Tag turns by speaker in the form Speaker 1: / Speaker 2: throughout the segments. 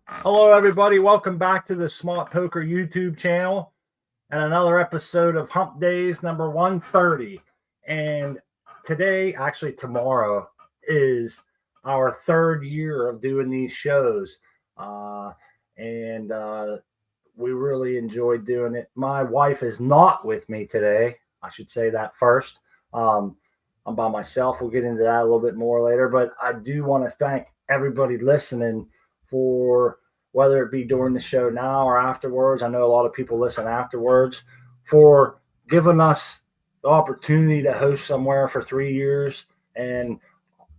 Speaker 1: Hello, everybody. Welcome back to the Smart Poker YouTube channel and another episode of Humpdazed number 130. And today, actually tomorrow, is our third year of doing these shows. And we really enjoyed doing it. My wife is not with me today. I should say that first. I'm by myself. We'll get into that a little bit more later. But I do want to thank everybody listening for whether it be during the show now or afterwards. I know a lot of people listen afterwards, for giving us the opportunity to host somewhere for 3 years and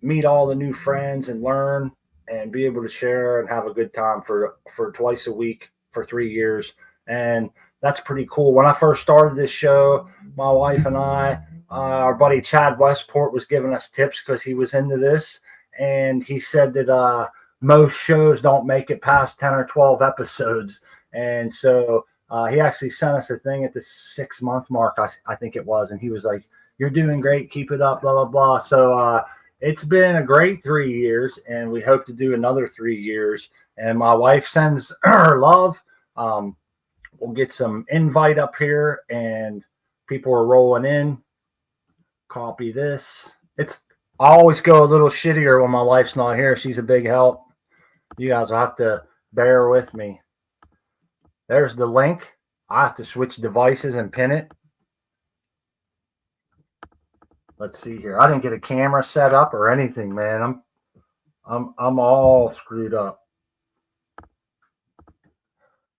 Speaker 1: meet all the new friends and learn and be able to share and have a good time for twice a week for 3 years. And that's pretty cool. When I first started this show, my wife and I, our buddy Chad Westport was giving us tips because he was into this. And he said that most shows don't make it past 10 or 12 episodes. And so he actually sent us a thing at the 6-month mark, I think it was. And he was like, "You're doing great. Keep it up, blah, blah, blah." So it's been a great 3 years, and we hope to do another 3 years. And my wife sends her love. We'll get some invite up here, and people are rolling in. Copy this. I always go a little shittier when my wife's not here. She's a big help. You guys will have to bear with me. There's the link. I have to switch devices and pin it. Let's see here. I didn't get a camera set up or anything, man. I'm all screwed up.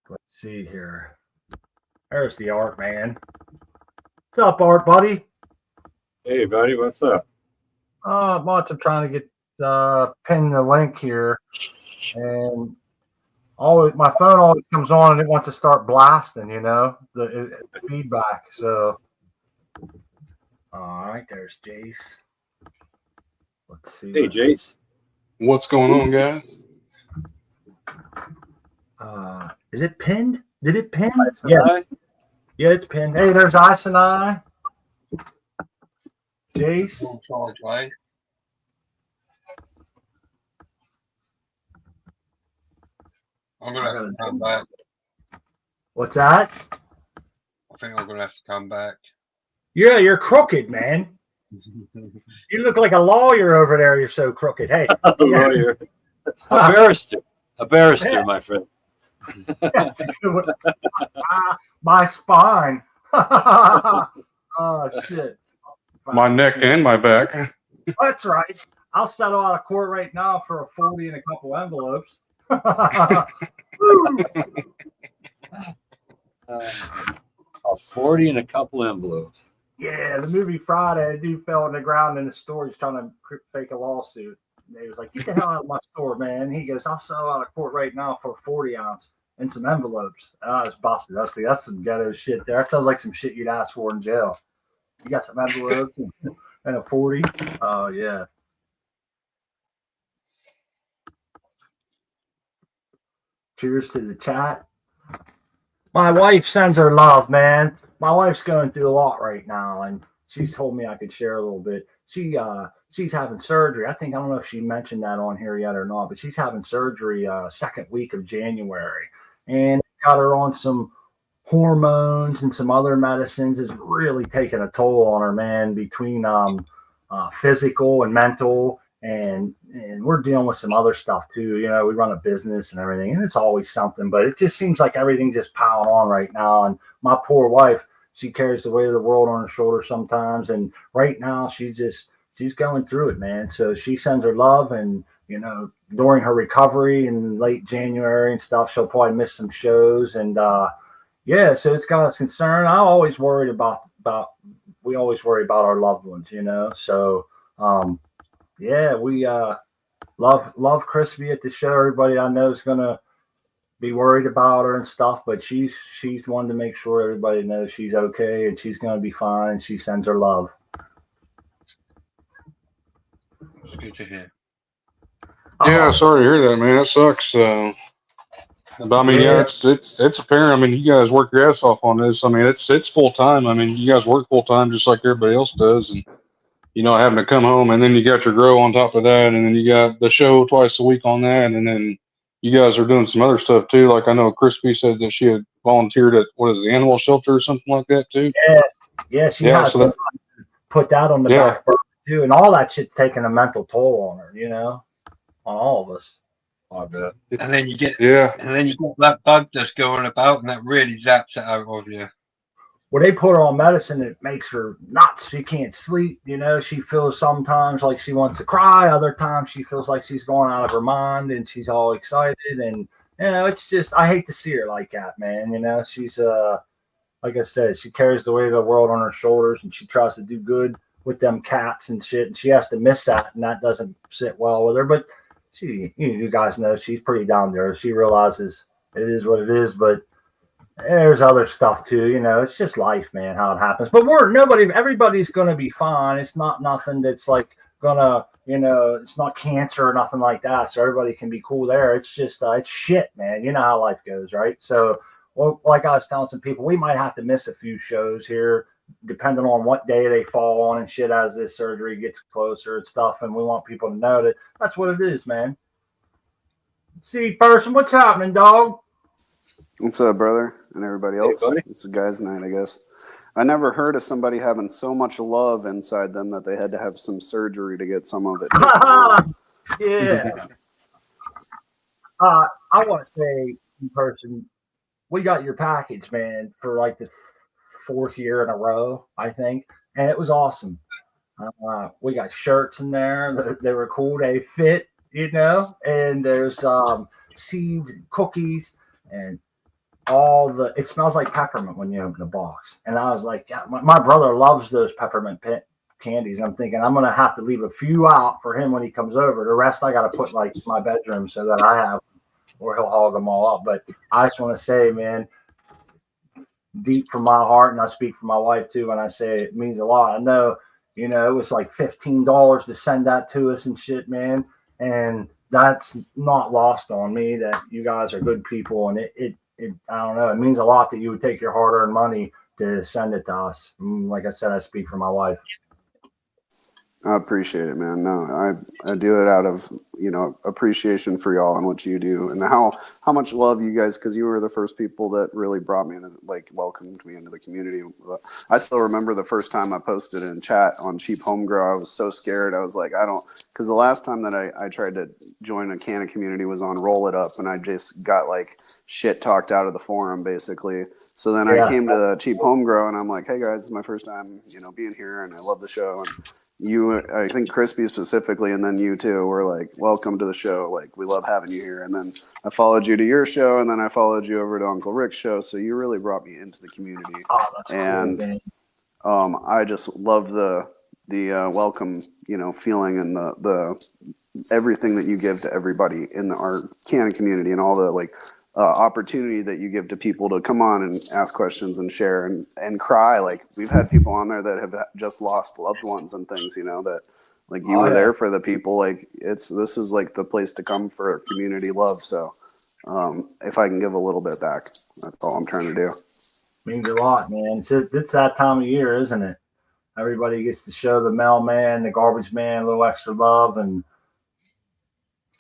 Speaker 1: Let's see here. There's the Art man. What's up, Art buddy?
Speaker 2: Hey, buddy. What's up?
Speaker 1: Much. I'm trying to get pin the link here, and my phone always comes on and it wants to start blasting, the feedback. So, all right, there's Jace. Let's see.
Speaker 2: Hey, Jace.
Speaker 3: What's going on, guys?
Speaker 1: Is it pinned? Did it pin?
Speaker 2: Yeah.
Speaker 1: Yeah, it's pinned. Hey, there's Ice and I. Jace.
Speaker 4: I'm gonna have to come back.
Speaker 1: What's that?
Speaker 4: I think I'm gonna have to come back.
Speaker 1: Yeah, you're crooked, man. You look like a lawyer over there. You're so crooked. Hey,
Speaker 2: A lawyer. A barrister, yeah. My friend.
Speaker 1: That's a good one. My spine. Oh, shit.
Speaker 3: My neck and my back.
Speaker 1: That's right. I'll settle out of court right now for a 40 and a couple envelopes.
Speaker 2: A 40 and a couple envelopes.
Speaker 1: Yeah, the movie Friday, a dude fell on the ground in the store. He's trying to fake a lawsuit. And he was like, "Get the hell out of my store, man." He goes, "I'll settle out of court right now for a 40 ounce and some envelopes." And I was busted. That's some ghetto shit there. That sounds like some shit you'd ask for in jail. You got some envelopes and a 40? Oh, yeah. Cheers to the chat. My wife sends her love, man. My wife's going through a lot right now, and she's told me I could share a little bit. She's having surgery. I don't know if she mentioned that on here yet or not, but she's having surgery second week of January, and got her on some hormones and some other medicines. Is really taking a toll on her, man, between physical and mental. And we're dealing with some other stuff too. We run a business and everything, and it's always something, but it just seems like everything's just piling on right now. And my poor wife, she carries the weight of the world on her shoulders sometimes. And right now she's going through it, man. So she sends her love, and, during her recovery in late January and stuff, she'll probably miss some shows. And, yeah, so it's got us concerned. I always worried we always worry about our loved ones, so, yeah, we love Crispy at the show. Everybody I know is gonna be worried about her and stuff, but she's one to make sure everybody knows she's okay and she's gonna be fine. She sends her love.
Speaker 4: It's good to hear.
Speaker 3: Yeah, sorry to hear that, man. It sucks. But I mean, yeah, it's apparent. I mean, you guys work your ass off on this. I mean, it's full time. I mean, you guys work full time just like everybody else does, and having to come home, and then you got your grow on top of that, and then you got the show twice a week on that, and then you guys are doing some other stuff too. Like I know Crispy said that she had volunteered at what is it, the animal shelter or something like that too.
Speaker 1: Yeah, she
Speaker 3: Yeah,
Speaker 1: has
Speaker 3: so that,
Speaker 1: put that on the
Speaker 3: yeah,
Speaker 1: back burner too, and all that shit's taking a mental toll on her, on all of us.
Speaker 2: I bet.
Speaker 4: And then you get
Speaker 3: yeah.
Speaker 4: that bug that's going about, and that really zaps it out of you.
Speaker 1: When they put her on medicine, it makes her nuts. She can't sleep. She feels sometimes like she wants to cry. Other times she feels like she's going out of her mind and she's all excited. And, it's just, I hate to see her like that, man. She's, like I said, she carries the weight of the world on her shoulders and she tries to do good with them cats and shit. And she has to miss that. And that doesn't sit well with her. But you guys know she's pretty down there. She realizes it is what it is. But there's other stuff too, it's just life, man, how it happens. But everybody's going to be fine. It's not nothing that's like gonna, it's not cancer or nothing like that. So everybody can be cool there. It's just, it's shit, man. You know how life goes, right? So, well, like I was telling some people, we might have to miss a few shows here, depending on what day they fall on and shit as this surgery gets closer and stuff. And we want people to know that that's what it is, man. See, person, what's happening, dog?
Speaker 5: What's up, brother, and everybody else?
Speaker 2: Hey, buddy.
Speaker 5: It's a guy's night, I guess. I never heard of somebody having so much love inside them that they had to have some surgery to get some of it.
Speaker 1: Yeah. I want to say in person, we got your package, man, for like the 4th year in a row, I think, and it was awesome. We got shirts in there. They were cool. They fit, and there's seeds and cookies and it smells like peppermint when you open the box. And I was like, yeah, my brother loves those peppermint candies. I'm thinking I'm going to have to leave a few out for him when he comes over. The rest I got to put like my bedroom so that I have, or he'll hog them all up. But I just want to say, man, deep from my heart, and I speak for my wife too when I say it means a lot. I know, it was like $15 to send that to us and shit, man. And that's not lost on me that you guys are good people. And I don't know. It means a lot that you would take your hard-earned money to send it to us. Like I said, I speak for my wife.
Speaker 5: I appreciate it, man. No, I do it out of, appreciation for y'all and what you do and how much love you guys, because you were the first people that really brought me into, like, welcomed me into the community. I still remember the first time I posted in chat on Cheap Home Grow. I was so scared. I was like, because the last time that I tried to join a Canna community was on Roll It Up, and I just got like shit talked out of the forum basically. So then I came to Cheap Home Grow and I'm like, hey guys, it's my first time, being here and I love the show. And I think Crispy specifically, and then you too, were like, welcome to the show. Like, we love having you here. And then I followed you to your show, and then I followed you over to Uncle Rick's show. So you really brought me into the community.
Speaker 1: Oh, that's
Speaker 5: and
Speaker 1: cool,
Speaker 5: I just love the welcome, feeling and the everything that you give to everybody in our Canna community and all the opportunity that you give to people to come on and ask questions and share and cry. Like, we've had people on there that have just lost loved ones and things, that like you were there for the people. Like, this is like the place to come for community love. So if I can give a little bit back, that's all I'm trying to do.
Speaker 1: Means a lot, man. It's that time of year, isn't it? Everybody gets to show the mailman, the garbage man, a little extra love and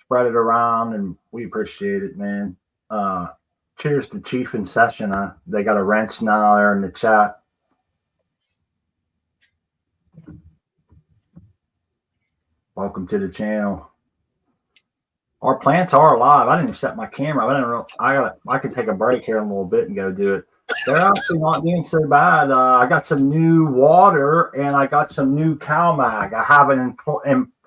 Speaker 1: spread it around, and we appreciate it, man. Cheers to Chief in Session. They got a wrench now there in the chat. Welcome to the channel. Our plants are alive. I didn't even set my camera. I could take a break here in a little bit and go do it. They're actually not doing so bad. I got some new water and I got some new CalMag.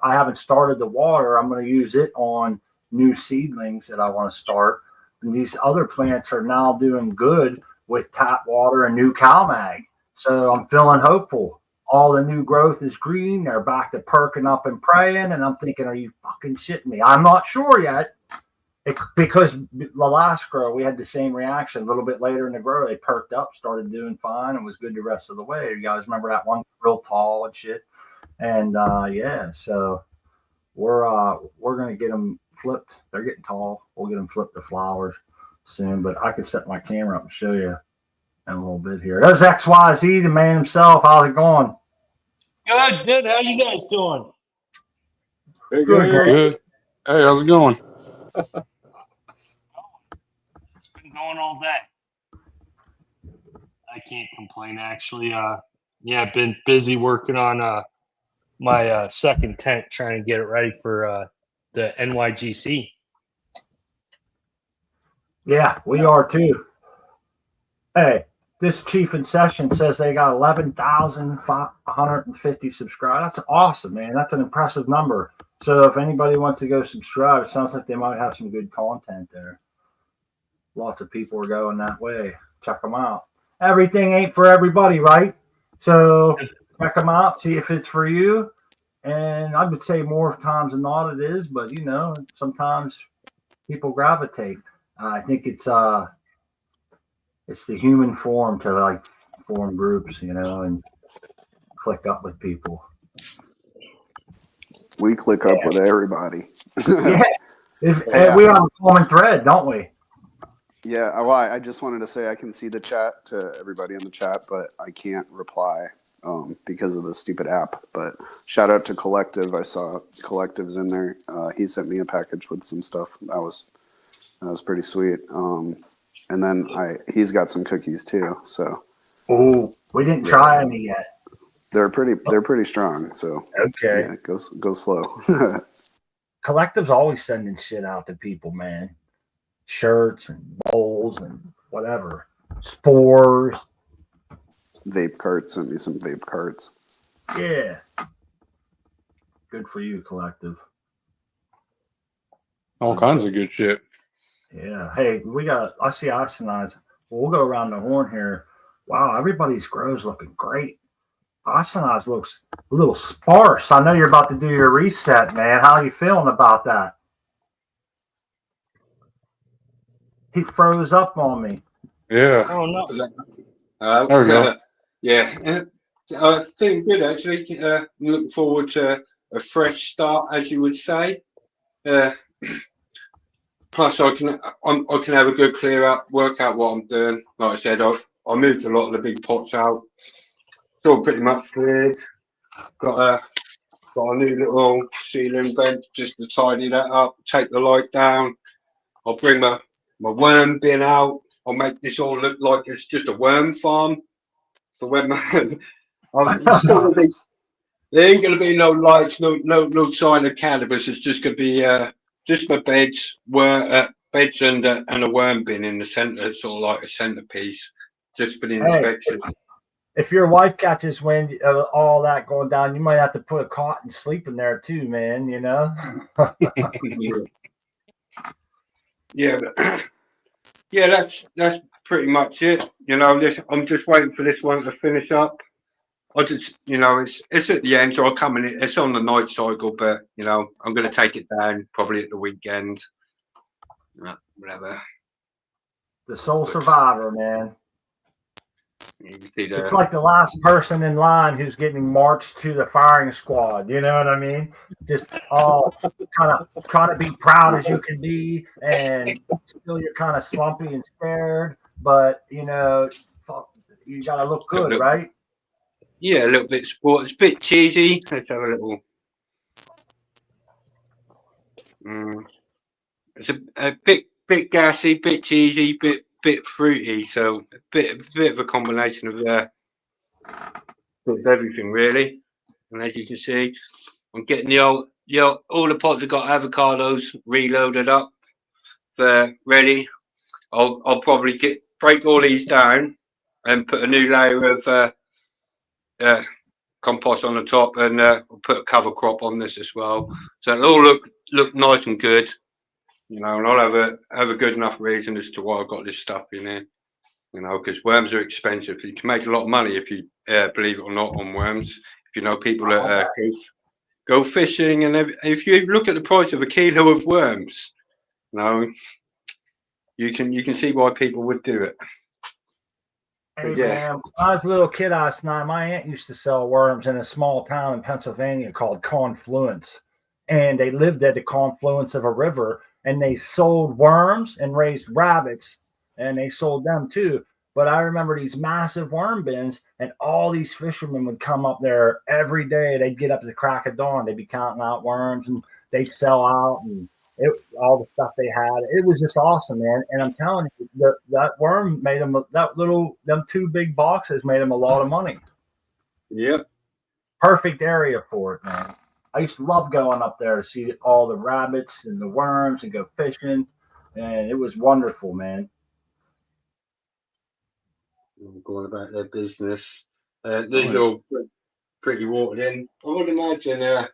Speaker 1: I haven't started the water. I'm going to use it on new seedlings that I want to start. And these other plants are now doing good with tap water and new CalMag. So I'm feeling hopeful. All the new growth is green. They're back to perking up and praying. And I'm thinking, are you fucking shitting me? I'm not sure yet. Because the last grow, we had the same reaction. A little bit later in the grow, they perked up, started doing fine, and was good the rest of the way. You guys remember that one real tall and shit? And so we're gonna get them flipped. They're getting tall. We'll get them flipped to flowers soon. But I can set my camera up and show you in a little bit here. There's XYZ, the man himself. How's it going?
Speaker 6: Good. How you guys doing?
Speaker 3: Good. Hey, how's it going?
Speaker 6: going all day. I can't complain, actually. Yeah, been busy working on my second tent, trying to get it ready for the NYGC.
Speaker 1: Yeah, we are too. Hey, this chief in session says they got 11,150 subscribers. That's awesome, man. That's an impressive number. So if anybody wants to go subscribe, it sounds like they might have some good content there. Lots of people are going that way. Check them out. Everything ain't for everybody, right? So check them out, see if it's for you. And I would say more times than not it is, but you know, sometimes people gravitate. I think it's the human form to like form groups, you know, and click up with people.
Speaker 5: We click up with everybody.
Speaker 1: Yeah, we have a common thread, don't we?
Speaker 5: Yeah, well, I just wanted to say I can see the chat to everybody in the chat, but I can't reply because of the stupid app. But shout out to Collective. I saw Collective's in there. He sent me a package with some stuff. That was pretty sweet. And then he's got some cookies too. So
Speaker 1: we didn't try any yet.
Speaker 5: they're pretty strong. So
Speaker 1: okay,
Speaker 5: yeah, go slow.
Speaker 1: Collective's always sending shit out to people, man. Shirts and bowls and whatever. Spores.
Speaker 5: Vape carts. Sent me some vape carts.
Speaker 1: Yeah. Good for you, Collective.
Speaker 3: All kinds of good shit.
Speaker 1: Yeah. Hey, I see Icenized. We'll go around the horn here. Wow, everybody's grow's looking great. Icenized looks a little sparse. I know you're about to do your reset, man. How are you feeling about that? He froze up on me.
Speaker 3: Yeah.
Speaker 6: Oh, no.
Speaker 3: There we go.
Speaker 4: Yeah. Feeling good, actually. Looking forward to a fresh start, as you would say. Plus, I can have a good clear out, work out what I'm doing. Like I said, I moved a lot of the big pots out. It's all pretty much cleared. Got a new little ceiling vent just to tidy that up. Take the light down. I'll bring my worm bin out. I'll make this all look like it's just a worm farm. So when there ain't gonna be no lights, no sign of cannabis. It's just gonna be just my beds, beds and a worm bin in the centre, sort of like a centerpiece, just for the inspection.
Speaker 1: If your wife catches wind of all that going down, you might have to put a cot and sleep in there too, man. You know.
Speaker 4: Yeah, that's pretty much it. You know, I'm just waiting for this one to finish up. I just, you know, it's at the end, so I'll come in. It's on the night cycle, but you know, I'm going to take it down probably at the weekend. Whatever.
Speaker 1: The sole survivor, man.
Speaker 4: It's
Speaker 1: like the last person in line who's getting marched to the firing squad. You know what I mean? Just all kind of trying to be proud as you can be, and still you're kind of slumpy and scared, but you know, you got to look good, right?
Speaker 4: Yeah, a little bit sport. It's a bit cheesy. Let's have a little. It's a bit gassy, bit cheesy, bit fruity. So a bit of a combination of everything really. And as you can see, I'm getting all the pots have got avocados reloaded up. They're ready. I'll probably break all these down and put a new layer of compost on the top, and I'll put a cover crop on this as well. So it'll all look nice and good. You know, and I'll have a good enough reason as to why I've got this stuff in here. You know, because worms are expensive. You can make a lot of money if you believe it or not on worms. If you know people that go fishing, and if you look at the price of a kilo of worms, you know, you can see why people would do it.
Speaker 1: Hey, man, when I was a little kid last night, my aunt used to sell worms in a small town in Pennsylvania called Confluence, and they lived at the confluence of a river. And they sold worms and raised rabbits, and they sold them too. But I remember these massive worm bins, and all these fishermen would come up there every day. They'd get up at the crack of dawn. They'd be counting out worms, and they'd sell out. And all the stuff they had. It was just awesome, man. And I'm telling you, that worm made them them 2 big boxes made them a lot of money.
Speaker 4: Yep.
Speaker 1: Perfect area for it, man. I used to love going up there to see all the rabbits and the worms and go fishing, and it was wonderful, man.
Speaker 4: Going about their business. These are all pretty watered in. I would imagine that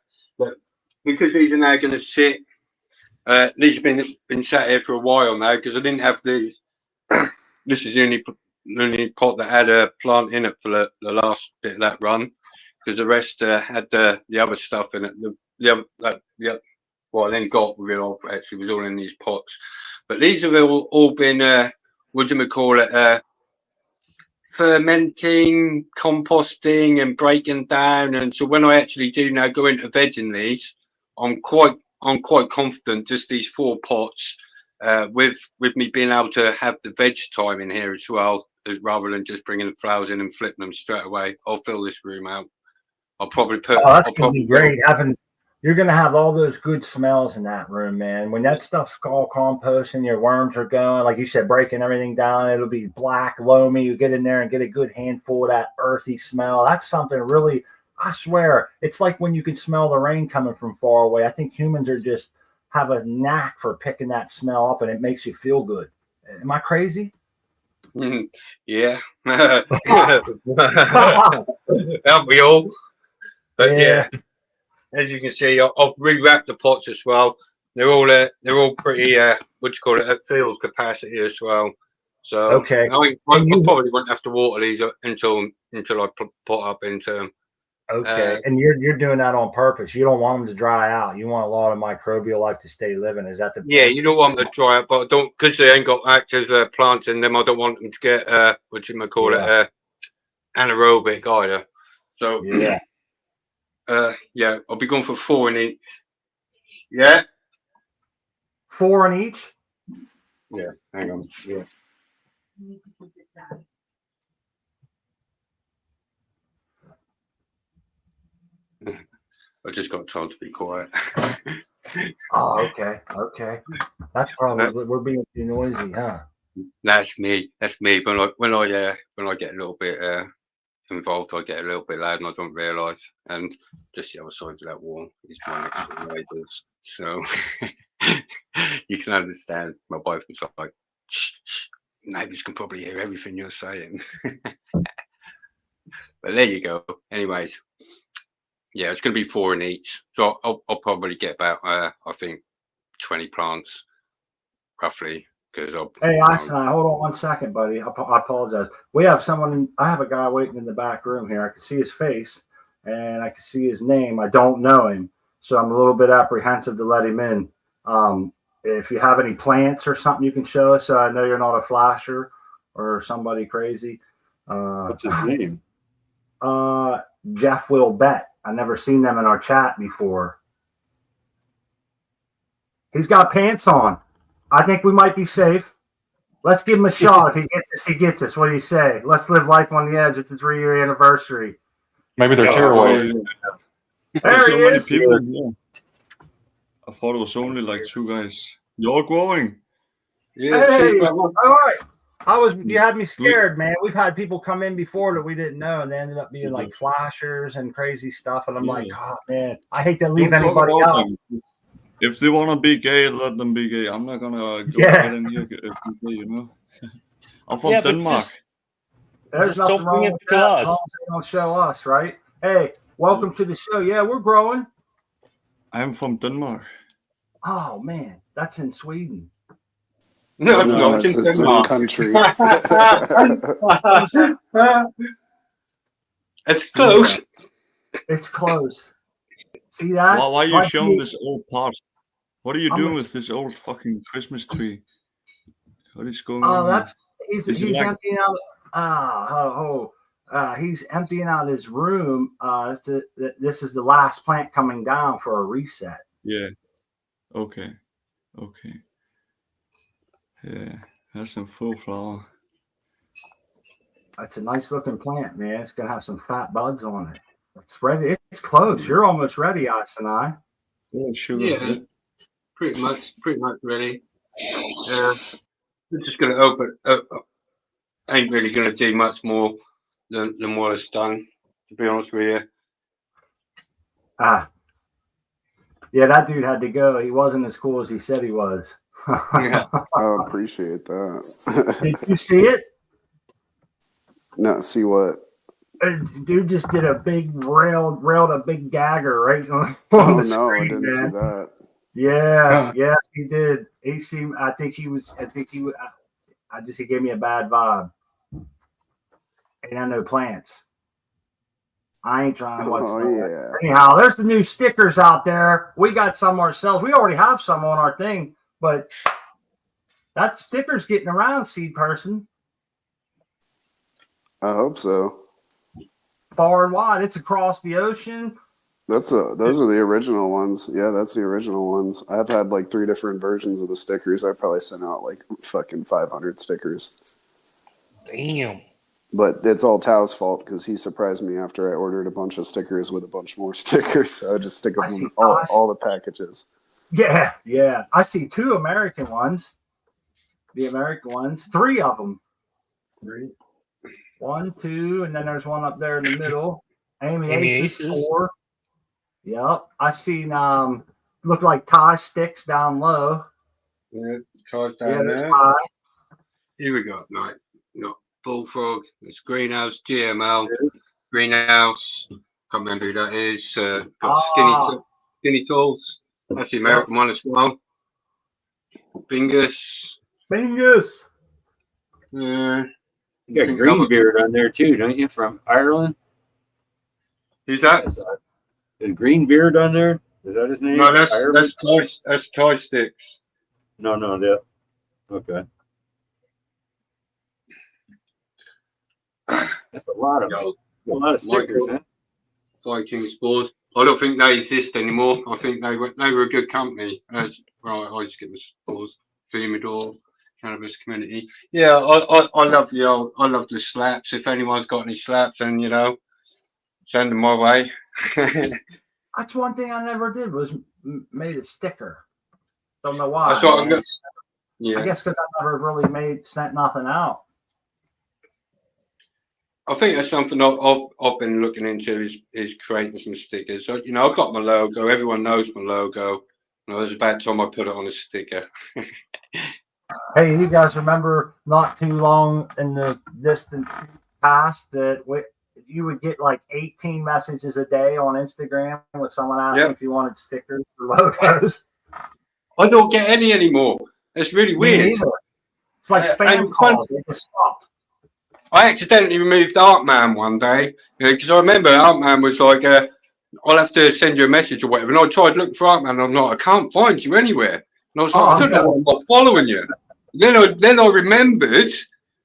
Speaker 4: because these are now going to sit. These have been sat here for a while now because I didn't have these. This is the only pot that had a plant in it for the last bit of that run, because the rest had the other stuff in it. What I then got rid of actually was all in these pots. But these have all been what do we call it? Fermenting, composting, and breaking down. And so when I actually do now go into vegging these, I'm quite confident. Just these 4 pots, with me being able to have the veg time in here as well, rather than just bringing the flowers in and flipping them straight away. I'll fill this room out. I'll probably put.
Speaker 1: Oh, that's gonna be great. You're gonna have all those good smells in that room, man. When that stuff's all composting, your worms are going, like you said, breaking everything down. It'll be black, loamy. You get in there and get a good handful of that earthy smell. That's something really. I swear, it's like when you can smell the rain coming from far away. I think humans are just have a knack for picking that smell up, and it makes you feel good. Am I crazy?
Speaker 4: Yeah. Aren't we all? But yeah, as you can see, I've rewrapped the pots as well. They're all pretty what do you call it, at field capacity as well. So
Speaker 1: okay,
Speaker 4: I probably won't have to water these until I put up into them.
Speaker 1: Okay, and you're doing that on purpose. You don't want them to dry out. You want a lot of microbial life to stay living. Is that the point?
Speaker 4: Yeah, you don't want them to dry out, but I don't, because they ain't got active plants in them. I don't want them to get what you might call it, anaerobic either. So yeah, I'll be going for 4 in each. Yeah,
Speaker 1: 4 in each.
Speaker 4: Yeah, hang on. Yeah. I just got told to be quiet.
Speaker 1: Oh, okay. That's probably we're being too noisy, huh?
Speaker 4: That's me. When I get a little bit involved, I get a little bit loud, and I don't realise. And just the other side of that wall is my next door neighbours, so you can understand. My wife was like, "Shh, shh. Neighbours can probably hear everything you're saying." But there you go. Anyways. Yeah, it's going to be 4 in each. So I'll probably get about, I think, 20 plants, roughly. Because
Speaker 1: Hey, Austin, hold on 1 second, buddy. I apologize. We have I have a guy waiting in the back room here. I can see his face, and I can see his name. I don't know him, so I'm a little bit apprehensive to let him in. If you have any plants or something you can show us, so I know you're not a flasher or somebody crazy.
Speaker 3: What's his name?
Speaker 1: Jeff will bet. I've never seen them in our chat before. He's got pants on. I think we might be safe. Let's give him a shot. If he gets us, he gets us. What do you say? Let's live life on the edge at the 3-year anniversary.
Speaker 3: Maybe they're tearaways.
Speaker 1: There he is.
Speaker 7: People, yeah. I thought it was only like 2 guys. You're all growing.
Speaker 4: Yeah.
Speaker 1: Hey, all right. You had me scared, man. We've had people come in before that we didn't know, and they ended up being like flashers and crazy stuff. And I'm like, oh man, I hate to leave anybody out.
Speaker 7: If they want to be gay, let them be gay. I'm not gonna get in here, you know. I'm from Denmark.
Speaker 1: There's nothing wrong with that. As long as they don't show us, right? Hey, welcome to the show. Yeah, we're growing.
Speaker 7: I'm from Denmark.
Speaker 1: Oh man, that's in Sweden.
Speaker 5: No, it's its own country.
Speaker 4: It's close.
Speaker 1: It's close. See that?
Speaker 7: Why are you showing this old pot? What are you doing with this old fucking Christmas tree? What is going on?
Speaker 1: Oh, he's emptying out. He's emptying out his room. This is the last plant coming down for a reset.
Speaker 7: Yeah. Okay. Yeah, that's some full flower.
Speaker 1: That's a nice looking plant, man. It's gonna have some fat buds on it. It's ready. It's close. You're almost ready, Ice and I.
Speaker 7: Yeah, sugar.
Speaker 4: Yeah. pretty much ready. We're just going to open. Ain't really going to do much more than what it's done, to be honest with you.
Speaker 1: Yeah, that dude had to go. He wasn't as cool as he said he was.
Speaker 4: Yeah.
Speaker 5: I appreciate that.
Speaker 1: Did you see it?
Speaker 5: No, see what?
Speaker 1: Dude just did a big railed a big gagger right on
Speaker 5: Oh
Speaker 1: the
Speaker 5: no, I
Speaker 1: screen,
Speaker 5: didn't see
Speaker 1: man.
Speaker 5: that.
Speaker 1: Yeah, yes, he did. He seemed. I think he was. He gave me a bad vibe. Ain't I no plants. I ain't trying whatsoever.
Speaker 5: Oh yeah.
Speaker 1: Anyhow, there's the new stickers out there. We got some ourselves. We already have some on our thing, but that sticker's getting around, Seed Person.
Speaker 5: I hope so.
Speaker 1: Far and wide. It's across the ocean.
Speaker 5: Those are the original ones. Yeah, that's the original ones. I've had like 3 different versions of the stickers. I probably sent out like fucking 500 stickers.
Speaker 6: Damn.
Speaker 5: But it's all Tao's fault because he surprised me after I ordered a bunch of stickers with a bunch more stickers. So I just stick them in all the packages.
Speaker 1: Yeah, yeah. I see 2 American ones. The American ones. 3 of them. 3. 1, 2, and then there's one up there in the middle. Amy Aces 4. Yep. I seen look like tie sticks down low.
Speaker 4: Yeah, ties down there.
Speaker 1: Tie.
Speaker 4: Here we go. Right. Got Bullfrog. It's Greenhouse, GML, Greenhouse. Can't remember who that is. Got Skinny Tools. That's the American one as well. Bingus.
Speaker 2: You got Greenbeard on there too, don't you? From Ireland.
Speaker 4: Who's that?
Speaker 2: Is Greenbeard on there? Is that his name?
Speaker 4: No, that's Toy Sticks.
Speaker 2: No, that. Okay. That's a lot of stickers, huh?
Speaker 4: Viking Spores. I don't think they exist anymore. I think they were a good company. Right, I just get the Spores. Theodore, Cannabis Community. Yeah, I love I love the slaps. If anyone's got any slaps, then send them my way.
Speaker 1: That's one thing I never did was made a sticker. Don't know why.
Speaker 4: That's what I'm just. Yeah.
Speaker 1: I guess because I never really sent nothing out.
Speaker 4: I think that's something I've been looking into is creating some stickers. So I've got my logo. Everyone knows my logo. It's about time I put it on a sticker.
Speaker 1: Hey, you guys remember not too long in the distant past that you would get like 18 messages a day on Instagram with someone asking if you wanted stickers or logos?
Speaker 4: I don't get any anymore. It's really weird.
Speaker 1: It's like spam calls. They just stopped.
Speaker 4: I accidentally removed Artman one day because I remember Artman was like, I'll have to send you a message or whatever. And I tried looking for Artman and I'm like, I can't find you anywhere. And I was like, I don't know why I'm not following you. Then I remembered,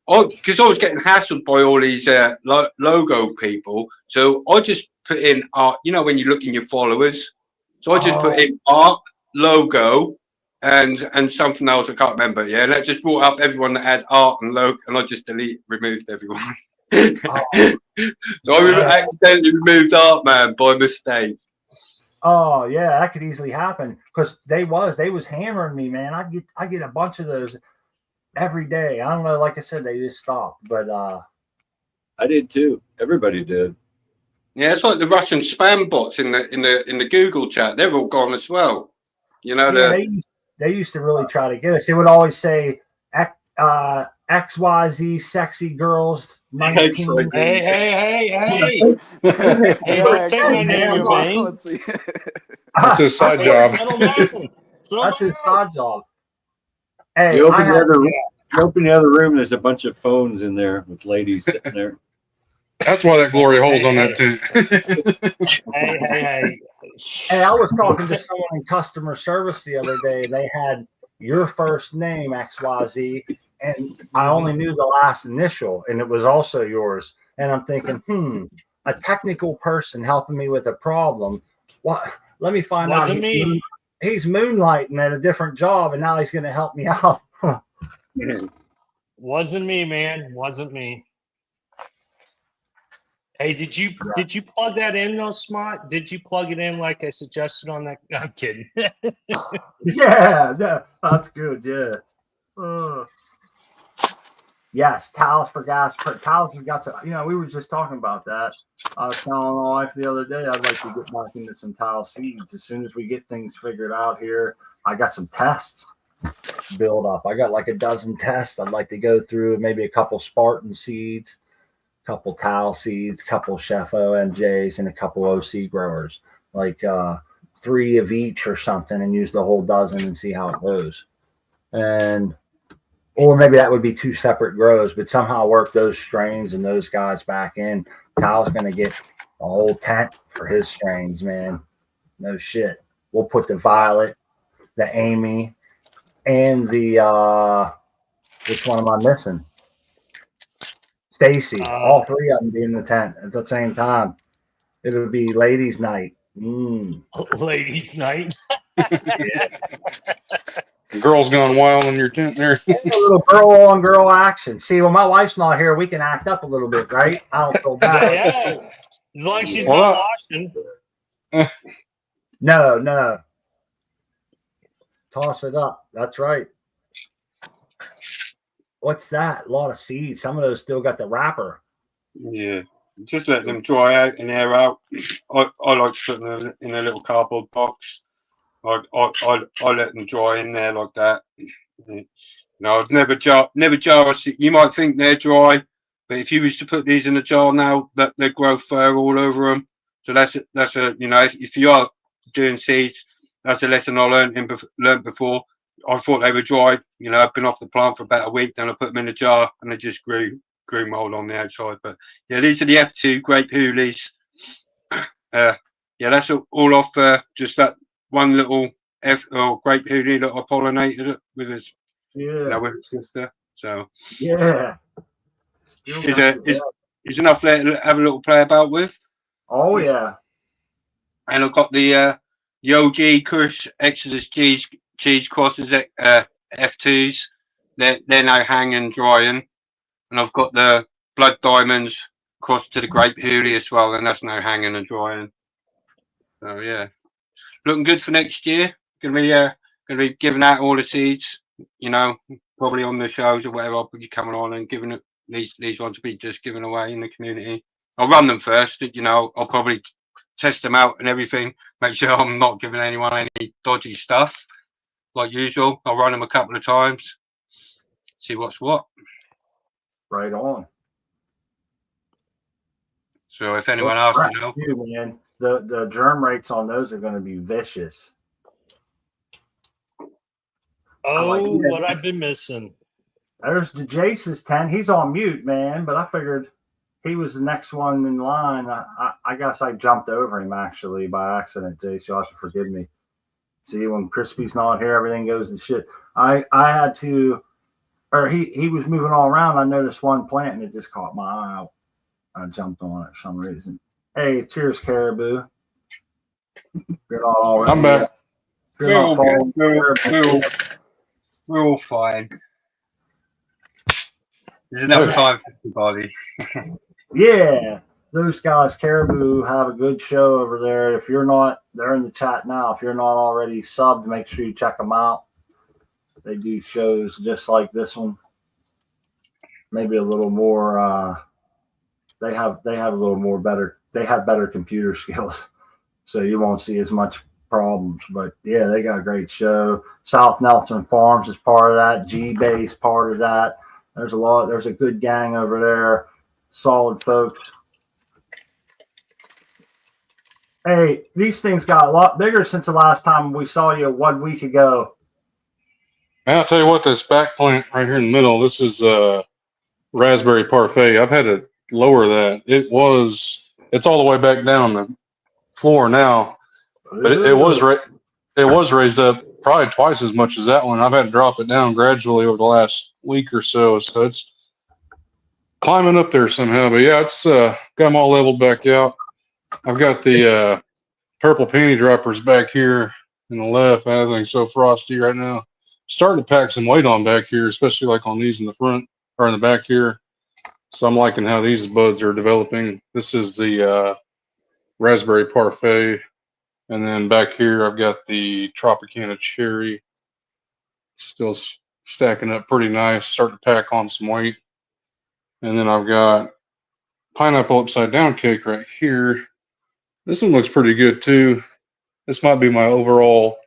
Speaker 4: because I was getting hassled by all these logo people. So I just put in art, when you look in your followers. So I just put in art, logo, and something else I can't remember. Yeah, and that just brought up everyone that had art and logo, and I just removed everyone. So I accidentally removed Artman by mistake.
Speaker 1: Oh yeah, that could easily happen because they was hammering me, man. I get a bunch of those every day. I don't know, like I said, they just stopped, but
Speaker 2: I did too. Everybody did.
Speaker 4: Yeah, it's like the Russian spam bots in the Google chat. They're all gone as well.
Speaker 1: They used to really try to get us. They would always say XYZ sexy girls 19.
Speaker 6: Hey.
Speaker 5: Let's see.
Speaker 3: That's his side job.
Speaker 1: That's his side job. Hey,
Speaker 2: You open the other room, there's a bunch of phones in there with ladies sitting there.
Speaker 3: That's why that glory hole's on that tent.
Speaker 1: Hey, I was talking to someone in customer service the other day. They had your first name, XYZ, and I only knew the last initial, and it was also yours. And I'm thinking, a technical person helping me with a problem. What? Let me find out. He's moonlighting at a different job, and now he's going to help me out.
Speaker 6: Wasn't me, man. Wasn't me. Hey, did you plug that in though, Smart? Did you plug it in like I suggested on that? No, I'm kidding.
Speaker 1: Yeah, that's good. Yeah. Yes, towels for gas. Towels has got some. We were just talking about that. I was telling my wife the other day I'd like to get back into some towel seeds as soon as we get things figured out here. I got some tests build up. I got like a dozen tests. I'd like to go through maybe a couple Spartan seeds, couple towel seeds, couple Chef OMJs, and a couple OC growers, like 3 of each or something, and use the whole dozen and see how it goes. Or maybe that would be 2 separate grows, but somehow work those strains and those guys back in. Kyle's going to get a whole tent for his strains, man. No shit. We'll put the Violet, the Amy, and the which one am I missing? Stacy. All 3 of them be in the tent at the same time. It'll be ladies' night.
Speaker 6: Ladies' night.
Speaker 1: Yeah.
Speaker 3: Girls gone wild in your tent there.
Speaker 1: A little girl on girl action. See, when my wife's not here, we can act up a little bit, right? I don't feel bad.
Speaker 6: Yeah. As long as she's not watching.
Speaker 1: No. Toss it up. That's right. What's that? A lot of seeds. Some of those still got the wrapper.
Speaker 4: Yeah, just let them dry out and air out. I like to put them in a little cardboard box. I let them dry in there like that. No, I've never jar. You might think they're dry, but if you was to put these in a jar now, that they grow fur all over them. So that's a if you are doing seeds, that's a lesson I learned before. I thought they were dry. I've been off the plant for about a week, then I put them in a jar and they just grew mold on the outside. But yeah, these are the F2 grape hoolies. Yeah, that's all off just that one little grape hoolie that I pollinated it with his with his sister. So
Speaker 1: yeah,
Speaker 4: is enough there to have a little play about with.
Speaker 1: Oh yeah,
Speaker 4: and I've got the Yogi Kush Exodus cheese crosses F2s. They're now hanging drying, and I've got the Blood Diamonds crossed to the grape hoolie as well, and that's now hanging and drying. So yeah, looking good for next year. Gonna be giving out all the seeds. Probably on the shows or whatever. I'll be coming on and giving it. These ones will be just given away in the community. I'll run them first. I'll probably test them out and everything. Make sure I'm not giving anyone any dodgy stuff. Like usual, I'll run them a couple of times. See what's what.
Speaker 1: Right on.
Speaker 4: So if anyone asks,
Speaker 1: man, the germ rates on those are going to be vicious.
Speaker 6: Oh, what I've been missing.
Speaker 1: There's Jace's 10. He's on mute, man, but I figured he was the next one in line. I guess I jumped over him actually by accident, Jace. You'll have to forgive me. See, when Crispy's not here, everything goes to shit. I had to, or he was moving all around. I noticed one plant and it just caught my eye. I jumped on it for some reason. Hey, cheers, Caribou. You're not all right.
Speaker 3: I'm back.
Speaker 4: We're all fine. There's enough time for everybody.
Speaker 1: Yeah, those guys, Caribou, have a good show over there. If you're not, they're in the chat now. If you're not already subbed, make sure you check them out. They do shows just like this one. Maybe a little more. They have a little more better. They have better computer skills, so you won't see as much problems. But yeah, they got a great show. South Nelson Farms is part of that. G-Base part of that. There's a good gang over there. Solid folks. Hey, these things got a lot bigger since the last time we saw you 1 week ago.
Speaker 3: And I'll tell you what, this back plant right here in the middle, this is raspberry parfait. I've had to lower that. It's all the way back down the floor now, but it was raised up probably twice as much as that one. I've had to drop it down gradually over the last week or so it's climbing up there somehow. But yeah, it's got them all leveled back out. I've got the purple panty droppers back here in the left. Everything's so frosty right now. Starting to pack some weight on back here, especially like on these in the front or in the back here. So I'm liking how these buds are developing. This is the raspberry parfait. And then back here, I've got the Tropicana cherry. Still stacking up pretty nice, starting to pack on some weight. And then I've got pineapple upside down cake right here. This one looks pretty good too. This might be my overall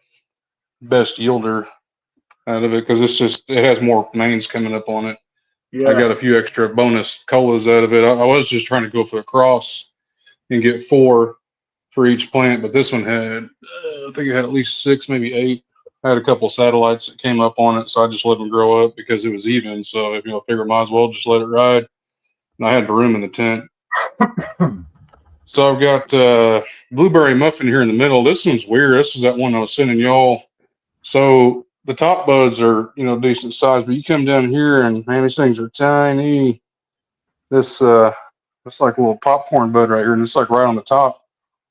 Speaker 3: best yielder out of it because it has more mains coming up on it.
Speaker 1: Yeah.
Speaker 3: I got a few extra bonus colas out of it. I was just trying to go for the cross and get 4 for each plant, but this one had, I think it had at least 6, maybe 8. I had a couple satellites that came up on it, so I just let them grow up because it was even. So if I figure might as well just let it ride. And I had the room in the tent. So I've got blueberry muffin here in the middle. This one's weird. This is that one I was sending y'all. So the top buds are, decent size, but you come down here and man, these things are tiny. This it's like a little popcorn bud right here, and it's like right on the top.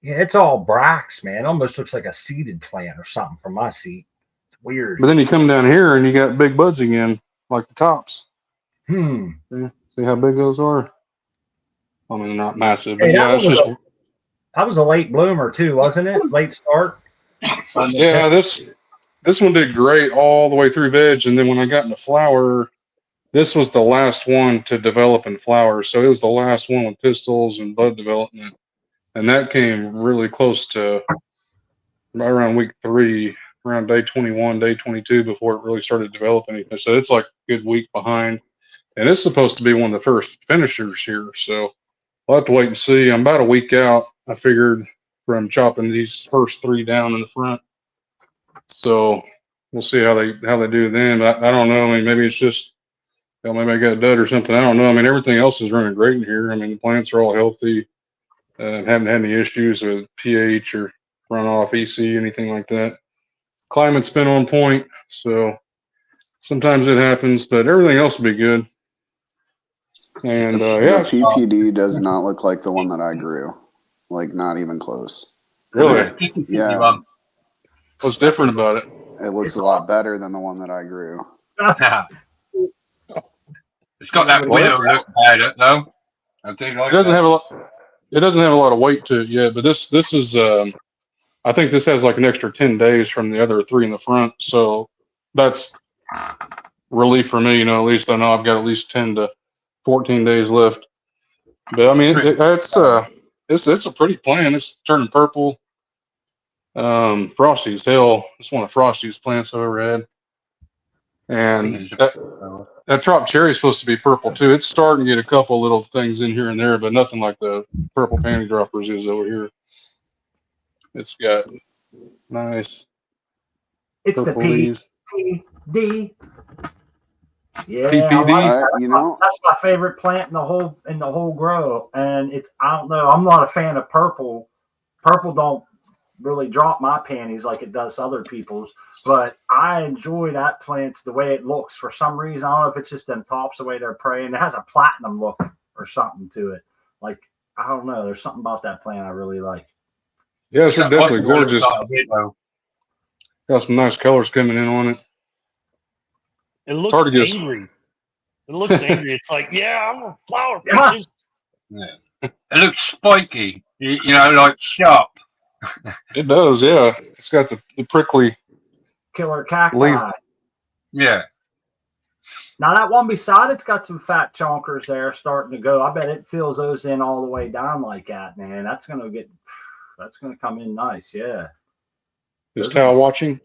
Speaker 1: Yeah, it's all bracts, man. Almost looks like a seeded plant or something from my seat. It's weird.
Speaker 3: But then you come down here and you got big buds again, like the tops.
Speaker 1: Yeah,
Speaker 3: See how big those are? I mean, they're not massive, but
Speaker 1: hey,
Speaker 3: yeah, it's just.
Speaker 1: That was a late bloomer too, wasn't it? Late start.
Speaker 3: Yeah, this one did great all the way through veg, and then when I got into flower, this was the last one to develop in flower. So it was the last one with pistils and bud development, and that came really close to right around week 3, around day 21, day 22 before it really started developing anything. So it's like a good week behind, and it's supposed to be one of the first finishers here. So we'll have to wait and see. I'm about a week out, I figured, from chopping these first 3 down in the front. So we'll see how they do then. But I don't know. I mean, maybe it's just, maybe I got dud or something. I don't know. I mean, everything else is running great in here. I mean, the plants are all healthy. Haven't had any issues with pH or runoff, EC, anything like that. Climate's been on point, so sometimes it happens, but everything else will be good. And
Speaker 5: the PPD does not look like the one that I grew, like not even close.
Speaker 3: Really?
Speaker 5: Yeah.
Speaker 3: What's different about it?
Speaker 5: It looks a lot better than the one that I grew.
Speaker 4: It's got that willow look about it, though. I do like
Speaker 3: it doesn't have a lot. It doesn't have a lot of weight to it yet, but this is. I think this has like an extra 10 days from the other 3 in the front, so that's relief for me. At least I know I've got at least 10 to 14 days left. But I mean, it's a pretty plant. It's turning purple. Frosty's hell. It's one of Frosty's plants I've ever had. And that Trop cherry is supposed to be purple too. It's starting to get a couple little things in here and there, but nothing like the purple panty droppers is over here. It's got nice.
Speaker 1: It's the
Speaker 3: leaves.
Speaker 1: PPD. Yeah,
Speaker 3: PPD.
Speaker 1: That's my favorite plant in the whole grow. And I don't know. I'm not a fan of purple. Purple don't really drop my panties like it does other people's, but I enjoy that plant the way it looks. For some reason, I don't know if it's just them tops the way they're praying. It has a platinum look or something to it. Like, I don't know. There's something about that plant I really like.
Speaker 3: Yeah, it's definitely gorgeous. Got some nice colors coming in on it.
Speaker 6: It looks angry. It looks angry. It's like, I'm a flower, bitches.
Speaker 4: Yeah. It looks spiky, like sharp.
Speaker 3: It does, yeah. It's got the prickly
Speaker 1: killer cacti.
Speaker 3: Leaf.
Speaker 4: Yeah.
Speaker 1: Now that one beside it's got some fat chonkers there starting to go. I bet it fills those in all the way down like that, man. That's gonna come in nice, yeah.
Speaker 3: Is Tal watching?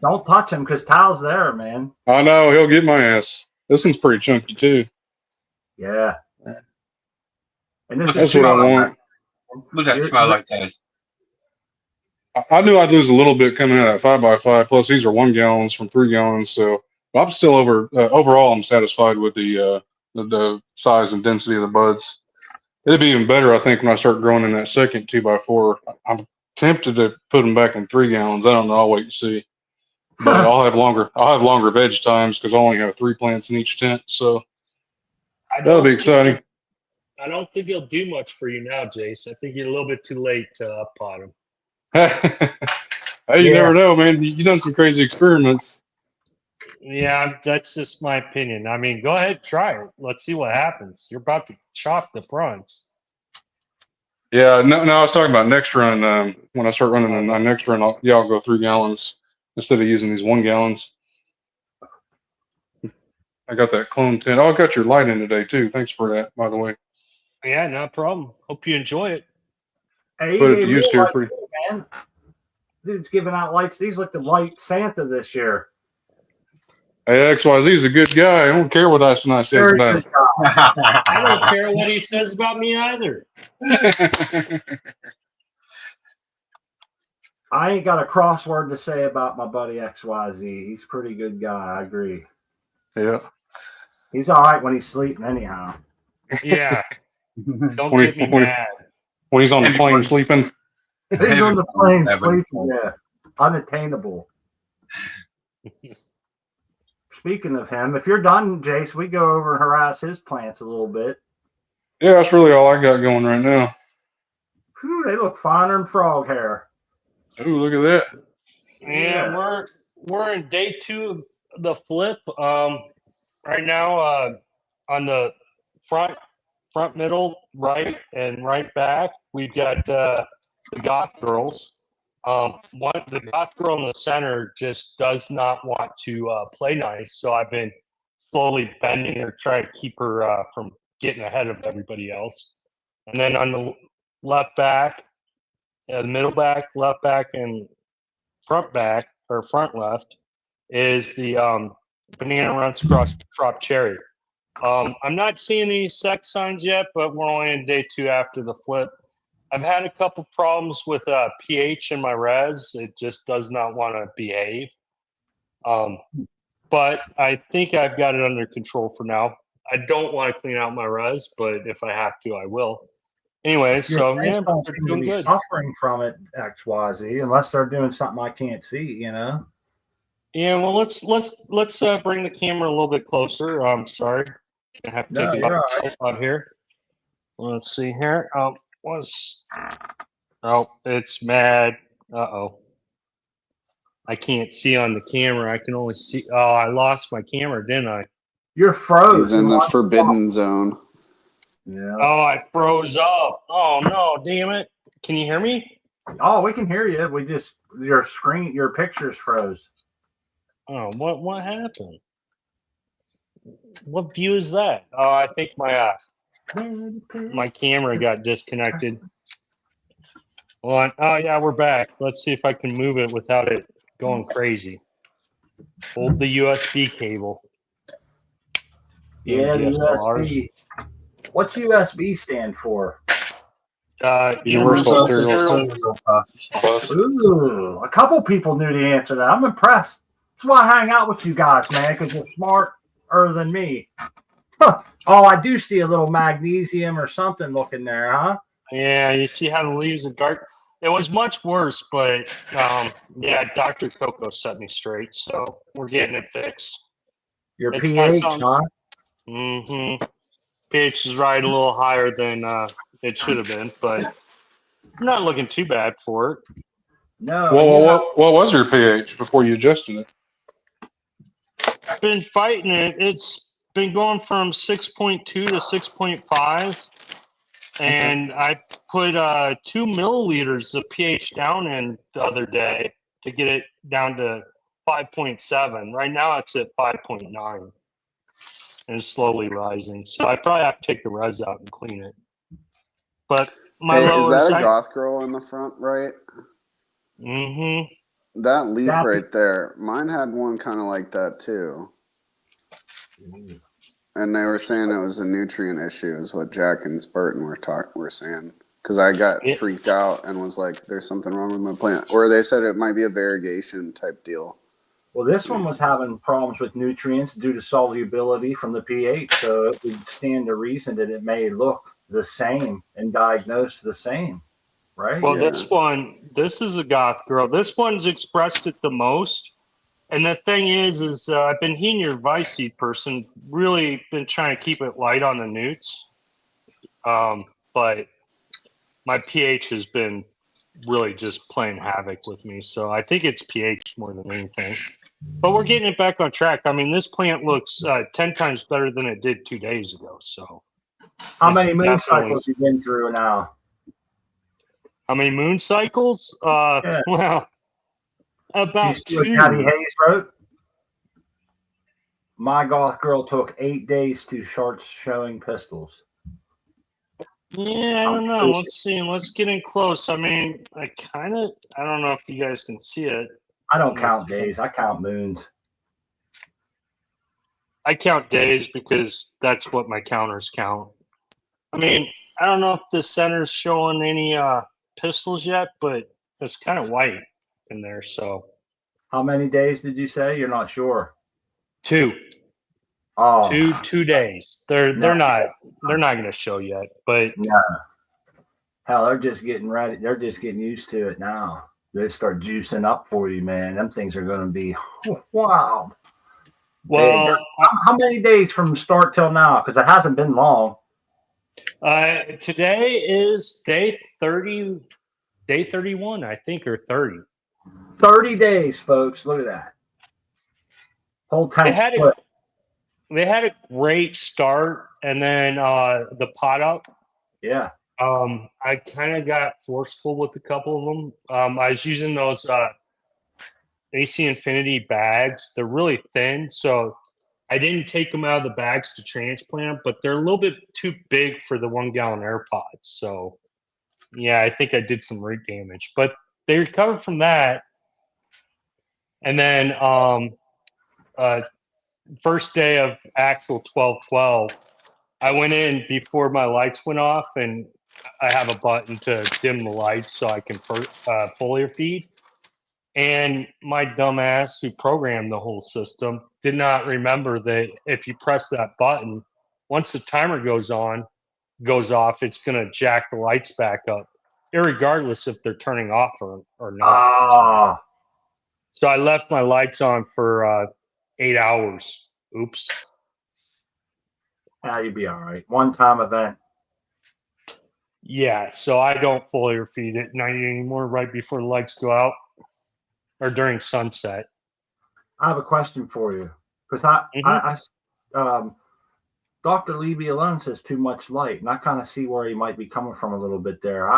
Speaker 1: Don't touch him because Tal's there, man.
Speaker 3: I know, he'll get my ass. This one's pretty chunky too.
Speaker 1: Yeah. And
Speaker 3: that's what I want.
Speaker 4: What does that smell like, Taz?
Speaker 3: I knew I'd lose a little bit coming out of that 5x5. Plus, these are 1 gallons from 3 gallons, so I'm still overall. I'm satisfied with the size and density of the buds. It'd be even better, I think, when I start growing in that second 2x4. I'm tempted to put them back in 3 gallons. I don't know. I'll wait and see. But I'll have longer veg times because I only have 3 plants in each tent, so that'll be exciting.
Speaker 6: I don't think he'll do much for you now, Jace. I think you're a little bit too late to pot him.
Speaker 3: Hey, you never know, man. You've done some crazy experiments.
Speaker 6: Yeah, that's just my opinion. I mean, go ahead, try it. Let's see what happens. You're about to chalk the fronts.
Speaker 3: Yeah, no, I was talking about next run. When I start running my next run, I'll go 3 gallons instead of using these 1 gallons. I got that clone tin. Oh, I got your light in today too. Thanks for that, by the way.
Speaker 6: Yeah, no problem. Hope you enjoy it.
Speaker 1: Hey, you
Speaker 3: Put it
Speaker 1: gave
Speaker 3: to
Speaker 1: me
Speaker 3: use
Speaker 1: a
Speaker 3: here
Speaker 1: light
Speaker 3: pretty.
Speaker 1: too, man. Dude's giving out lights. These look the light Santa this year.
Speaker 3: Hey, XYZ is a good guy. I don't care what I says
Speaker 1: Very
Speaker 3: about
Speaker 1: good guy.
Speaker 6: I don't care what he says about me either.
Speaker 3: him.
Speaker 1: I ain't got a crossword to say about my buddy XYZ. He's a pretty good guy. I agree.
Speaker 3: Yeah.
Speaker 1: He's all right when he's sleeping, anyhow.
Speaker 6: Yeah, don't
Speaker 3: When
Speaker 6: get
Speaker 3: he-
Speaker 6: me
Speaker 3: when he-
Speaker 6: mad.
Speaker 3: When he's on the plane sleeping.
Speaker 1: He's on the plane
Speaker 2: Everyone's having
Speaker 1: sleeping. Yeah, unattainable. Speaking of him, if you're done, Jace, we go over and harass his plants a little bit.
Speaker 3: Yeah, that's really all I got going right now.
Speaker 1: Whew, they look finer than frog hair.
Speaker 3: Oh, look at that.
Speaker 6: And we're in day 2 of the flip. Right now, on the front, middle, right, and right back, we've got the goth girls. The goth girl in the center just does not want to play nice, so I've been slowly bending her, trying to keep her from getting ahead of everybody else. And then on the left back, the middle back, left back, and front back or front left is the banana runs across drop cherry. I'm not seeing any sex signs yet, but we're only in day 2 after the flip. I've had a couple problems with pH in my res. It just does not want to behave. But I think I've got it under control for now. I don't want to clean out my res, but if I have to, I will. Anyway,
Speaker 1: Your
Speaker 6: so
Speaker 1: plants
Speaker 6: yeah,
Speaker 1: don't
Speaker 6: we're
Speaker 1: seem to
Speaker 6: doing
Speaker 1: be
Speaker 6: good.
Speaker 1: suffering from it, XYZ, unless they're doing something I can't see. You know.
Speaker 6: Yeah, well, let's bring the camera a little bit closer. I'm sorry, I have to
Speaker 1: No,
Speaker 6: take
Speaker 1: you're
Speaker 6: a
Speaker 1: all
Speaker 6: look out here. Let's see here. It's mad. Uh-oh. I can't see on the camera. I can only see. Oh, I lost my camera, didn't I?
Speaker 1: You're froze.
Speaker 5: He's in the forbidden zone.
Speaker 1: Yeah.
Speaker 6: Oh, I froze up. Oh no, damn it. Can you hear me?
Speaker 1: Oh, we can hear you. We just your pictures froze.
Speaker 6: Oh, what happened? What view is that? Oh, I think my camera got disconnected. Hold on. Oh yeah, we're back. Let's see if I can move it without it going crazy. Hold the USB cable.
Speaker 1: Yeah, the
Speaker 6: DSLRs.
Speaker 1: USB. What's USB stand for?
Speaker 3: Universal
Speaker 6: Stereo.
Speaker 3: Plus.
Speaker 1: Ooh, a couple people knew the answer to that. I'm impressed. That's why I hang out with you guys, man, because you're smarter than me. Huh. Oh, I do see a little magnesium or something looking there, huh?
Speaker 6: Yeah, you see how the leaves are dark. It was much worse, but yeah, Dr. Coco set me straight, so we're getting it fixed.
Speaker 1: Your
Speaker 6: It's not
Speaker 1: pH,
Speaker 6: something-
Speaker 1: huh?
Speaker 6: Mm-hmm. pH is riding a little higher than it should have been, but I'm not looking too bad for it.
Speaker 1: No.
Speaker 3: Well, what was your pH before you adjusted it?
Speaker 6: I've been fighting it. It's been going from 6.2 to 6.5, and I put 2 milliliters of pH down in the other day to get it down to 5.7. Right now it's at 5.9. And it's slowly rising. So I probably have to take the res out and clean it. But my
Speaker 5: Hey, is
Speaker 6: lowers,
Speaker 5: that a goth girl in the front, right?
Speaker 6: Mm-hmm.
Speaker 5: That leaf
Speaker 1: That-
Speaker 5: right there. Mine had one kind of like that too. And they were saying it was a nutrient issue, is what Jack and Spartan were saying. Because I got
Speaker 6: Yeah.
Speaker 5: freaked out and was like, "There's something wrong with my plant," or they said it might be a variegation type deal.
Speaker 1: Well, this one was having problems with nutrients due to solubility from the pH, so it would stand to reason that it may look the same and diagnose the same, right?
Speaker 6: Well,
Speaker 5: Yeah.
Speaker 6: this is a goth girl. This one's expressed it the most. And the thing is I've been heating your vice seed person, really been trying to keep it light on the newts. But my pH has been really just playing havoc with me. So I think it's pH more than anything. But we're getting it back on track. I mean, this plant looks 10 times better than it did 2 days ago. So
Speaker 1: How
Speaker 6: it's
Speaker 1: many moon
Speaker 6: definitely-
Speaker 1: cycles you been through now?
Speaker 6: How many moon cycles?
Speaker 1: Yeah.
Speaker 6: Well,
Speaker 1: Do you
Speaker 6: about
Speaker 1: see what
Speaker 6: 2.
Speaker 1: Patty Hayes wrote? My goth girl took 8 days to start showing pistols.
Speaker 6: Yeah, I don't know. Let's see. Let's get in close. I mean, I don't know if you guys can see it.
Speaker 1: I don't count days. I count moons.
Speaker 6: I count days because that's what my counters count. I mean, I don't know if the center's showing any pistols yet, but it's kind of white in there. So
Speaker 1: How many days did you say? You're not sure.
Speaker 6: 2.
Speaker 1: Oh,
Speaker 6: 2 days. They're not going to show yet, but
Speaker 1: no. Hell, they're just getting ready. They're just getting used to it now. They start juicing up for you, man. Them things are going to be wow.
Speaker 6: well,
Speaker 1: How many days from start till now? Because it hasn't been long.
Speaker 6: today is day 30, day 31, I think, or 30.
Speaker 1: 30 days, folks. Look at that. Whole tank split.
Speaker 6: They had a great start, and then the pot up.
Speaker 1: Yeah.
Speaker 6: I kind of got forceful with a couple of them. I was using those AC Infinity bags. They're really thin, so I didn't take them out of the bags to transplant, but they're a little bit too big for the 1 gallon AirPods. So, yeah, I think I did some root damage, but they recovered from that. And then first day of Axle 1212, I went in before my lights went off, and I have a button to dim the lights so I can foliar feed. And my dumbass who programmed the whole system did not remember that if you press that button, once the timer goes off, it's going to jack the lights back up, irregardless if they're turning off or not.
Speaker 1: Oh,
Speaker 6: So I left my lights on for 8 hours. Oops.
Speaker 1: you'd be all right. One-time event.
Speaker 6: Yeah, so I don't foliar feed at night anymore right before the lights go out or during sunset.
Speaker 1: I have a question for you. Because Dr. Levy alone says too much light, and I kind of see where he might be coming from a little bit there.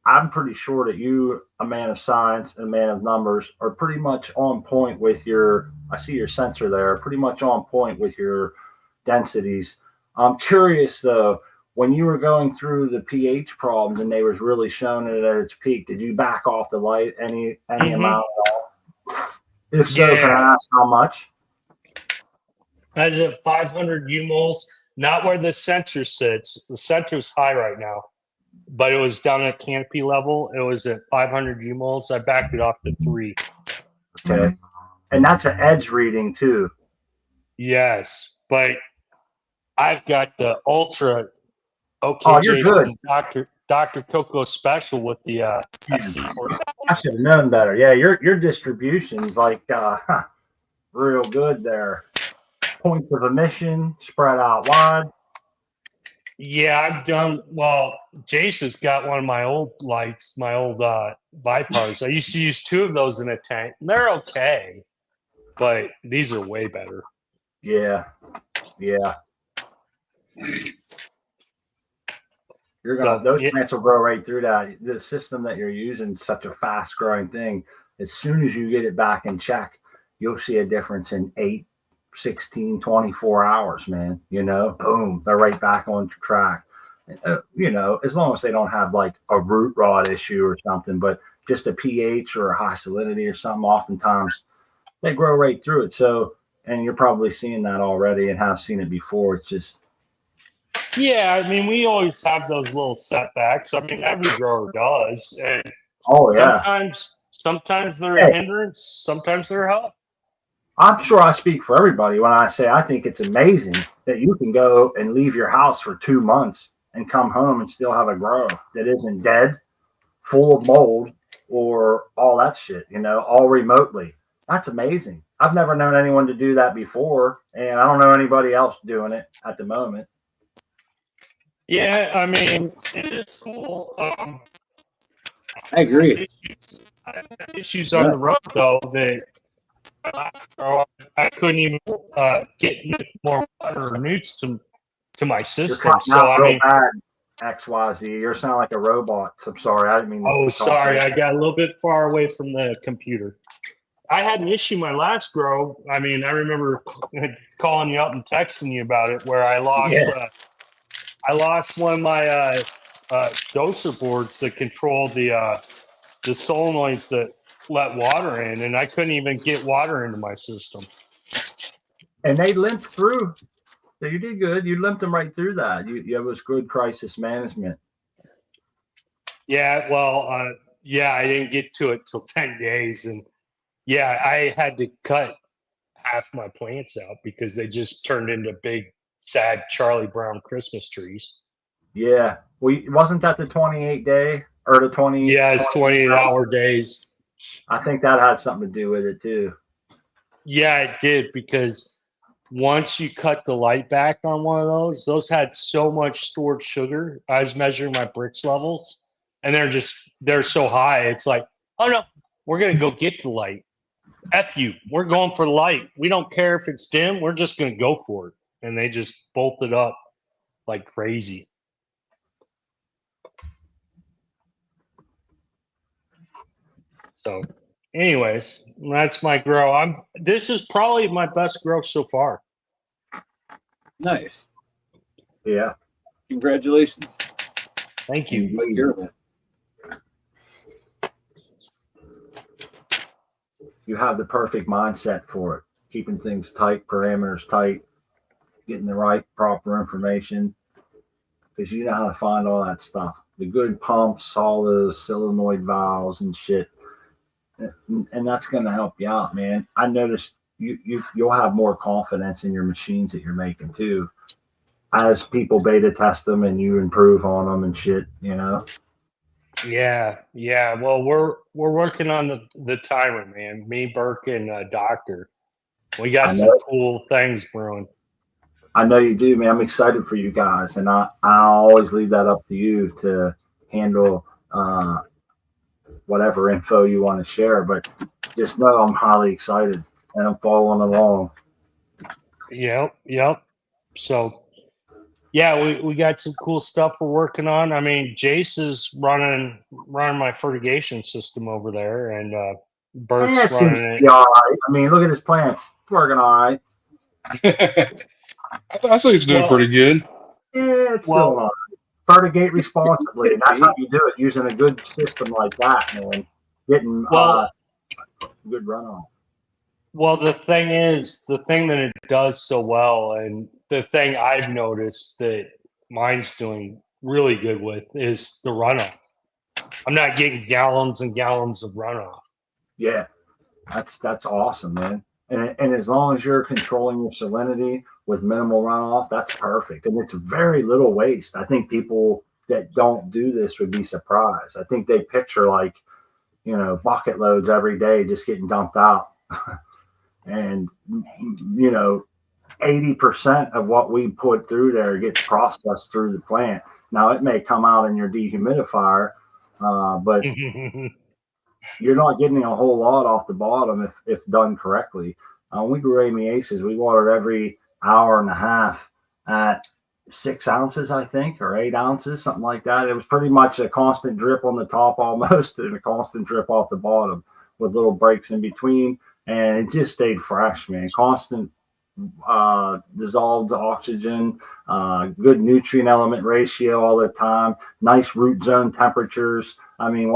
Speaker 1: I'm pretty sure that you, a man of science and a man of numbers, are pretty much on point with your, I see your sensor there, pretty much on point with your densities. I'm curious though, when you were going through the pH problems and they was really showing it at its peak, did you back off the light any amount at all? If so, can I ask how much?
Speaker 6: As a 500 U-moles, not where the sensor sits. The sensor's high right now, but it was down at canopy level. It was at 500 U-moles. I backed it off to 3.
Speaker 1: Okay. And that's an edge reading too.
Speaker 6: Yes, but I've got the ultra
Speaker 1: you're good.
Speaker 6: Dr. Coco special with the FC40.
Speaker 1: I should have known better. Yeah, your distribution's like real good there. Points of emission spread out wide.
Speaker 6: Yeah, I've done well. Jason's got one of my old lights, my old Vipars. I used to use 2 of those in a tank. They're okay, but these are way better.
Speaker 1: Yeah. Those plants will grow right through that. The system that you're using is such a fast growing thing. As soon as you get it back in check, you'll see a difference in 8, 16, 24 hours, man. Boom, they're right back on track. As long as they don't have like a root rot issue or something, but just a pH or a high salinity or something, oftentimes they grow right through it. So, and you're probably seeing that already and have seen it before. It's just,
Speaker 6: yeah, I mean, we always have those little setbacks. I mean, every grower does. And sometimes they're a hindrance, sometimes they're a help.
Speaker 1: I'm sure I speak for everybody when I say I think it's amazing that you can go and leave your house for 2 months and come home and still have a grow that isn't dead, full of mold, or all that shit, all remotely. That's amazing. I've never known anyone to do that before, and I don't know anybody else doing it at the moment.
Speaker 6: Yeah, I mean, it is cool.
Speaker 2: I agree.
Speaker 6: I had issues on the road though that I couldn't even get more water or newts to my
Speaker 1: You're
Speaker 6: system.
Speaker 1: cutting
Speaker 6: So
Speaker 1: out
Speaker 6: I
Speaker 1: real
Speaker 6: mean,
Speaker 1: bad, XYZ. You're sounding like a robot. I'm sorry. I didn't mean to
Speaker 6: oh,
Speaker 1: talk
Speaker 6: sorry,
Speaker 1: like
Speaker 6: I
Speaker 1: that.
Speaker 6: got a little bit far away from the computer. I had an issue my last grow. I mean, I remember calling you up and texting you about it, where I lost
Speaker 1: Yeah.
Speaker 6: I lost one of my doser boards that control the solenoids that let water in, and I couldn't even get water into my system.
Speaker 1: And they limped through. So you did good. You limped them right through that. It was good crisis management.
Speaker 6: Yeah, well, yeah, I didn't get to it till 10 days, and yeah, I had to cut half my plants out because they just turned into big, sad Charlie Brown Christmas trees.
Speaker 1: Yeah. Wasn't that the 28 day or the 20?
Speaker 6: Yeah, it's 28-hour days.
Speaker 1: I think that had something to do with it too.
Speaker 6: Yeah, it did, because once you cut the light back on one of those had so much stored sugar. I was measuring my bricks levels, and they're so high. It's like, oh no, we're gonna go get the light. F you, we're going for the light. We don't care if it's dim. We're just gonna go for it. And they just bolted up like crazy. So, anyways, that's my grow. This is probably my best grow so far.
Speaker 2: Nice.
Speaker 1: Yeah.
Speaker 2: Congratulations.
Speaker 6: Thank you.
Speaker 2: Good to hear that.
Speaker 1: You have the perfect mindset for it. Keeping things tight, parameters tight, getting the right proper information, because you know how to find all that stuff. The good pumps, all those solenoid valves and shit. And that's going to help you out, man. I noticed you'll have more confidence in your machines that you're making too, as people beta test them and you improve on them and shit. You know.
Speaker 6: Yeah. Well, we're working on the timer, man. Me, Burke, and Doctor. We got some cool things brewing.
Speaker 1: I know you do, man. I'm excited for you guys, and I always leave that up to you to handle whatever info you want to share. But just know I'm highly excited and I'm following along.
Speaker 6: Yep. So, yeah, we got some cool stuff we're working on. I mean, Jace is running my fertigation system over there, and Burke's
Speaker 1: It seems
Speaker 6: running
Speaker 1: to
Speaker 6: it.
Speaker 1: be all right. I mean, look at his plants. It's working all right.
Speaker 3: I think it's doing pretty good.
Speaker 1: Yeah, it's doing all right. Fertigate responsibly, and that's how you do it, using a good system like that, man. Getting good runoff.
Speaker 6: Well, the thing that it does so well, and the thing I've noticed that mine's doing really good with, is the runoff. I'm not getting gallons and gallons of runoff.
Speaker 1: Yeah, that's awesome, man. And as long as you're controlling your salinity with minimal runoff, that's perfect. And it's very little waste. I think people that don't do this would be surprised. I think they picture like, bucket loads every day just getting dumped out. And 80% of what we put through there gets processed through the plant. Now it may come out in your dehumidifier, but you're not getting a whole lot off the bottom if done correctly. We grew Amy Aces. We watered every hour and a half at 6 ounces, I think, or 8 ounces, something like that. It was pretty much a constant drip on the top almost, and a constant drip off the bottom with little breaks in between. And it just stayed fresh, man. Constant dissolved oxygen, good nutrient element ratio all the time, nice root zone temperatures. I mean,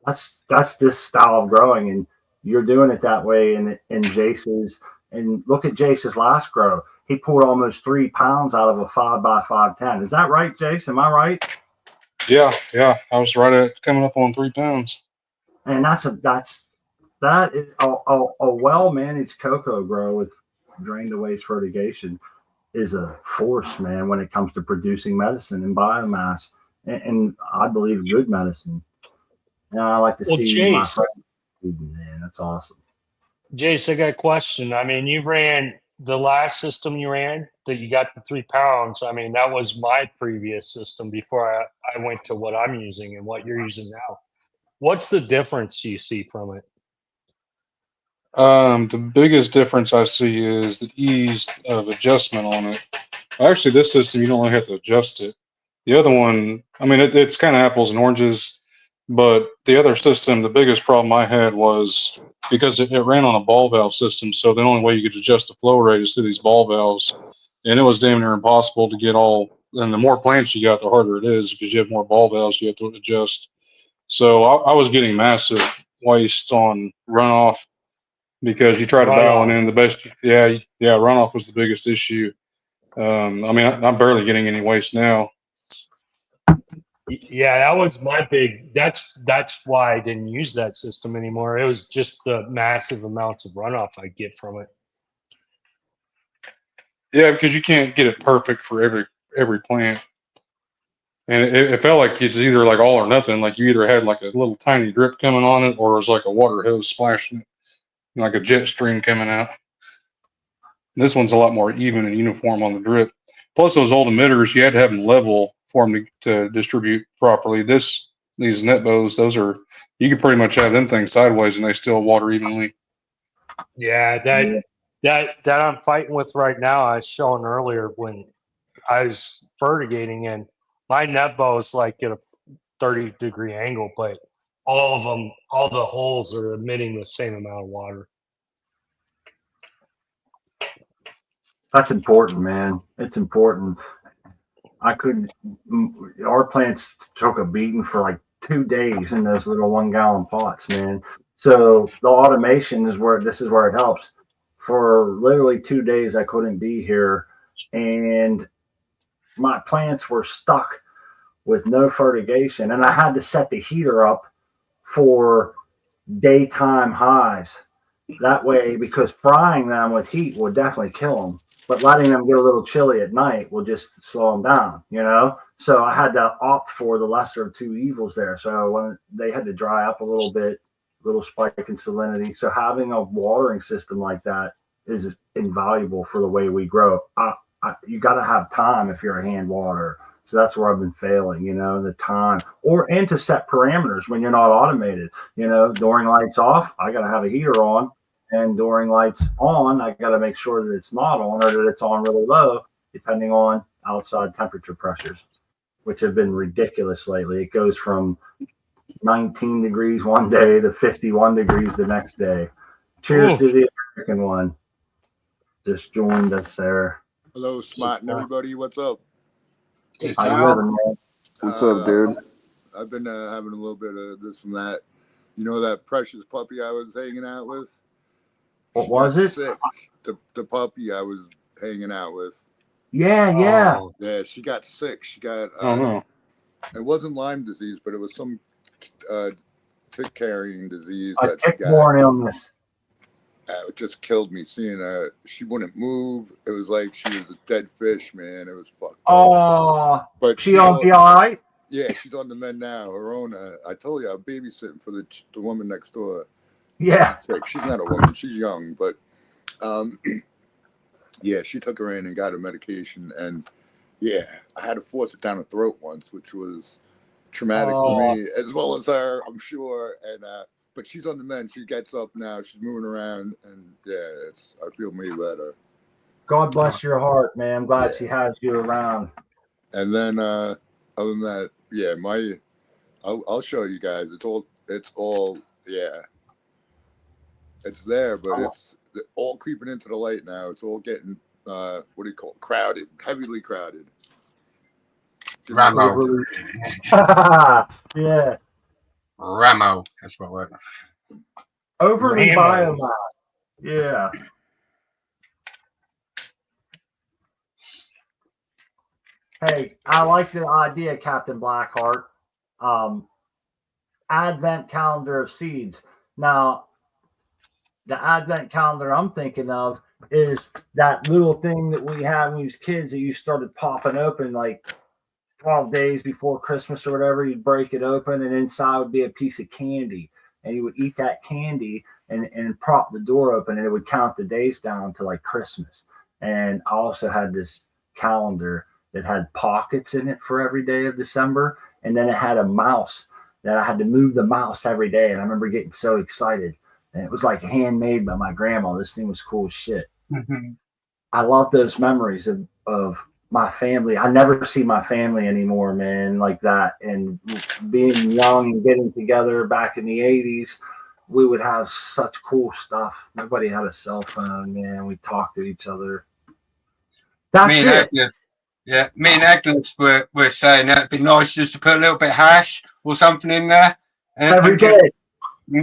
Speaker 1: that's this style of growing, and you're doing it that way in Jace's. And look at Jace's last grow. He pulled almost 3 pounds out of a 5x510. Is that right, Jace? Am I right?
Speaker 3: Yeah. I was right at coming up on 3 pounds.
Speaker 1: And that is a well managed cocoa grow with drain to waste fertigation is a force, man, when it comes to producing medicine and biomass, and I believe good medicine. And I like to see my friends. Man, that's awesome.
Speaker 6: Jace, I got a question. I mean, you ran the last system you ran that you got the 3 pounds. I mean, that was my previous system before I went to what I'm using and what you're using now. What's the difference you see from it?
Speaker 3: The biggest difference I see is the ease of adjustment on it. Actually, this system, you don't really have to adjust it. The other one, I mean, it's kind of apples and oranges, but the other system, the biggest problem I had was because it ran on a ball valve system. So the only way you could adjust the flow rate is through these ball valves. And it was damn near impossible to get all, and the more plants you got, the harder it is because you have more ball valves you have to adjust. So I was getting massive waste on runoff because you try to dial it in the best. Yeah, runoff was the biggest issue. I mean, I'm barely getting any waste now.
Speaker 6: Yeah, that was my big. That's why I didn't use that system anymore. It was just the massive amounts of runoff I get from it.
Speaker 3: Yeah, because you can't get it perfect for every plant, and it felt like it's either like all or nothing. Like you either had like a little tiny drip coming on it, or it was like a water hose splashing it, like a jet stream coming out. This one's a lot more even and uniform on the drip. Plus, those old emitters, you had to have them level for them to distribute properly. These Netbos, those are, you can pretty much have them things sideways and they still water evenly.
Speaker 6: Yeah, that I'm fighting with right now. I was showing earlier when I was fertigating, and my Netbo is like at a 30-degree angle, but all of them, all the holes are emitting the same amount of water.
Speaker 1: That's important, man. It's important. Our plants took a beating for like 2 days in those little 1 gallon pots, man. So the automation is where it helps. For literally 2 days, I couldn't be here, and my plants were stuck with no fertigation, and I had to set the heater up for daytime highs. That way, because frying them with heat will definitely kill them, but letting them get a little chilly at night will just slow them down, you know? So I had to opt for the lesser of two evils there. So when they had to dry up a little bit, little spike in salinity. So having a watering system like that is invaluable for the way we grow. You got to have time if you're a hand waterer. So that's where I've been failing, you know, the time and to set parameters when you're not automated, you know, during lights off, I got to have a heater on, and during lights on, I got to make sure that it's not on or that it's on really low, depending on outside temperature pressures, which have been ridiculous lately. It goes from 19 degrees one day to 51 degrees the next day. Cheers to the American one. Just joined us there.
Speaker 8: Hello, Smart and everybody. What's up?
Speaker 1: How you living, man?
Speaker 5: What's up, dude?
Speaker 8: I've been having a little bit of this and that. You know that precious puppy I was hanging out with?
Speaker 1: What was it?
Speaker 8: Sick. The puppy I was hanging out with.
Speaker 1: Yeah.
Speaker 8: Yeah, she got sick. She got
Speaker 3: Oh no.
Speaker 8: It wasn't Lyme disease, but it was some tick carrying disease
Speaker 1: A
Speaker 8: that she got.
Speaker 1: tick-borne illness.
Speaker 8: It just killed me seeing her. She wouldn't move. It was like she was a dead fish, man. It was fucked up.
Speaker 1: Oh,
Speaker 8: But
Speaker 1: she all be all right?
Speaker 8: Yeah, she's on the mend now. Her own. I told you, I'm babysitting for the woman next door.
Speaker 1: Yeah.
Speaker 8: She's not a woman. She's young, but yeah, she took her in and got her medication, and yeah, I had to force it down her throat once, which was traumatic for me as well as her, I'm sure. And but she's on the mend. She gets up now. She's moving around, and yeah, I feel way better.
Speaker 1: God bless your heart, man. I'm glad she has you around.
Speaker 8: And then other than that, yeah, I'll show you guys. It's all yeah. It's there, but it's all creeping into the light now. It's all getting what do you call it? Crowded, heavily crowded.
Speaker 4: Ramo.
Speaker 1: Yeah.
Speaker 4: Ramo. That's what we're.
Speaker 1: Overly biomass. Yeah. Hey, I like the idea, Captain Blackheart. Advent calendar of seeds. Now, the advent calendar I'm thinking of is that little thing that we had when we was kids that you started popping open like 12 days before Christmas or whatever. You'd break it open, and inside would be a piece of candy, and you would eat that candy and prop the door open, and it would count the days down to like Christmas. And I also had this calendar that had pockets in it for every day of December, and then it had a mouse that I had to move the mouse every day. And I remember getting so excited. And it was like handmade by my grandma. This thing was cool as shit. I love those memories of my family. I never see my family anymore, man, like that. And being young and getting together back in the 80s, we would have such cool stuff. Nobody had a cell phone, man. We talked to each other. That's
Speaker 4: Me and
Speaker 1: it.
Speaker 4: Agnes, yeah, me and Agnes were saying that it'd be nice just to put a little bit of hash or something in there
Speaker 1: Every
Speaker 4: and
Speaker 1: day.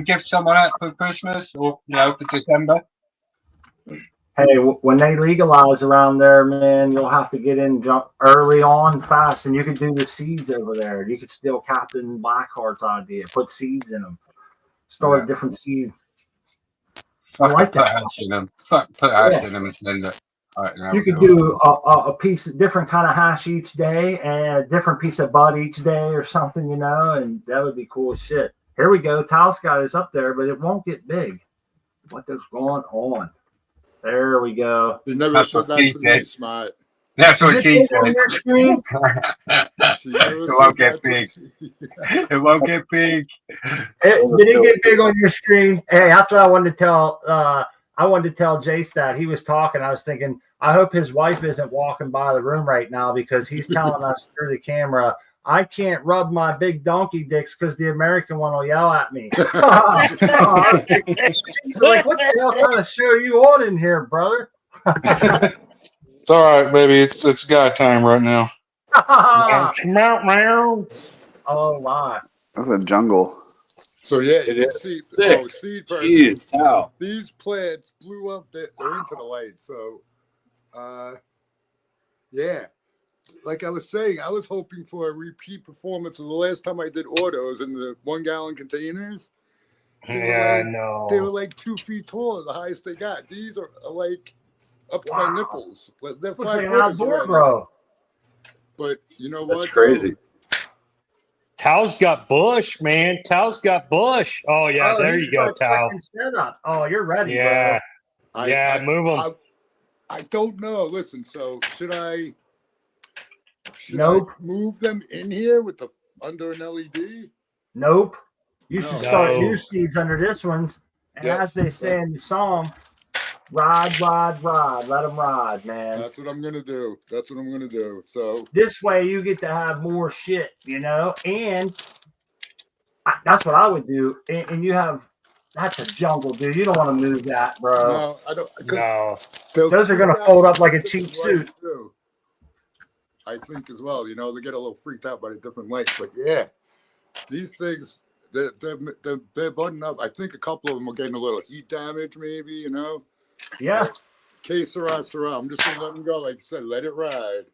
Speaker 4: give someone that for Christmas or for December.
Speaker 1: Hey, when they legalize around there, man, you'll have to get in jump early on fast, and you could do the seeds over there. You could steal Captain Blackheart's idea, put seeds in them, start a different seed.
Speaker 4: Fuck,
Speaker 1: like
Speaker 4: put
Speaker 1: that.
Speaker 4: hash in them. Fuck, put hash in them and send it. Right, now
Speaker 1: You could do a piece of different kind of hash each day and a different piece of bud each day or something, and that would be cool as shit. Here we go. Tile Sky is up there, but it won't get big. What is going on? There we go.
Speaker 8: You never said that to me, Smart.
Speaker 4: That's what she said.
Speaker 1: It
Speaker 4: won't get big. It won't get big.
Speaker 1: Did it get big on your screen? Hey, that's what I wanted to tell. I wanted to tell Jace that he was talking. I was thinking, I hope his wife isn't walking by the room right now because he's telling us through the camera, I can't rub my big donkey dicks because the American one will yell at me. Like, what the hell kind of show you on in here, brother?
Speaker 3: It's all right, baby. It's guy time right now.
Speaker 1: Oh my!
Speaker 5: That's a jungle.
Speaker 8: So yeah,
Speaker 2: It
Speaker 8: you
Speaker 2: is
Speaker 8: see,
Speaker 2: thick.
Speaker 8: seed person.
Speaker 2: Jeez, how?
Speaker 8: These plants blew up. They're into the light. So, yeah. Like I was saying, I was hoping for a repeat performance of the last time I did autos in the 1 gallon containers. They were like 2 feet tall, the highest they got. These are like up to my nipples. They're 5
Speaker 1: like an
Speaker 8: footers
Speaker 1: outdoor,
Speaker 8: already.
Speaker 1: bro.
Speaker 8: But you know
Speaker 2: That's
Speaker 8: what?
Speaker 2: crazy.
Speaker 6: Tao's got bush, man. Tao's got bush. Oh yeah, there you go, Tao.
Speaker 1: Oh, you're ready,
Speaker 6: Yeah,
Speaker 1: bro.
Speaker 6: move them.
Speaker 8: I don't know. Listen, so should I
Speaker 1: Nope.
Speaker 8: move them in here with the under an LED?
Speaker 1: Nope. You should start
Speaker 6: No.
Speaker 1: new seeds under this one. And as they say in the song, ride, ride, ride. Let them ride, man.
Speaker 8: That's what I'm going to do. That's what I'm going to do. So
Speaker 1: this way you get to have more shit, and that's what I would do. And you have, that's a jungle, dude. You don't want to move that, bro.
Speaker 8: No, I don't.
Speaker 6: No.
Speaker 1: Those are going to fold up like a cheap suit.
Speaker 8: I think as well, they get a little freaked out by the different lights. But yeah, these things, they're budding up. I think a couple of them are getting a little heat damage, maybe,
Speaker 1: Yeah.
Speaker 8: Que sera. I'm just going to let them go. Like you said, let it ride.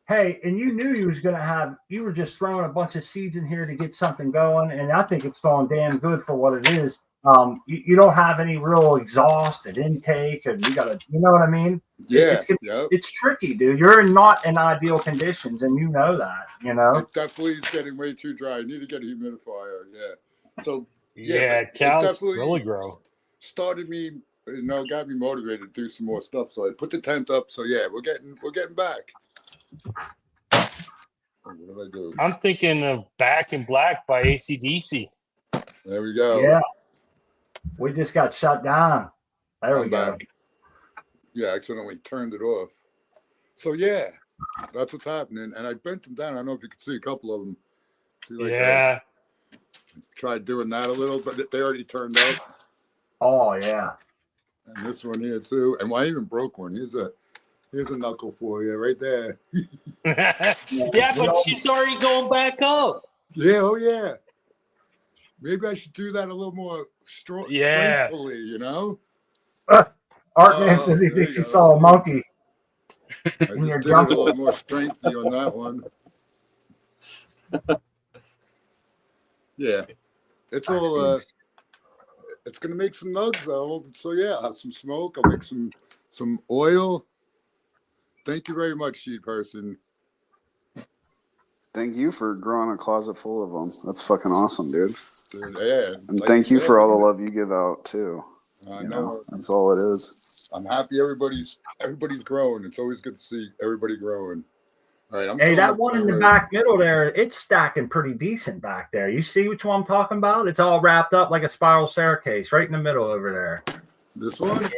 Speaker 1: Hey, and you knew you were just throwing a bunch of seeds in here to get something going. And I think it's going damn good for what it is. You don't have any real exhaust and intake, and you know what I mean?
Speaker 8: Yeah.
Speaker 1: It's tricky, dude. You're not in ideal conditions, and you know that,
Speaker 8: It definitely is getting way too dry. I need to get a humidifier. Yeah. So,
Speaker 6: cows really grow.
Speaker 8: Started me, got me motivated to do some more stuff. So I put the tent up. So yeah, we're getting back. What did I do?
Speaker 6: I'm thinking of Back in Black by AC/DC.
Speaker 8: There we go.
Speaker 1: Yeah. We just got shut down. There we go.
Speaker 8: Back. Yeah, I accidentally turned it off. So yeah, that's what's happening. And I bent them down. I don't know if you could see a couple of them. I tried doing that a little, but they already turned up.
Speaker 1: Oh yeah.
Speaker 8: And this one here too. And I even broke one. Here's a knuckle for you right there.
Speaker 6: Yeah, but she's already going back up.
Speaker 8: Yeah, oh yeah. Maybe I should do that a little more strengthfully,
Speaker 1: Artman says he thinks he saw a monkey.
Speaker 8: I just did it a little more strengthy on that one. Yeah. It's all it's gonna make some nugs though. So yeah, I'll have some smoke, I'll make some oil. Thank you very much, Seed Person.
Speaker 5: Thank you for growing a closet full of them. That's fucking awesome, dude.
Speaker 8: Yeah.
Speaker 5: And thank you for all the love you give out too.
Speaker 8: I know.
Speaker 5: That's all it is.
Speaker 8: I'm happy everybody's growing. It's always good to see everybody growing. All right, I'm
Speaker 1: Hey,
Speaker 8: telling
Speaker 1: that
Speaker 8: you,
Speaker 1: one in the
Speaker 8: right.
Speaker 1: back middle there, it's stacking pretty decent back there. You see which one I'm talking about? It's all wrapped up like a spiral staircase right in the middle over there.
Speaker 8: This one?
Speaker 1: Yeah,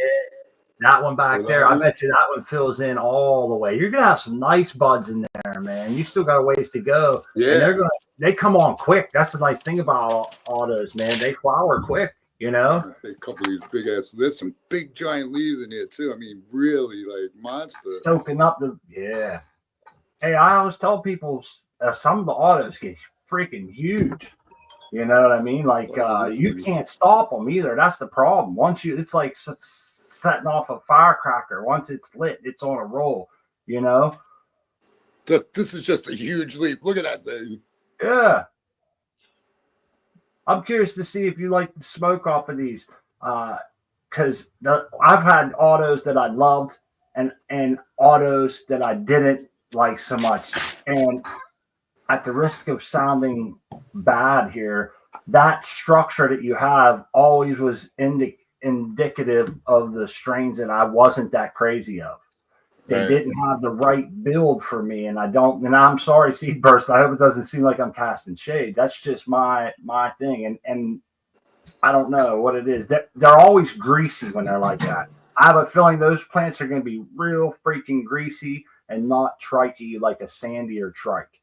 Speaker 1: that one back
Speaker 8: Oh, that
Speaker 1: there. I
Speaker 8: one?
Speaker 1: bet you that one fills in all the way. You're gonna have some nice buds in there, man. You still got a ways to go. And
Speaker 8: Yeah.
Speaker 1: they come on quick. That's the nice thing about autos, man. They flower quick, you know.
Speaker 8: A couple of these big ass. There's some big giant leaves in here too. I mean, really like monster.
Speaker 1: Soaking up yeah. Hey, I always tell people some of the autos get freaking huge. You know what I mean? Like you can't stop them either. That's the problem. It's like setting off a firecracker. Once it's lit, it's on a roll. You know?
Speaker 8: This is just a huge leap. Look at that thing.
Speaker 1: Yeah. I'm curious to see if you like the smoke off of these, because I've had autos that I loved and autos that I didn't like so much. And at the risk of sounding bad here, that structure that you have always was indicative of the strains that I wasn't that crazy of. They
Speaker 8: Right.
Speaker 1: didn't have the right build for me, and I'm sorry, Seed Burst. I hope it doesn't seem like I'm casting shade. That's just my thing, and I don't know what it is. They're always greasy when they're like that. I have a feeling those plants are going to be real freaking greasy and not trikey like a sandy or trike.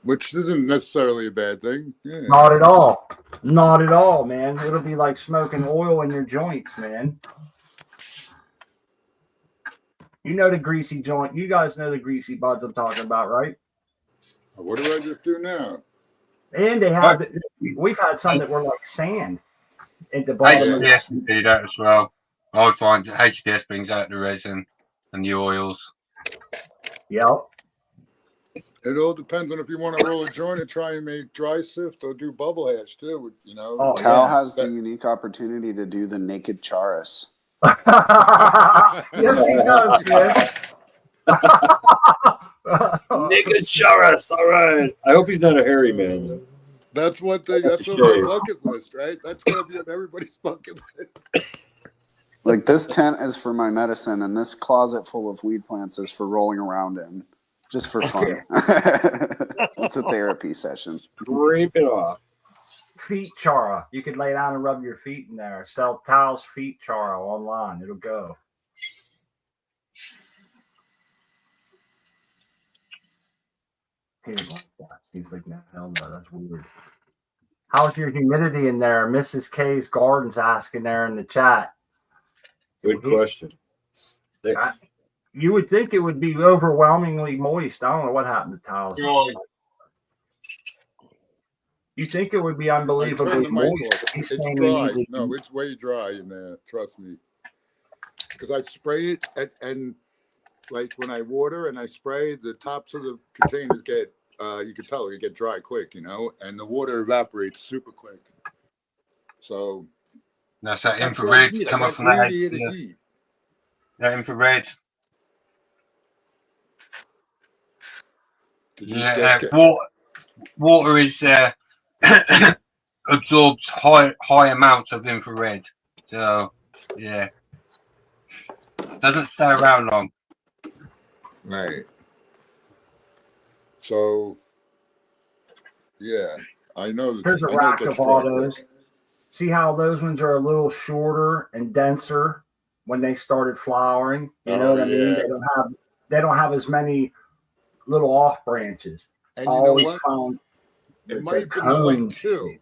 Speaker 8: Which isn't necessarily a bad thing. Yeah.
Speaker 1: Not at all. Not at all, man. It'll be like smoking oil in your joints, man. You know the greasy joint. You guys know the greasy buds I'm talking about, right?
Speaker 8: What do I just do now?
Speaker 1: And they have, we've had some that were like sand at the bottom.
Speaker 4: HDS can do that as well. I find that HDS brings out the resin and the oils.
Speaker 1: Yep.
Speaker 8: It all depends on if you want to roll a joint and try and make dry sift or do bubble hash too. You know.
Speaker 1: Oh,
Speaker 5: Tal has the unique opportunity to do the naked charas.
Speaker 1: Yes, he does, man.
Speaker 2: Naked Charas. All right. I hope he's not a hairy man, though.
Speaker 8: That's one thing. That's on my bucket list, right? That's gonna be on everybody's bucket list.
Speaker 5: Like this tent is for my medicine, and this closet full of weed plants is for rolling around in, just for fun. It's a therapy session.
Speaker 2: Drape it off.
Speaker 1: Feet chara. You could lay down and rub your feet in there. Sell Tal's feet chara online. It'll go. He's like, no, hell no, that's weird. How's your humidity in there? Mrs. K's Garden's asking there in the chat.
Speaker 2: Good question.
Speaker 1: You would think it would be overwhelmingly moist. I don't know what happened to Tal's. You think it would be unbelievably moist?
Speaker 8: It's dry. No, it's way dry in there. Trust me. Because I spray it and like when I water and I spray, the tops of the containers get you can tell they get dry quick, you know, and the water evaporates super quick. So
Speaker 4: that's that infrared coming from that. That infrared. Yeah, water is absorbs high amounts of infrared. So yeah, doesn't stay around long.
Speaker 8: Right. So yeah, I know that.
Speaker 1: There's a rack of autos. See how those ones are a little shorter and denser when they started flowering. You know what I mean? They don't have as many little off branches.
Speaker 8: And you know what?
Speaker 1: It
Speaker 8: might have been the light too.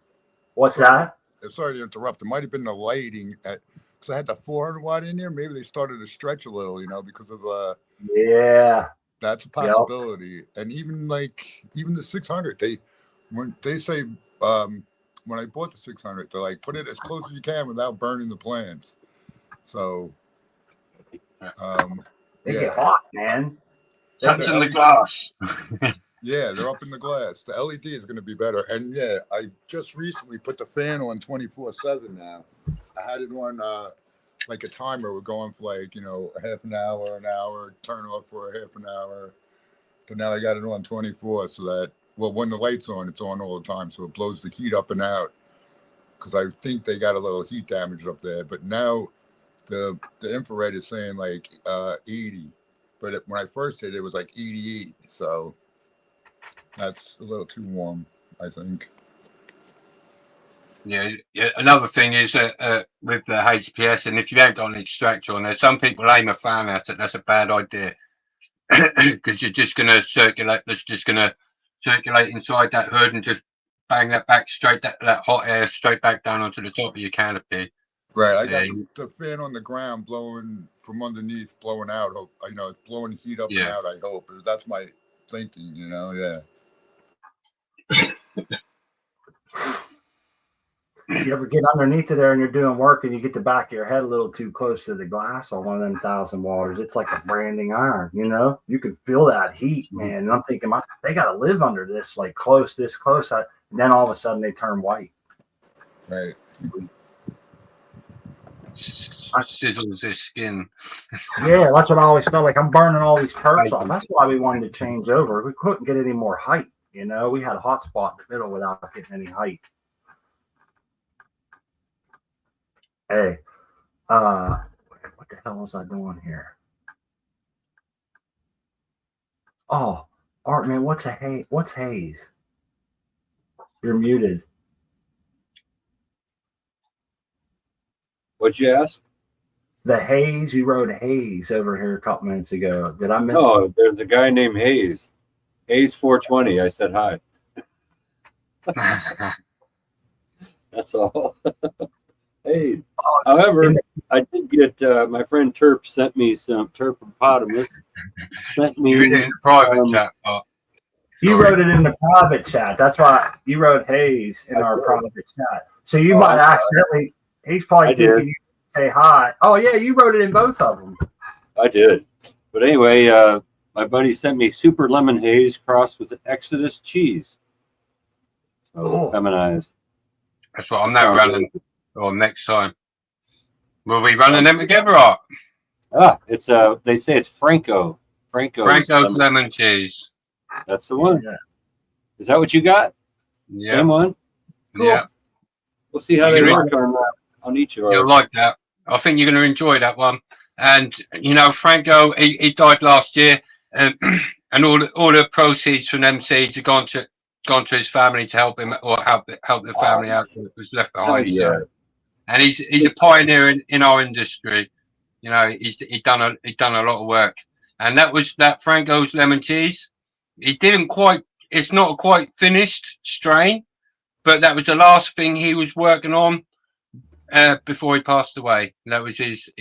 Speaker 1: What's that?
Speaker 8: Sorry to interrupt. It might have been the lighting because I had the 400 watt in there. Maybe they started to stretch a little, you know, because of
Speaker 1: yeah.
Speaker 8: That's a possibility. Yep. And even the 600, when they say when I bought the 600, they're like, put it as close as you can without burning the plants. So
Speaker 1: they get hot, man.
Speaker 4: Touch in the glass.
Speaker 8: Yeah, they're up in the glass. The LED is going to be better. And yeah, I just recently put the fan on 24/7 now. I had it on like a timer. We're going for like, you know, a half an hour, turn off for a half an hour. But now I got it on 24 so that, well, when the light's on, it's on all the time. So it blows the heat up and out. Because I think they got a little heat damage up there. But now the infrared is saying like 80. but when I first hit it, it was like 88. So that's a little too warm, I think.
Speaker 4: Yeah. Another thing is with the HPS, and if you haven't got an extractor on there, some people aim a fan at it. That's a bad idea because you're just going to circulate. That's just going to circulate inside that hood and just bang that back straight, that hot air straight back down onto the top of your canopy.
Speaker 8: Right. I got the fan on the ground blowing from underneath, blowing out. You know, it's blowing heat up and out, I hope. That's my thinking, you know, yeah.
Speaker 1: You ever get underneath of there and you're doing work and you get the back of your head a little too close to the glass on one of them 1,000 waters? It's like a branding iron, you know? You can feel that heat, man. And I'm thinking, they got to live under this, like this close. And then all of a sudden they turn white.
Speaker 8: Right.
Speaker 4: Sizzles his skin.
Speaker 1: Yeah, that's what I always felt like. I'm burning all these turps off. That's why we wanted to change over. We couldn't get any more height, you know? We had a hot spot in the middle without getting any height. Hey, what the hell was I doing here? Oh, Art, man, what's haze? You're muted.
Speaker 2: What'd you ask?
Speaker 1: The haze, you wrote haze over here a couple minutes ago. Did I miss?
Speaker 2: No, there's a guy named Hayes. Hayes 420. I said hi. That's all. Hey, however, I did get my friend Terp sent me some Terpopotamus. Sent me
Speaker 4: You in private chat.
Speaker 1: You wrote it in the private chat. That's why you wrote haze in our private chat. So you might accidentally. He's probably thinking you say hi. Oh yeah, you wrote it in both of them.
Speaker 2: I did, but anyway, my buddy sent me Super Lemon Haze crossed with Exodus cheese. So feminized.
Speaker 4: That's what I'm now running. Or next time, will we running them together? Or?
Speaker 2: It's they say it's Franco's
Speaker 4: lemon cheese.
Speaker 2: That's the one.
Speaker 1: Yeah.
Speaker 2: Is that what you got?
Speaker 4: Yeah.
Speaker 2: Same one.
Speaker 4: Cool. Yeah.
Speaker 2: We'll see how they work on each of ours.
Speaker 4: You'll like that. I think you're going to enjoy that one. And you know, Franco, he died last year, and all the proceeds from them seeds have gone to his family to help him or help the family out that was left behind. So. And he's a pioneer in our industry. You know, he's done a lot of work. And that Franco's lemon cheese. It's not a quite finished strain, but that was the last thing he was working on before he passed away. That was his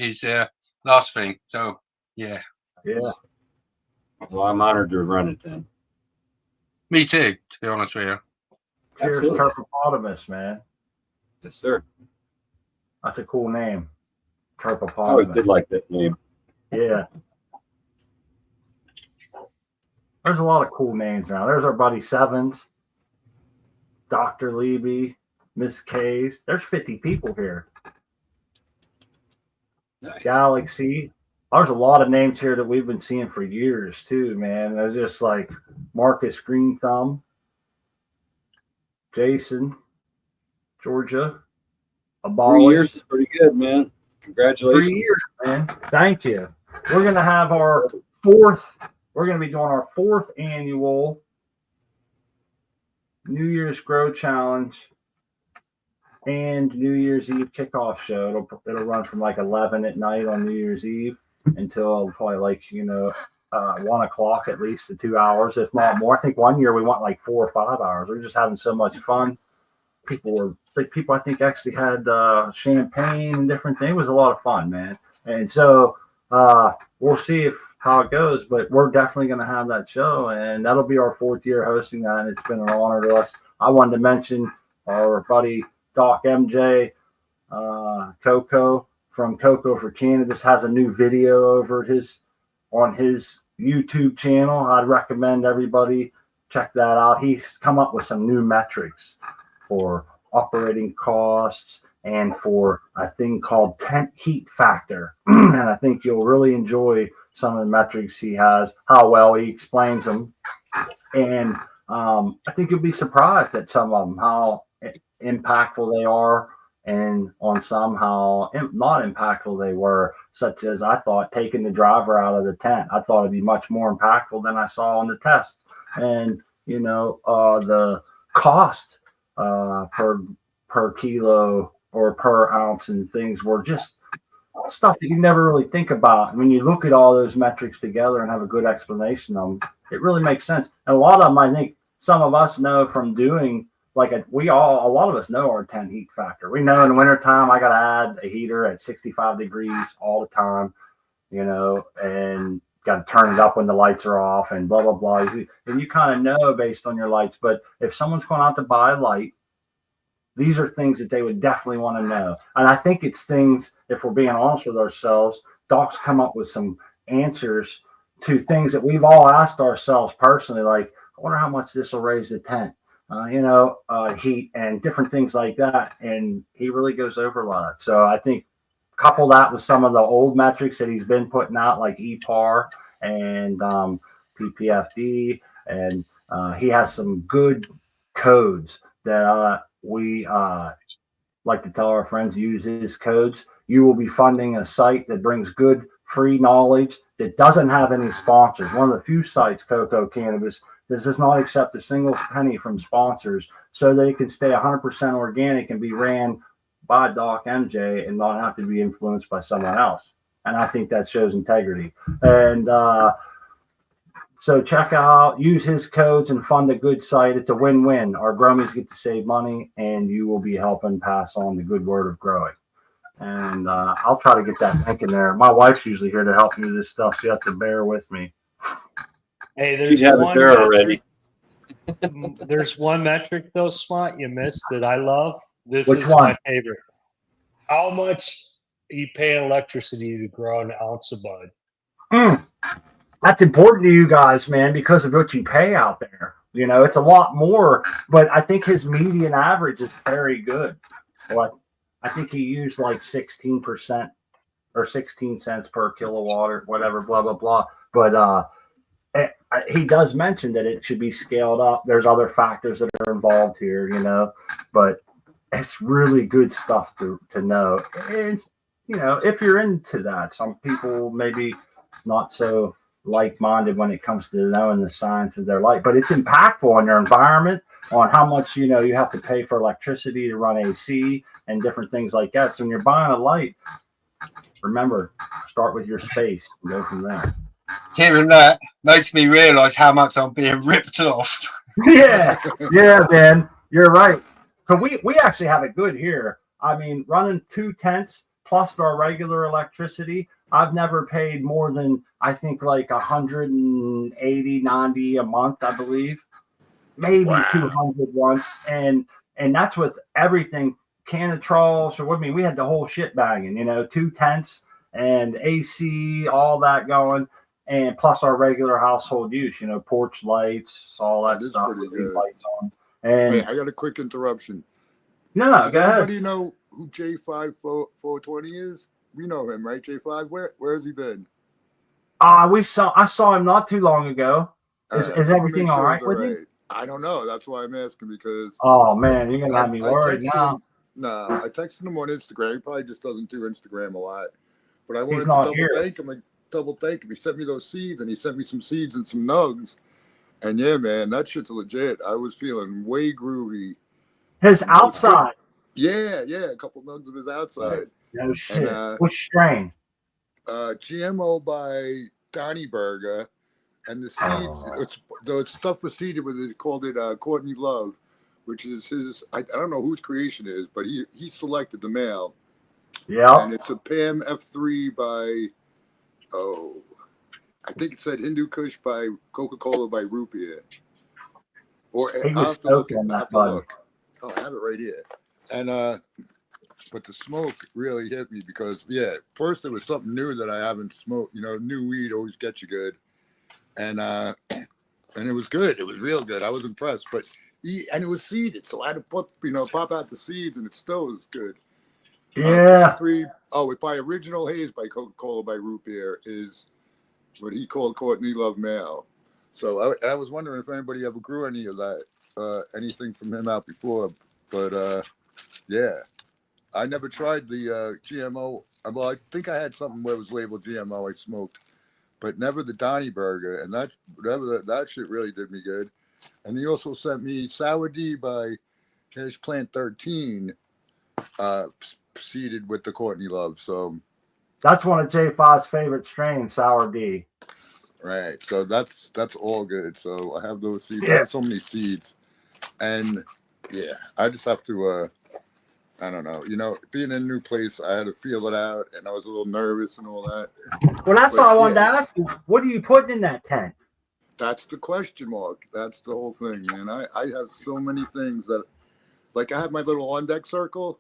Speaker 4: last thing. So yeah.
Speaker 2: Well, I'm honored to run it then.
Speaker 4: Me too, to be honest with you.
Speaker 1: Cheers, Terpopotamus, man.
Speaker 2: Yes, sir.
Speaker 1: That's a cool name. Terpopotamus.
Speaker 2: I always did like that name.
Speaker 1: Yeah. There's a lot of cool names now. There's our buddy Sevens, Dr. Leby, Miss K's. There's 50 people here.
Speaker 2: Nice.
Speaker 1: Galaxy. There's a lot of names here that we've been seeing for years too, man. They're just like Marcus Green Thumb, Jason, Georgia.
Speaker 2: 3 years is pretty good, man. Congratulations.
Speaker 1: 3 years, man. Thank you. We're going to have our fourth. We're going to be doing our 4th annual New Year's Grow Challenge and New Year's Eve kickoff show. It'll run from like 11 at night on New Year's Eve until probably like 1 o'clock, at least the 2 hours, if not more. I think one year we went like 4 or 5 hours. We're just having so much fun. People I think actually had champagne and different things. It was a lot of fun, man. And so we'll see how it goes, but we're definitely going to have that show, and that'll be our 4th year hosting that. And it's been an honor to us. I wanted to mention our buddy Doc MJ, Coco from Coco for Cannabis has a new video over on his YouTube channel. I'd recommend everybody check that out. He's come up with some new metrics for operating costs and for a thing called tent heat factor. And I think you'll really enjoy some of the metrics he has, how well he explains them. And I think you'll be surprised at some of them, how impactful they are and on some how not impactful they were, such as I thought taking the driver out of the tent. I thought it'd be much more impactful than I saw on the test. And, the cost per kilo or per ounce and things were just stuff that you never really think about. And when you look at all those metrics together and have a good explanation of them, it really makes sense. And a lot of them, I think some of us know from doing a lot of us know our tent heat factor. We know in the wintertime, I got to add a heater at 65 degrees all the time, and got to turn it up when the lights are off and blah, blah, blah. And you kind of know based on your lights. But if someone's going out to buy a light, these are things that they would definitely want to know. And I think it's things, if we're being honest with ourselves, Doc's come up with some answers to things that we've all asked ourselves personally, like, I wonder how much this will raise the tent, heat and different things like that. And he really goes over a lot. So I think couple that with some of the old metrics that he's been putting out, like EPAR and PPFD, and he has some good codes that we like to tell our friends, use his codes. You will be funding a site that brings good free knowledge that doesn't have any sponsors. One of the few sites, Coco Cannabis, that does not accept a single penny from sponsors, so they can stay 100% organic and be ran by Doc MJ and not have to be influenced by someone else. And I think that shows integrity. And so check out, use his codes and fund a good site. It's a win-win. Our gromies get to save money, and you will be helping pass on the good word of growing. And I'll try to get that link in there. My wife's usually here to help me with this stuff, so you have to bear with me.
Speaker 6: Hey, there's
Speaker 2: She'd have it there already.
Speaker 6: There's one metric though, Smart, you missed that I love. This
Speaker 1: Which
Speaker 6: is
Speaker 1: one?
Speaker 6: my favorite. How much you pay in electricity to grow an ounce of bud?
Speaker 1: That's important to you guys, man, because of what you pay out there. It's a lot more, but I think his median average is very good. Well, I think he used like 16% or 16 cents per kilowatt or whatever, blah, blah, blah. But he does mention that it should be scaled up. There's other factors that are involved here, but it's really good stuff to know. And, if you're into that, some people maybe not so like-minded when it comes to knowing the science of their light, but it's impactful on your environment, on how much, you have to pay for electricity to run AC and different things like that. So when you're buying a light, remember, start with your space and go from there.
Speaker 9: Hearing that makes me realize how much I'm being ripped off.
Speaker 1: Yeah, man, you're right. So we actually have it good here. I mean, running 2 tents plus our regular electricity, I've never paid more than, I think, like 180, 90 a month, I believe. Maybe 200 once. And that's with everything, Canatrol. So, we had the whole shit bagging, 2 tents and AC, all that going. And plus our regular household use, porch lights, all that stuff. Lights on. And
Speaker 8: Wait, I got a quick interruption.
Speaker 1: No,
Speaker 8: Does
Speaker 1: go ahead.
Speaker 8: anybody know who J5420 is? We know him, right? J5. Where has he been?
Speaker 1: I saw him not too long ago. Is everything all right with you?
Speaker 8: I don't know. That's why I'm asking, because
Speaker 1: oh man, you're gonna have me worried now.
Speaker 8: No, I texted him on Instagram. He probably just doesn't do Instagram a lot. But I wanted to double thank him. He sent me those seeds, and he sent me some seeds and some nugs. And yeah, man, that shit's legit. I was feeling way groovy.
Speaker 1: His outside.
Speaker 8: Yeah, a couple nugs of his outside.
Speaker 1: No shit. And, which strain?
Speaker 8: GMO by Donnie Berger. And the seeds, the stuff was seeded with it, called it Courtney Love, which is his, I don't know whose creation it is, but he selected the male.
Speaker 1: Yeah.
Speaker 8: And it's a PAM F3 by, I think it said Hindu Kush by Coca-Cola by Root Beer. Or I'll have to look. Oh, I have it right here. And but the smoke really hit me because first it was something new that I haven't smoked. New weed always gets you good. And it was good. It was real good. I was impressed. But and it was seeded, so I had to pop out the seeds, and it still was good.
Speaker 1: Yeah.
Speaker 8: By Original Haze by Coca-Cola by Root Beer is what he called Courtney Love Male. So I was wondering if anybody ever grew any of that, anything from him out before. But yeah. I never tried the GMO. Well, I think I had something where it was labeled GMO. I smoked, but never the Donny Burger, and that shit really did me good. And he also sent me Sour D by Hash Plant 13, seeded with the Courtney Love. So
Speaker 1: That's one of J5's favorite strains, Sour D.
Speaker 8: right, so that's all good. So I have those seeds. I
Speaker 1: Yeah.
Speaker 8: have so many seeds, and yeah, I just have to. I don't know. Being in a new place, I had to feel it out, and I was a little nervous and all that.
Speaker 1: Well, that's
Speaker 8: But,
Speaker 1: what I wanted
Speaker 8: yeah.
Speaker 1: to ask you. What are you putting in that tent?
Speaker 8: That's the question mark. That's the whole thing, man. I have so many things that, like, I have my little on deck circle,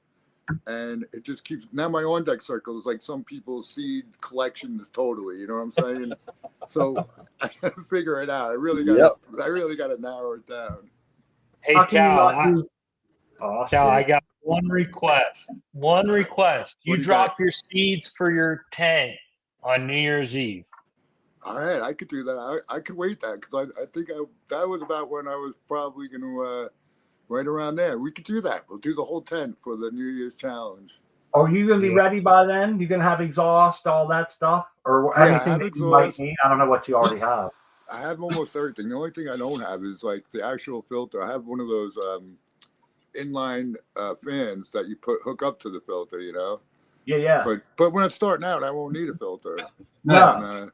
Speaker 8: and it just keeps. Now my on deck circle is like some people's seed collections totally. You know what I'm saying? So I gotta figure it out. I really got to narrow it down.
Speaker 6: Hey,
Speaker 1: How can you
Speaker 6: Cal,
Speaker 1: not do? Oh,
Speaker 6: Cal, I
Speaker 1: shit.
Speaker 6: got one request. One request.
Speaker 8: What
Speaker 6: You
Speaker 8: do you
Speaker 6: drop your seeds for your tent on New Year's Eve.
Speaker 8: All right, I could do that. I could wait that because I think that was about when I was probably going to right around there. We could do that. We'll do the whole tent for the New Year's challenge.
Speaker 1: Are you going to be ready by then? You going to have exhaust, all that stuff? Or
Speaker 8: Yeah, I
Speaker 1: anything
Speaker 8: have
Speaker 1: that you might
Speaker 8: exhaust.
Speaker 1: need? I don't know what you already have.
Speaker 8: I have almost everything. The only thing I don't have is like the actual filter. I have one of those inline fans that you hook up to the filter,
Speaker 1: Yeah.
Speaker 8: But when it's starting out, I won't need a filter.
Speaker 1: No.
Speaker 8: And,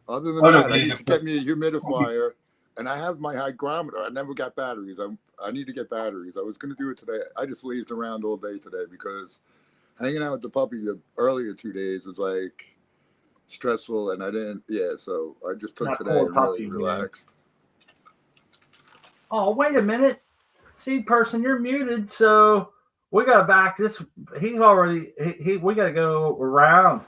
Speaker 8: other than
Speaker 9: I don't
Speaker 8: that, I
Speaker 9: need
Speaker 8: need
Speaker 9: a
Speaker 8: to get me a humidifier, and I have my hygrometer. I never got batteries. I need to get batteries. I was going to do it today. I just lazed around all day today because hanging out with the puppy the earlier 2 days was like stressful, and I didn't. Yeah, so I just took
Speaker 1: That
Speaker 8: today
Speaker 1: poor
Speaker 8: and really
Speaker 1: puppy, man.
Speaker 8: relaxed.
Speaker 1: Oh, wait a minute. See, person, you're muted, so we got to back this. He's already. We got to go around.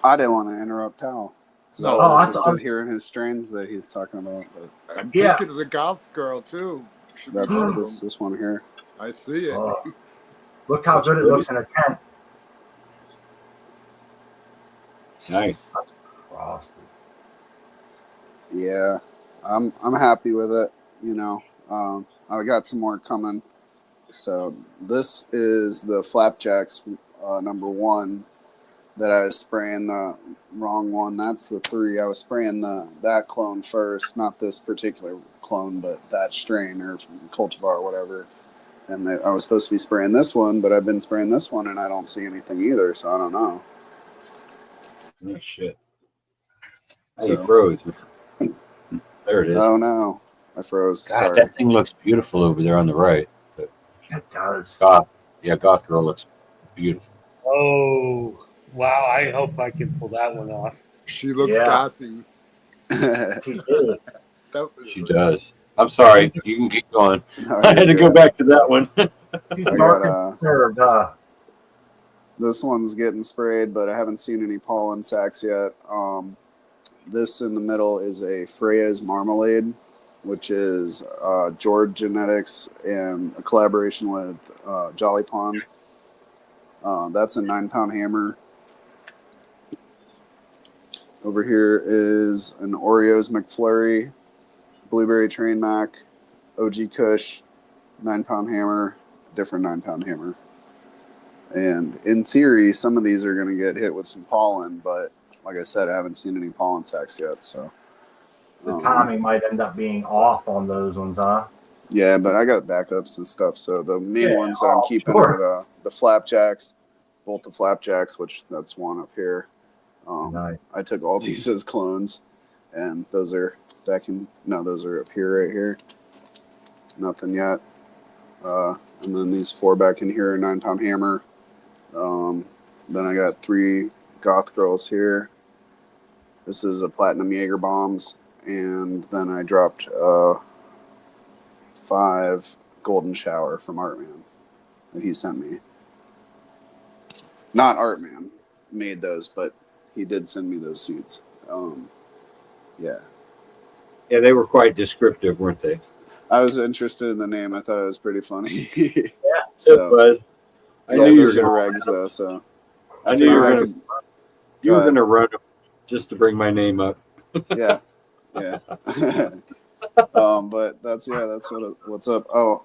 Speaker 5: I didn't want to interrupt Tal.
Speaker 8: No,
Speaker 5: I was
Speaker 1: I
Speaker 5: interested
Speaker 1: thought-
Speaker 5: hearing his strains that he's talking about. But
Speaker 8: I'm
Speaker 1: Yeah.
Speaker 8: thinking of the golf girl too. Should be
Speaker 5: that's
Speaker 8: one of them.
Speaker 5: this one here.
Speaker 8: I see it.
Speaker 1: Oh, look how good it looks in a tent.
Speaker 2: Nice.
Speaker 1: Frosty.
Speaker 5: Yeah, I'm happy with it. I got some more coming. So this is the Flapjacks number 1 that I was spraying the wrong one. That's the 3. I was spraying that clone first, not this particular clone, but that strain or cultivar or whatever. And I was supposed to be spraying this one, but I've been spraying this one and I don't see anything either. So I don't know.
Speaker 2: Oh, shit.
Speaker 5: So-
Speaker 2: You froze. There it is.
Speaker 5: Oh no, I froze.
Speaker 2: God,
Speaker 5: Sorry.
Speaker 2: that thing looks beautiful over there on the right. But
Speaker 1: It does.
Speaker 2: Goth Girl looks beautiful.
Speaker 6: Oh, wow. I hope I can pull that one off.
Speaker 8: She looks
Speaker 1: Yeah.
Speaker 8: gothy.
Speaker 1: She did.
Speaker 2: She does. I'm sorry. You can keep going.
Speaker 5: No,
Speaker 2: I had to go back to that one.
Speaker 1: She's
Speaker 5: I
Speaker 1: dark
Speaker 5: got,
Speaker 1: and disturbed, huh?
Speaker 5: This one's getting sprayed, but I haven't seen any pollen sacs yet. This in the middle is a Freya's Marmalade, which is George Genetics and a collaboration with Jolly Pond. That's a 9-pound hammer. Over here is an Oreos McFlurry, Blueberry Train Mac, OG Kush, 9-pound hammer, different 9-pound hammer. And in theory, some of these are going to get hit with some pollen, but like I said, I haven't seen any pollen sacs yet. So
Speaker 1: The timing might end up being off on those ones, huh?
Speaker 5: yeah, but I got backups and stuff. So the main ones that I'm keeping
Speaker 1: sure.
Speaker 5: are the Flapjacks, both the Flapjacks, which that's one up here.
Speaker 1: Nice.
Speaker 5: I took all these as clones, and those are those are up here, right here. Nothing yet. And then these 4 back in here, 9-pound hammer. Then I got 3 Goth Girls here. This is a Platinum Jaeger Bombs. And then I dropped 5 Golden Shower from Artman that he sent me. Not Artman made those, but he did send me those seeds. Yeah.
Speaker 2: Yeah, they were quite descriptive, weren't they?
Speaker 5: I was interested in the name. I thought it was pretty funny.
Speaker 1: Yeah.
Speaker 5: So,
Speaker 2: But I
Speaker 5: yeah,
Speaker 2: knew you were
Speaker 5: those are
Speaker 2: going.
Speaker 5: regs though. So
Speaker 2: I knew you were
Speaker 5: I
Speaker 2: going. You were going to run them just to bring my name up.
Speaker 5: yeah. But that's what's up. Oh,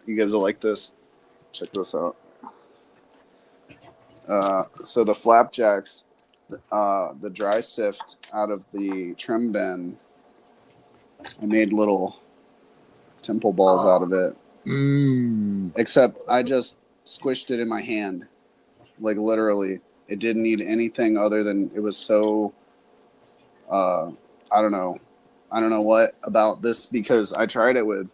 Speaker 5: you guys will like this. Check this out. So the flapjacks, the dry sift out of the trim bin, I made little temple balls out of it. Except I just squished it in my hand, like literally. It didn't need anything other than it was so. I don't know what about this, because I tried it with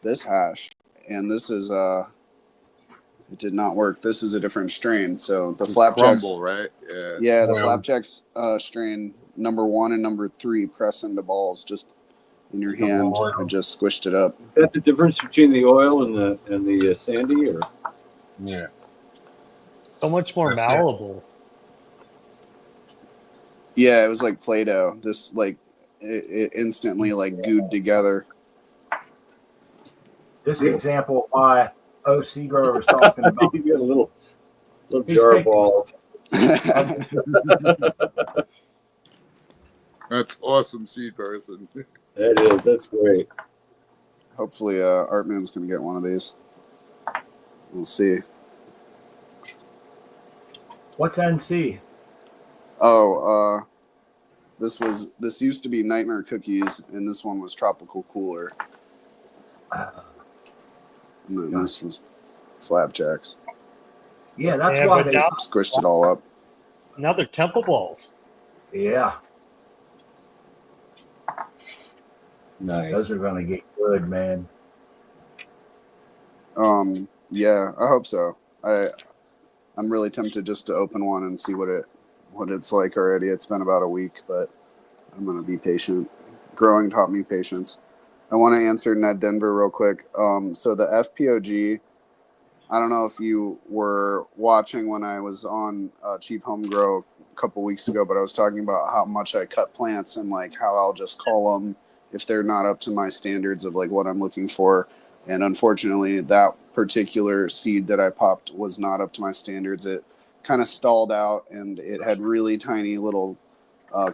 Speaker 5: this hash, and this is it did not work. This is a different strain. So the flapjacks,
Speaker 8: crumble, right?
Speaker 5: Yeah, the flapjacks strain number 1 and number 3 press into balls just in your hand. I just squished it up.
Speaker 2: Is that the difference between the oil and the sandy, or?
Speaker 6: Yeah. So much more malleable.
Speaker 5: Yeah, it was like Play-Doh. This like it instantly like gooed together.
Speaker 1: This example of why OC Grower was talking about.
Speaker 2: You get a little jar ball.
Speaker 8: That's awesome, seed person.
Speaker 2: That is. That's great.
Speaker 5: Hopefully, Artman's gonna get one of these. We'll see.
Speaker 1: What's NC?
Speaker 5: Oh, this used to be Nightmare Cookies, and this one was Tropical Cooler. And then this was Flapjacks.
Speaker 1: Yeah, that's why they
Speaker 5: squished it all up.
Speaker 6: Now they're temple balls.
Speaker 1: Yeah.
Speaker 2: Nice.
Speaker 1: Those are gonna get good, man.
Speaker 5: Yeah, I hope so. I'm really tempted just to open one and see what it's like already. It's been about a week, but I'm gonna be patient. Growing taught me patience. I want to answer Ned Denver real quick. So the FPOG, I don't know if you were watching when I was on Cheap Home Grow a couple weeks ago, but I was talking about how much I cut plants and like how I'll just call them if they're not up to my standards of like what I'm looking for. And unfortunately, that particular seed that I popped was not up to my standards. It kind of stalled out, and it had really tiny little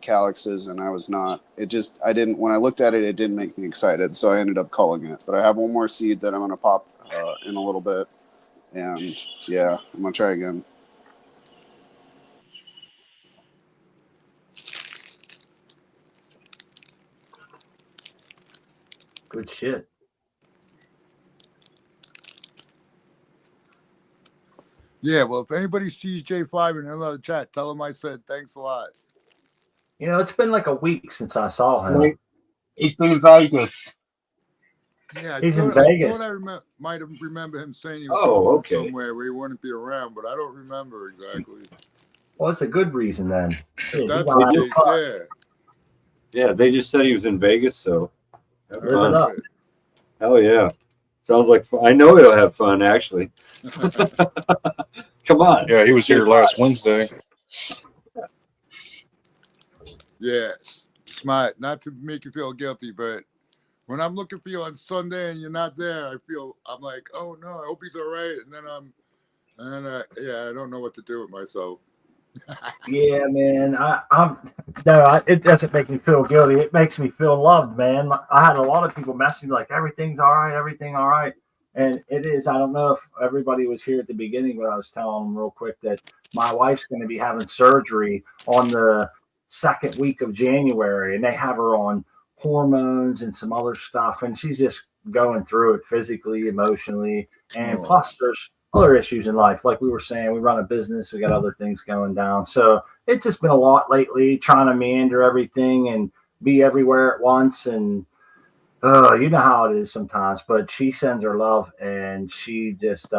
Speaker 5: calyxes, and I didn't, when I looked at it, it didn't make me excited, so I ended up culling it. But I have one more seed that I'm going to pop in a little bit, and yeah, I'm going to try again.
Speaker 1: Good shit.
Speaker 8: Yeah, well, if anybody sees J5 in another chat, tell him I said thanks a lot.
Speaker 1: You know, it's been like a week since I saw him.
Speaker 9: He's been in Vegas.
Speaker 8: Yeah,
Speaker 1: He's in Vegas.
Speaker 8: I thought I might have remember him saying he was going somewhere where he wouldn't be around, but I don't remember exactly.
Speaker 1: Well, it's a good reason then. Shit,
Speaker 8: That's the case, yeah.
Speaker 2: Yeah, they just said he was in Vegas, so have
Speaker 1: Live
Speaker 2: fun.
Speaker 1: it up.
Speaker 2: Hell yeah. Sounds like fun. I know he'll have fun, actually. Come on.
Speaker 3: Yeah, he was here last Wednesday.
Speaker 8: Yeah, smart. Not to make you feel guilty, but when I'm looking for you on Sunday and you're not there, I'm like, oh no, I hope he's all right. And then I don't know what to do with myself.
Speaker 1: Yeah, man. It doesn't make me feel guilty. It makes me feel loved, man. I had a lot of people message me like, everything all right. And it is. I don't know if everybody was here at the beginning, but I was telling them real quick that my wife's going to be having surgery on the second week of January, and they have her on hormones and some other stuff, and she's just going through it physically, emotionally, and plus there's other issues in life. Like we were saying, we run a business, we got other things going down. So it's just been a lot lately, trying to meander everything and be everywhere at once. And you know how it is sometimes, but she sends her love, and she just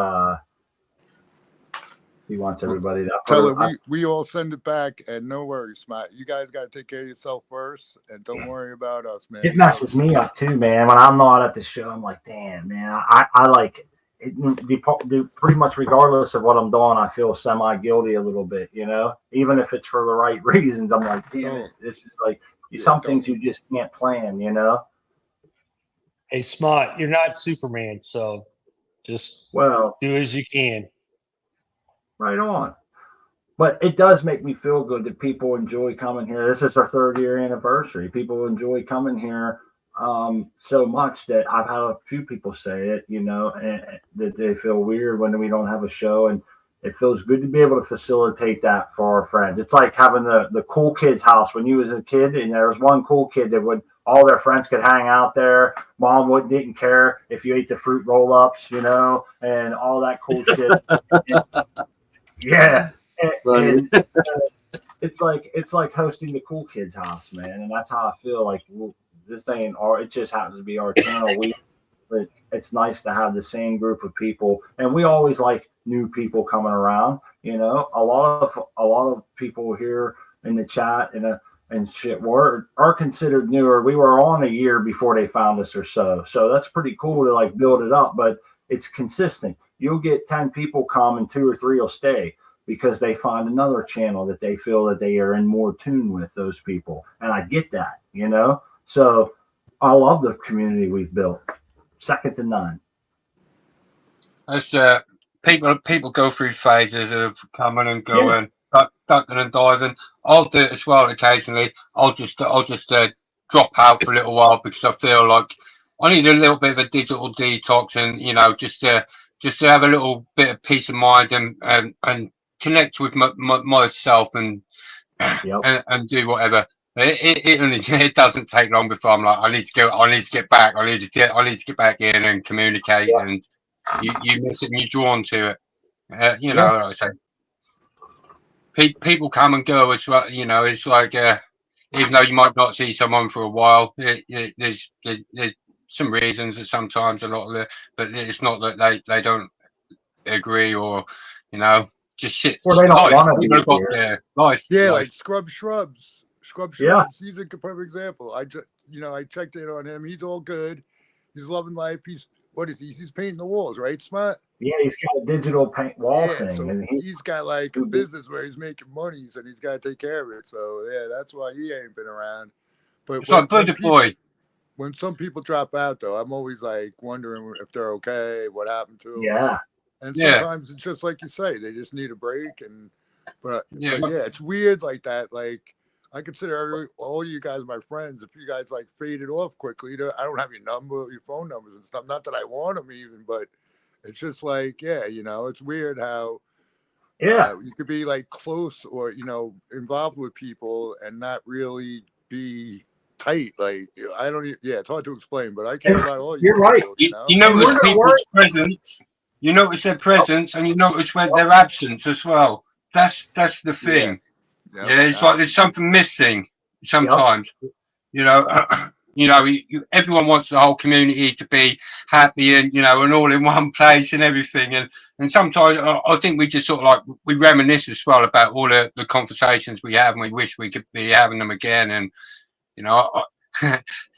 Speaker 1: he wants everybody to
Speaker 8: tell her we all send it back, and no worries, Matt. You guys got to take care of yourself first, and don't worry about us, man.
Speaker 1: It messes me up too, man. When I'm not at the show, I'm like, damn, man, I like it, pretty much regardless of what I'm doing, I feel semi-guilty a little bit, you know, even if it's for the right reasons. I'm like, damn it, this is like some things you just can't plan, you know.
Speaker 6: Hey, Smart, you're not Superman, so just do as you can.
Speaker 1: Right on. But it does make me feel good that people enjoy coming here. This is our 3rd year anniversary. People enjoy coming here so much that I've had a few people say it, you know, and that they feel weird when we don't have a show. And It feels good to be able to facilitate that for our friends. It's like having the cool kids house when you was a kid, and there was one cool kid that would all their friends could hang out there. Mom didn't care if you ate the fruit roll ups, you know, and all that cool shit. Yeah. And it's like hosting the cool kids house, man. And that's how I feel like this ain't it just happens to be our channel. But it's nice to have the same group of people, and we always like new people coming around. You know, a lot of people here in the chat and shit are considered newer. We were on a year before they found us or so that's pretty cool to like build it up, but it's consistent. You'll get 10 people come and 2 or 3 will stay because they find another channel that they feel that they are in more tune with those people, and I get that, you know. So I love the community we've built. Second to none.
Speaker 9: As people go through phases of coming and going, ducking and diving. I'll do it as well occasionally. I'll just drop out for a little while because I feel like I need a little bit of a digital detox, and you know, just to have a little bit of peace of mind and connect with myself and do whatever. It doesn't take long before I'm like, I need to get back. I need to get back in and communicate. And you miss it and you're drawn to it. You know, like I say, people come and go as well. You know, it's like even though you might not see someone for a while, there's some reasons that sometimes a lot of but it's not that they don't agree or you know just shit.
Speaker 1: Or they don't want to be here.
Speaker 8: Life. Like Scrub Shrubs. He's a perfect example. I checked in on him. He's all good. He's loving life. He's painting the walls, right, Smart?
Speaker 1: Yeah, he's got a digital paint wall thing.
Speaker 8: So and he's got like a business where he's making money, and he's got to take care of it. So yeah, that's why he ain't been around. But when some people drop out, though, I'm always like wondering if they're okay, what happened to them.
Speaker 1: Yeah.
Speaker 8: And sometimes it's just like you say, they just need a break. But it's weird like that. Like, I consider all you guys my friends. If you guys like faded off quickly, I don't have your number, your phone numbers and stuff. Not that I want them even, but it's just like, you know, it's weird how you could be like close or, you know, involved with people and not really be tight. Like, I don't, it's hard to explain, but I care about all you.
Speaker 1: You're right.
Speaker 9: You notice people's presence. You notice their presence and you notice their absence as well. That's the thing. Yeah, it's like there's something missing sometimes. You know, everyone wants the whole community to be happy and and all in one place and everything. And sometimes I think we just sort of like we reminisce as well about all the conversations we have, and we wish we could be having them again. And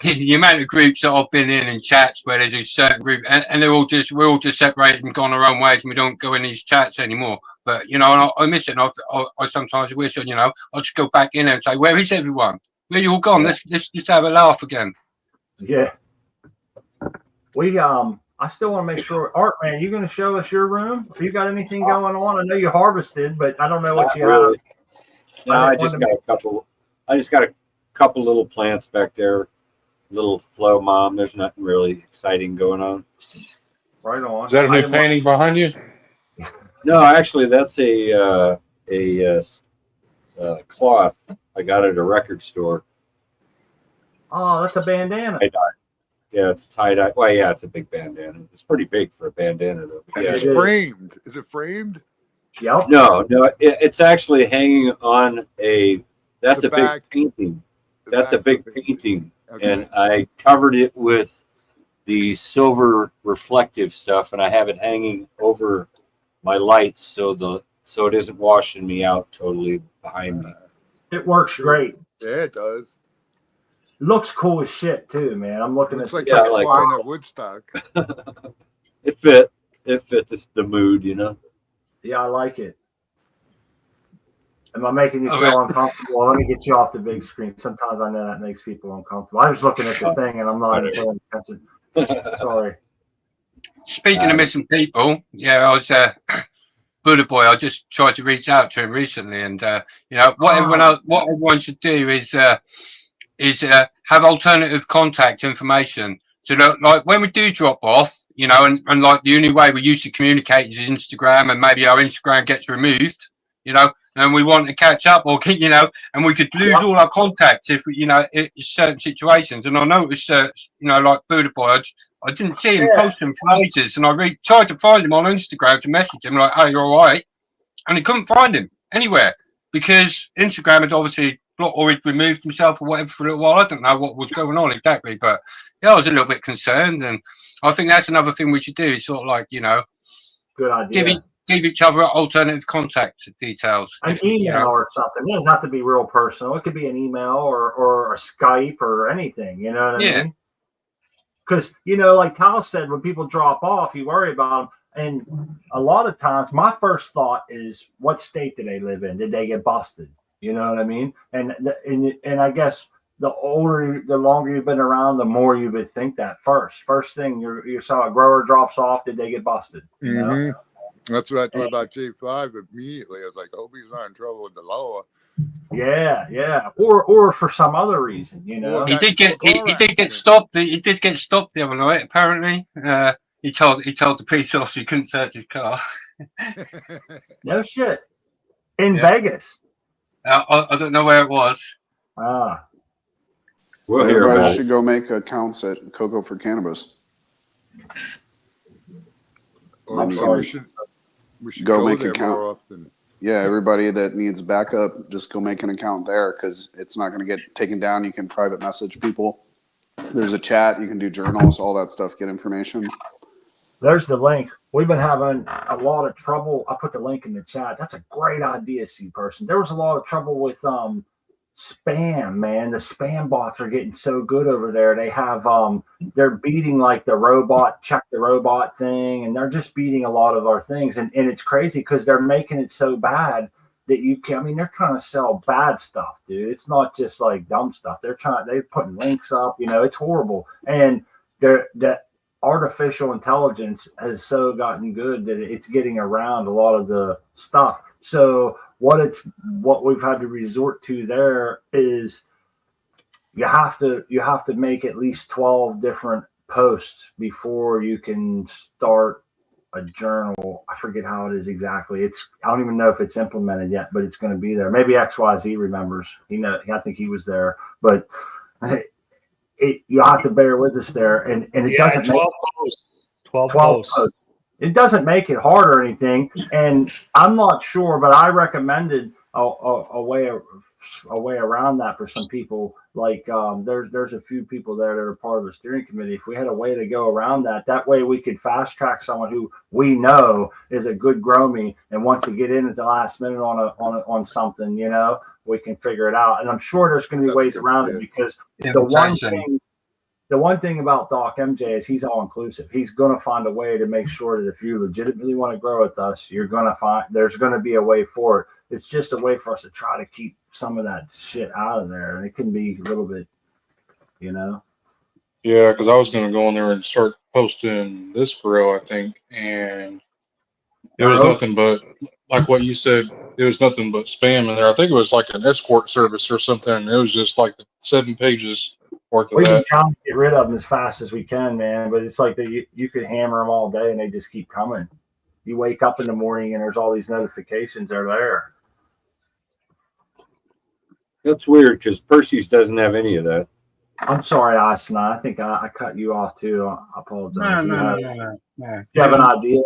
Speaker 9: the amount of groups that I've been in chats where there's a certain group and we're all just separated and gone our own ways, and we don't go in these chats anymore. But and I miss it. And I sometimes wish I'll just go back in there and say, where is everyone? Where you all gone? Let's have a laugh again.
Speaker 1: Yeah. I still want to make sure, Art Man, you going to show us your room? Have you got anything going on? I know you harvested, but I don't know what you have.
Speaker 2: No, I just got a couple little plants back there, little flow mom. There's nothing really exciting going on.
Speaker 1: Right on.
Speaker 3: Is that a new painting behind you?
Speaker 2: No, actually, that's a cloth I got at a record store.
Speaker 1: Oh, that's a bandana.
Speaker 2: Yeah, it's tie-dye. Well, yeah, it's a big bandana. It's pretty big for a bandana, though.
Speaker 8: And it's framed. Is it framed?
Speaker 1: Yep.
Speaker 2: No, it's actually hanging on that's a big painting. That's a big painting. Okay. And I covered it with the silver reflective stuff, and I have it hanging over my lights so it isn't washing me out totally behind me.
Speaker 1: It works great.
Speaker 8: Yeah, it does.
Speaker 1: Looks cool as shit too, man. I'm looking at
Speaker 8: like flying at Woodstock.
Speaker 2: It fit the mood,
Speaker 1: Yeah, I like it. Am I making you feel uncomfortable? Well, let me get you off the big screen. Sometimes I know that makes people uncomfortable. I was looking at the thing and I'm not paying attention. Sorry.
Speaker 9: Speaking of missing people, I was Buddha Boy. I just tried to reach out to him recently, and what everyone should do is have alternative contact information. So that, like when we do drop off, you know, and like the only way we used to communicate is Instagram, and maybe our Instagram gets removed, you know, and we want to catch up, or you know, and we could lose all our contacts if you know, in certain situations. And I noticed, you know, like Buddha Boy, I didn't see him posting for ages, and I tried to find him on Instagram to message him like, "Hey, you're all right," and I couldn't find him anywhere because Instagram had obviously blocked or he'd removed himself or whatever for a little while. I don't know what was going on exactly, but yeah, I was a little bit concerned, and I think that's another thing we should do. Is sort of like, you know,
Speaker 1: good idea.
Speaker 9: Give each other alternative contact details.
Speaker 1: An email, you know, or something. It doesn't have to be real personal. It could be an email or a Skype or anything. You know what I mean? Because, you know, like Tal said, when people drop off, you worry about them. And a lot of times, my first thought is, what state do they live in? Did they get busted? You know what I mean? And I guess the longer you've been around, the more you would think that first thing you saw a grower drops off, did they get busted? You know?
Speaker 8: That's what I thought about J5 immediately. I was like, I hope he's not in trouble with the law.
Speaker 1: Yeah. Or for some other reason, you know.
Speaker 9: He did get stopped. He did get stopped the other night, apparently. He told the police officer he couldn't search his car.
Speaker 1: No shit. In Vegas.
Speaker 9: I don't know where it was.
Speaker 1: Well,
Speaker 5: everybody should go make accounts at Cocoa for Cannabis. We should go make an account. Yeah, everybody that needs backup, just go make an account there because it's not going to get taken down. You can private message people. There's a chat. You can do journals, all that stuff, get information.
Speaker 1: There's the link. We've been having a lot of trouble. I put the link in the chat. That's a great idea, C-Person. There was a lot of trouble with spam, man. The spam bots are getting so good over there. They have they're beating like the robot, check the robot thing, and they're just beating a lot of our things. And it's crazy because they're making it so bad that you can, I mean, they're trying to sell bad stuff, dude. It's not just like dumb stuff. They're putting links up, you know, it's horrible. And that artificial intelligence has so gotten good that it's getting around a lot of the stuff. So what we've had to resort to there is you have to make at least 12 different posts before you can start a journal. I forget how it is exactly. I don't even know if it's implemented yet, but it's going to be there. Maybe XYZ remembers. I think he was there, but you have to bear with us there, and it doesn't
Speaker 6: 12 posts.
Speaker 1: It doesn't make it hard or anything, and I'm not sure, but I recommended a way around that for some people. Like there's a few people there that are part of the steering committee. If we had a way to go around that way we could fast track someone who we know is a good grow-me and wants to get in at the last minute on something, you know, we can figure it out. And I'm sure there's going to be ways around it because the one thing about Doc MJ is he's all inclusive. He's going to find a way to make sure that if you legitimately want to grow with us, there's going to be a way for it. It's just a way for us to try to keep some of that shit out of there. And it can be a little bit, you know?
Speaker 3: Yeah, because I was going to go in there and start posting this grow, I think. And it was nothing but, like what you said, it was nothing but spam in there. I think it was like an escort service or something. It was just like 7 pages worth of
Speaker 1: We've been
Speaker 3: that.
Speaker 1: trying to get rid of them as fast as we can, man. But it's like you could hammer them all day and they just keep coming. You wake up in the morning and there's all these notifications are there.
Speaker 2: That's weird because Percy's doesn't have any of that.
Speaker 1: I'm sorry, Austin. I think I cut you off too. I apologize.
Speaker 9: No.
Speaker 1: You have an idea?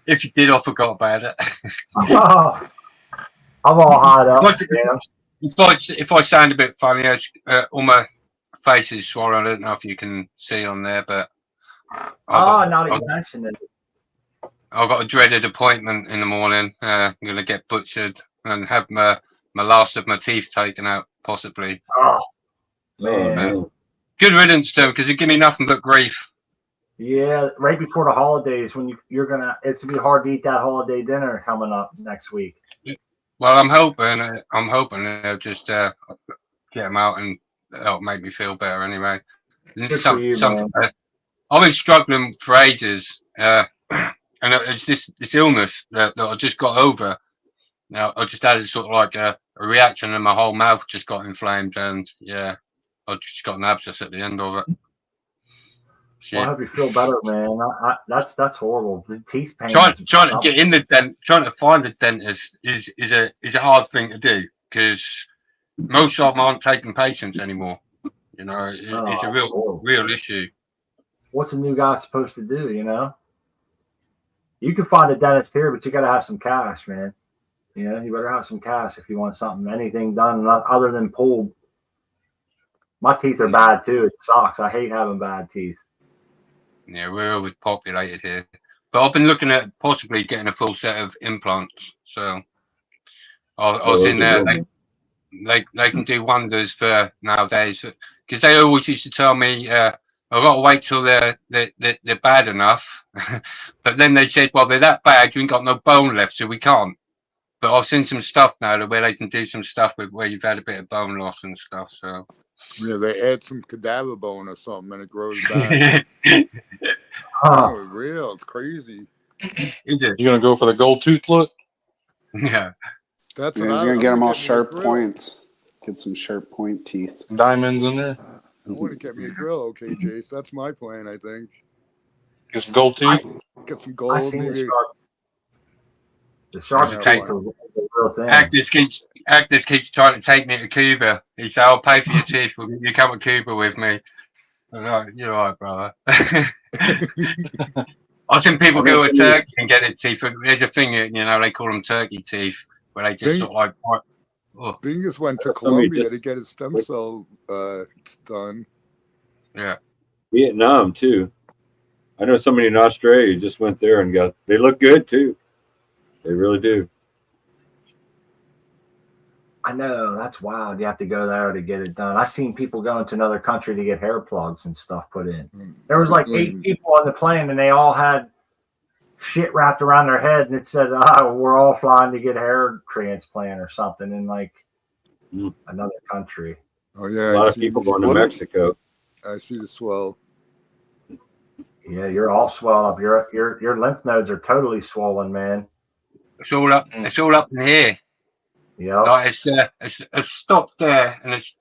Speaker 9: If you did, I forgot about it.
Speaker 1: Oh, I'm all hot up.
Speaker 9: If I sound a bit funny, all my face is swollen. I don't know if you can see on there, but
Speaker 1: now that you mentioned it.
Speaker 9: I've got a dreaded appointment in the morning. I'm going to get butchered and have my last of my teeth taken out, possibly.
Speaker 1: Oh, man.
Speaker 9: Good riddance to them because you give me nothing but grief.
Speaker 1: Yeah, right before the holidays when it's going to be hard to eat that holiday dinner coming up next week.
Speaker 9: Well, I'm hoping they'll just get them out and it'll make me feel better anyway. I've been struggling for ages. And it's this illness that I just got over. Now I just had sort of like a reaction, and my whole mouth just got inflamed, and I just got an abscess at the end of it.
Speaker 1: Well, I hope you feel better, man. That's horrible. The teeth pain.
Speaker 9: Trying to get in the dent, trying to find a dentist is a hard thing to do because most of them aren't taking patients anymore. You know, it's a real issue.
Speaker 1: What's a new guy supposed to do? You know, you can find a dentist here, but you got to have some cash, man. You know, you better have some cash if you want anything done other than pulled. My teeth are bad too. It sucks. I hate having bad teeth.
Speaker 9: Yeah, we're overpopulated here. But I've been looking at possibly getting a full set of implants. So I was in there. They can do wonders for nowadays because they always used to tell me I've got to wait till they're bad enough. But then they said, well, they're that bad, you ain't got no bone left, so we can't. But I've seen some stuff now where they can do some stuff with where you've had a bit of bone loss and stuff. So
Speaker 8: yeah, they add some cadaver bone or something and it grows back. Oh, real? It's crazy.
Speaker 9: Is it?
Speaker 3: You gonna go for the gold tooth look?
Speaker 9: Yeah.
Speaker 5: That's he's gonna get them all sharp points. Get some sharp point teeth.
Speaker 3: Diamonds in there.
Speaker 8: I want to get me a grill, okay, Jace. That's my plan, I think.
Speaker 3: Get some gold teeth.
Speaker 8: Get some gold, maybe.
Speaker 1: The shark teeth are the real thing.
Speaker 9: Actors keeps trying to take me to Cuba. He said, "I'll pay for your teeth. You come to Cuba with me." I'm like, "You're right, brother." I've seen people go to Turkey and get their teeth. There's a thing, you know, they call them turkey teeth, where they just sort of like. Oh.
Speaker 8: Bingus went to Colombia to get his stem cell done.
Speaker 9: Yeah.
Speaker 2: Vietnam too. I know somebody in Australia just went there and they look good too. They really do.
Speaker 1: I know, that's wild. You have to go there to get it done. I've seen people going to another country to get hair plugs and stuff put in. There was like 8 people on the plane and they all had shit wrapped around their head and it said, we're all flying to get hair transplant or something in like another country.
Speaker 8: Oh yeah.
Speaker 2: A lot of people going to Mexico.
Speaker 8: I see the swell.
Speaker 1: Yeah, you're all swelled up. Your lymph nodes are totally swollen, man.
Speaker 9: It's all up in here.
Speaker 1: Yeah.
Speaker 9: Like it's stopped there and it's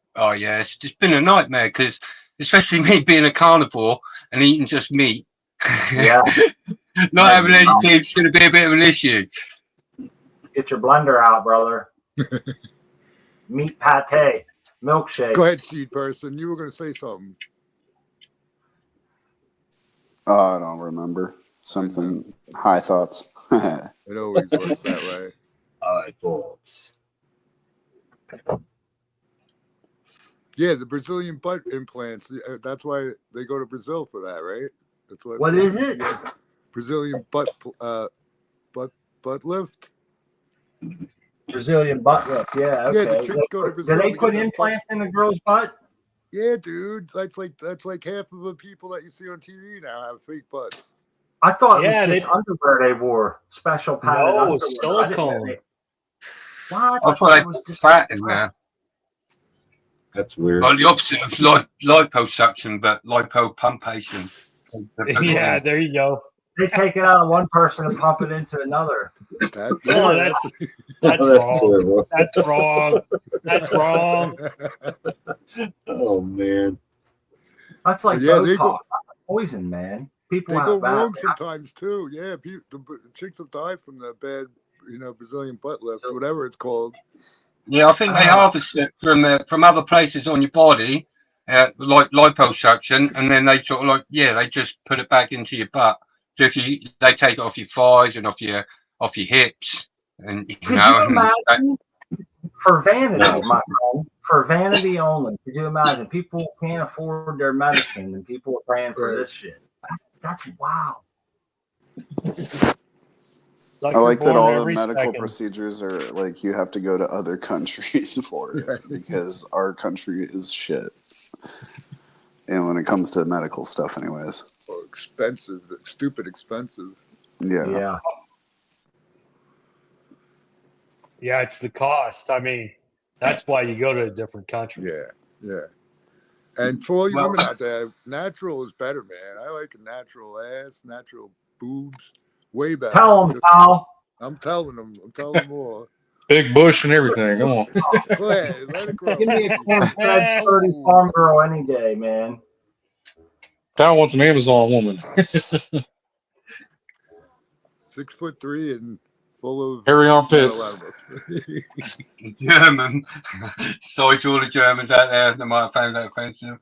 Speaker 9: just been a nightmare because especially me being a carnivore and eating just meat.
Speaker 1: Yeah.
Speaker 9: Not having any teeth is going to be a bit of an issue.
Speaker 1: Get your blender out, brother. Meat pate, milkshake.
Speaker 8: Go ahead, seed person. You were going to say something.
Speaker 5: I don't remember. Something high thoughts.
Speaker 8: It always works that way.
Speaker 2: High thoughts.
Speaker 8: Yeah, the Brazilian butt implants. That's why they go to Brazil for that, right? That's
Speaker 1: what is it?
Speaker 8: Brazilian butt lift.
Speaker 1: Brazilian butt lift, yeah. Okay.
Speaker 8: Yeah, the chicks go to Brazil.
Speaker 1: Do they put implants in the girl's butt?
Speaker 8: Yeah, dude. That's like half of the people that you see on TV now have fake butts.
Speaker 1: I thought it was just underwear they wore. Special padded underwear.
Speaker 6: Silicone.
Speaker 1: What?
Speaker 9: I thought they put fat in there.
Speaker 2: That's weird.
Speaker 9: Well, the opposite of liposuction, but lipopumpation.
Speaker 6: Yeah, there you go.
Speaker 1: They take it out of one person and pump it into another.
Speaker 6: That's wrong. That's wrong. That's wrong.
Speaker 2: Oh man.
Speaker 1: That's like Botox. Poison, man. People
Speaker 8: they go wrong sometimes too. Yeah, the chicks have died from the bad, Brazilian butt lift, whatever it's called.
Speaker 9: Yeah, I think they harvest it from other places on your body, like liposuction, and then they sort of they just put it back into your butt. So they take it off your thighs and off your hips, and
Speaker 1: Could you imagine for vanity, my friend, for vanity only? Could you imagine people can't afford their medicine and people are praying for this shit? That's wow.
Speaker 5: I like that all the medical procedures are like you have to go to other countries for it because our country is shit. And when it comes to medical stuff, anyways.
Speaker 8: Oh, expensive, stupid expensive.
Speaker 5: Yeah.
Speaker 6: Yeah, it's the cost. I mean, that's why you go to a different country.
Speaker 8: Yeah. And for all you women out there, natural is better, man. I like a natural ass, natural boobs. Way better.
Speaker 1: Tell them, pal.
Speaker 8: I'm telling them more.
Speaker 3: Big bush and everything. Come on.
Speaker 8: Go ahead. Let it grow.
Speaker 1: Give me a corn-fed 30 farm girl any day, man.
Speaker 3: Tal wants an Amazon woman.
Speaker 8: 6'3" and full of
Speaker 3: Hairy
Speaker 8: not a
Speaker 3: armpits.
Speaker 8: lot of us.
Speaker 9: German. Sorry to all the Germans out there that might have found that offensive.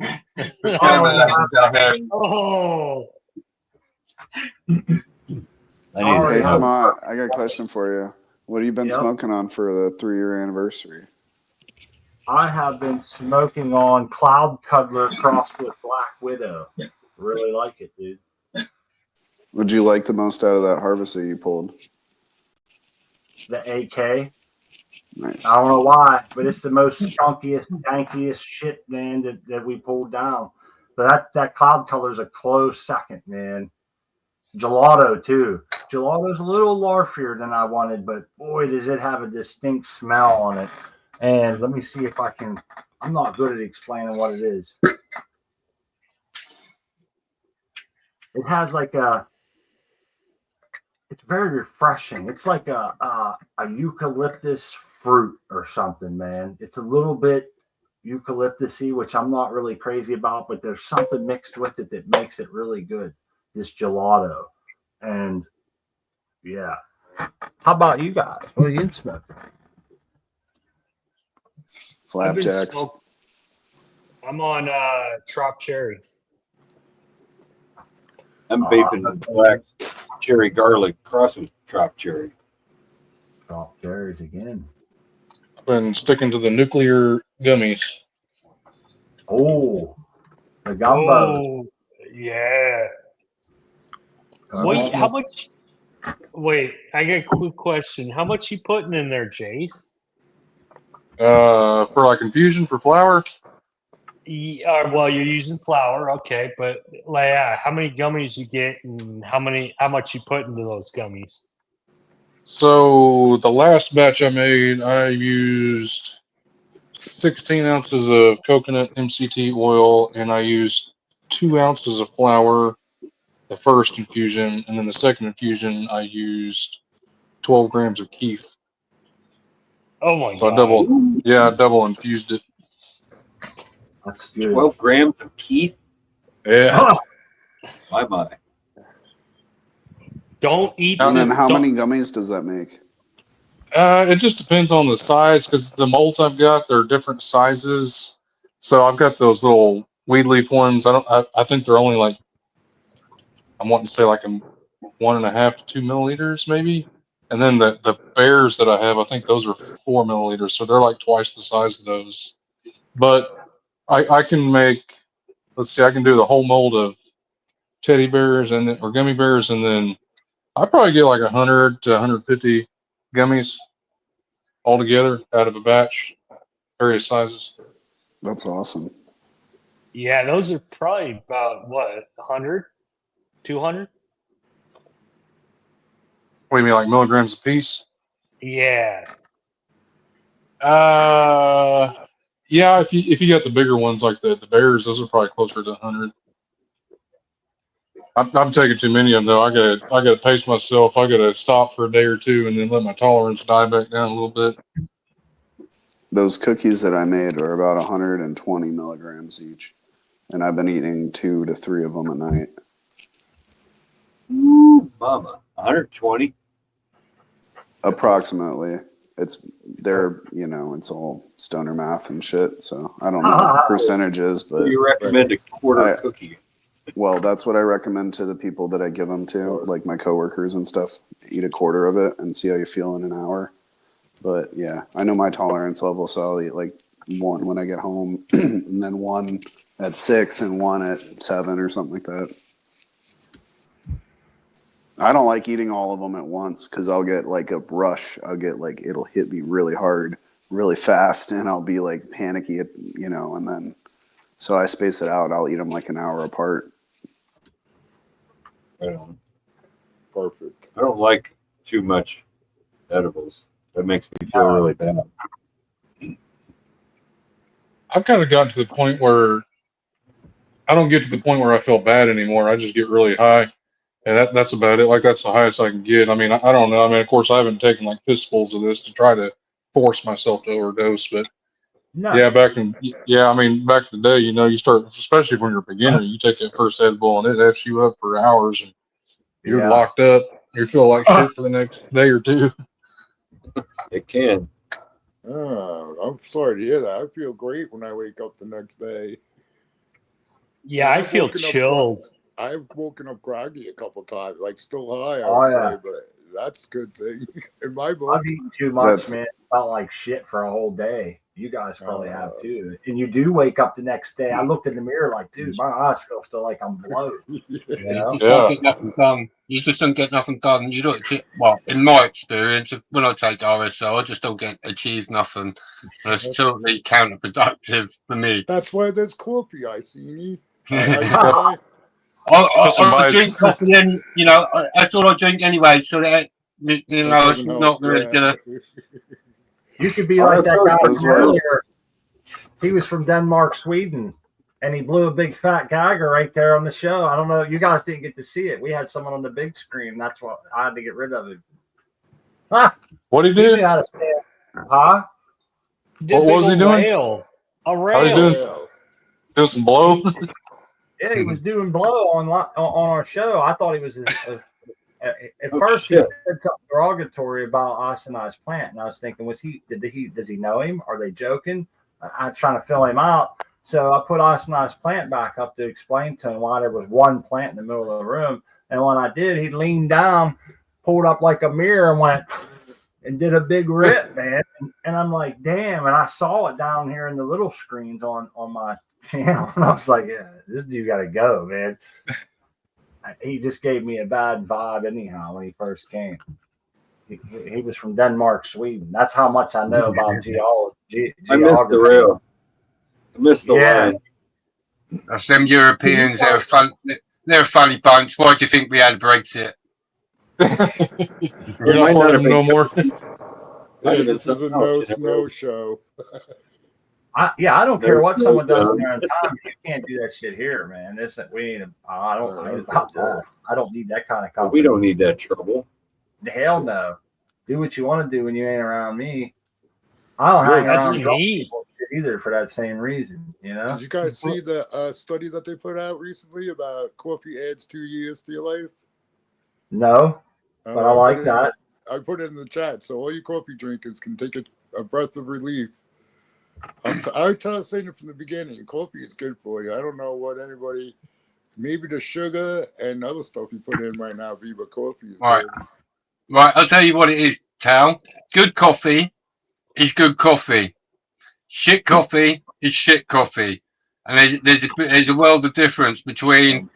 Speaker 9: German ladies out there.
Speaker 6: Oh,
Speaker 5: Hey,
Speaker 1: Yeah.
Speaker 5: Smart, I got a question for you. What have you been
Speaker 1: Yep.
Speaker 5: smoking on for the 3-year anniversary?
Speaker 1: I have been smoking on Cloud Cuddler crossed with Black Widow. Really like it, dude.
Speaker 5: What'd you like the most out of that harvest that you pulled?
Speaker 1: The AK.
Speaker 5: Nice.
Speaker 1: I don't know why, but it's the most chunkiest, dankiest shit, man, that we pulled down. But that Cloud Color's a close second, man. Gelato too. Gelato's a little larfier than I wanted, but boy, does it have a distinct smell on it. And let me see if I can. I'm not good at explaining what it is. It has like a. It's very refreshing. It's like a eucalyptus fruit or something, man. It's a little bit eucalyptusy, which I'm not really crazy about, but there's something mixed with it that makes it really good. This gelato, and yeah. How about you guys? What are you smoking?
Speaker 5: Flapjacks.
Speaker 6: I'm on Trop Cherry.
Speaker 2: I'm vaping black cherry garlic cross with drop cherry.
Speaker 1: Oh, cherries again.
Speaker 3: I've been sticking to the nuclear gummies.
Speaker 1: Oh, the gumbo.
Speaker 6: Oh, yeah.
Speaker 8: I've
Speaker 6: Wait,
Speaker 8: been
Speaker 6: how much? Wait, I got a quick question. How much you putting in there, Jace?
Speaker 3: For like infusion for flour,
Speaker 6: Well, you're using flour, okay, but like, how many gummies you get, and how much you put into those gummies?
Speaker 3: so the last batch I made, I used 16 ounces of coconut MCT oil, and I used 2 ounces of flour the first infusion, and then the second infusion I used 12 grams of keef.
Speaker 6: Oh my
Speaker 3: So
Speaker 6: god!
Speaker 3: I double infused it.
Speaker 1: That's good.
Speaker 2: 12 grams of keef?
Speaker 3: Yeah.
Speaker 2: My.
Speaker 6: Don't eat.
Speaker 5: And then how
Speaker 6: don't-
Speaker 5: many gummies does that make?
Speaker 3: It just depends on the size, because the molds I've got, they're different sizes. So I've got those little weed leaf ones. I think they're only like, I'm wanting to say like 1.5 to 2 milliliters maybe. And then the bears that I have, I think those are 4 milliliters. So they're like twice the size of those. But I can make, let's see, I can do the whole mold of teddy bears or gummy bears, and then I probably get like 100 to 150 gummies altogether out of a batch, various sizes.
Speaker 5: That's awesome.
Speaker 6: Yeah, those are probably about what, 100, 200?
Speaker 3: What do you mean, like milligrams a piece?
Speaker 6: Yeah.
Speaker 3: Yeah. If you got the bigger ones like the bears, those are probably closer to 100. I'm taking too many of them though. I gotta pace myself. I gotta stop for a day or two and then let my tolerance die back down a little bit.
Speaker 5: Those cookies that I made are about 120 milligrams each, and I've been eating 2 to 3 of them a night.
Speaker 2: Ooh, mama. 120?
Speaker 5: Approximately. It's all stoner math and shit, so I don't know percentages,
Speaker 2: What
Speaker 5: but
Speaker 2: do you recommend a quarter cookie?
Speaker 5: well, that's what I recommend to the people that I give them to, like my coworkers and stuff. Eat a quarter of it and see how you feel in an hour. But yeah, I know my tolerance level, so I'll eat like 1 when I get home, and then 1 at 6 and 1 at 7 or something like that. I don't like eating all of them at once because I'll get like a rush. It'll hit me really hard, really fast, and I'll be like panicky, and then so I space it out. I'll eat them like an hour apart.
Speaker 2: Right on.
Speaker 8: Perfect.
Speaker 2: I don't like too much edibles. That makes me feel really bad.
Speaker 3: I've kind of gotten to the point where I don't get to the point where I feel bad anymore. I just get really high. And that's about it. Like, that's the highest I can get. I mean, I don't know. I mean, of course, I haven't taken like fistfuls of this to try to force myself to overdose, but
Speaker 1: No.
Speaker 3: Yeah, back in back in the day, you start, especially when you're a beginner, you take that first edible and it F's you up for hours and you're
Speaker 1: Yeah.
Speaker 3: locked up. You feel like shit for the next day or two.
Speaker 2: It can.
Speaker 8: Oh, I'm sorry to hear that. I feel great when I wake up the next day.
Speaker 6: Yeah, I feel chilled.
Speaker 8: I've woken up groggy a couple times, like still high, I
Speaker 1: Oh,
Speaker 8: would
Speaker 1: yeah.
Speaker 8: say, but that's a good thing in my book.
Speaker 1: I've eaten too much, man. Felt like shit for a whole day. You guys probably have too. And you do wake up the next day. I looked in the mirror like, dude, my eyes feel still like I'm bloated.
Speaker 9: You just don't get nothing done. You just don't get nothing done. You don't. Well, in my experience, when I take RSO, I just don't achieve nothing. It's totally counterproductive for me.
Speaker 8: That's why there's coffee, I see.
Speaker 9: I drink coffee, and that's all I drink anyway. So that it's not really gonna.
Speaker 1: You could be like that guy from earlier. He was from Denmark, Sweden, and he blew a big fat gagger right there on the show. I don't know. You guys didn't get to see it. We had someone on the big screen. That's what I had to get rid of it.
Speaker 3: What he did?
Speaker 1: Huh?
Speaker 3: What was he doing?
Speaker 6: A rail.
Speaker 3: How was he doing some blow?
Speaker 1: Yeah, he was doing blow on our show. I thought he was. At first, he said something derogatory about Icelanized Plant, and I was thinking, does he know him? Are they joking? I'm trying to fill him out. So I put Icelanized Plant back up to explain to him why there was one plant in the middle of the room. And when I did, he leaned down, pulled up like a mirror, and went and did a big rip, man. And I'm like, damn. And I saw it down here in the little screens on my channel, and I was like, yeah, this dude got to go, man. He just gave me a bad vibe anyhow when he first came. He was from Denmark, Sweden. That's how much I know about geology.
Speaker 2: I missed the rail. I missed the line.
Speaker 9: That's them Europeans. They're fun. They're a funny bunch. Why do you think we had Brexit?
Speaker 3: You're not part of them no more.
Speaker 8: This is a no snow show.
Speaker 1: I don't care what someone does in their own time. You can't do that shit here, man. I don't about that. I don't need that kind of company.
Speaker 2: We don't need that trouble.
Speaker 1: Hell no. Do what you want to do when you ain't around me. I don't hang around drunk people either for that same reason.
Speaker 8: Did you guys see the study that they put out recently about coffee adds 2 years to your life?
Speaker 1: No, but I like that.
Speaker 8: I put it in the chat, so all you coffee drinkers can take a breath of relief. I was saying it from the beginning. Coffee is good for you. I don't know what anybody, maybe the sugar and other stuff you put in right now, but coffee is good.
Speaker 9: Right, I'll tell you what it is, Tal. Good coffee is good coffee. Shit coffee is shit coffee. And there's a world of difference between,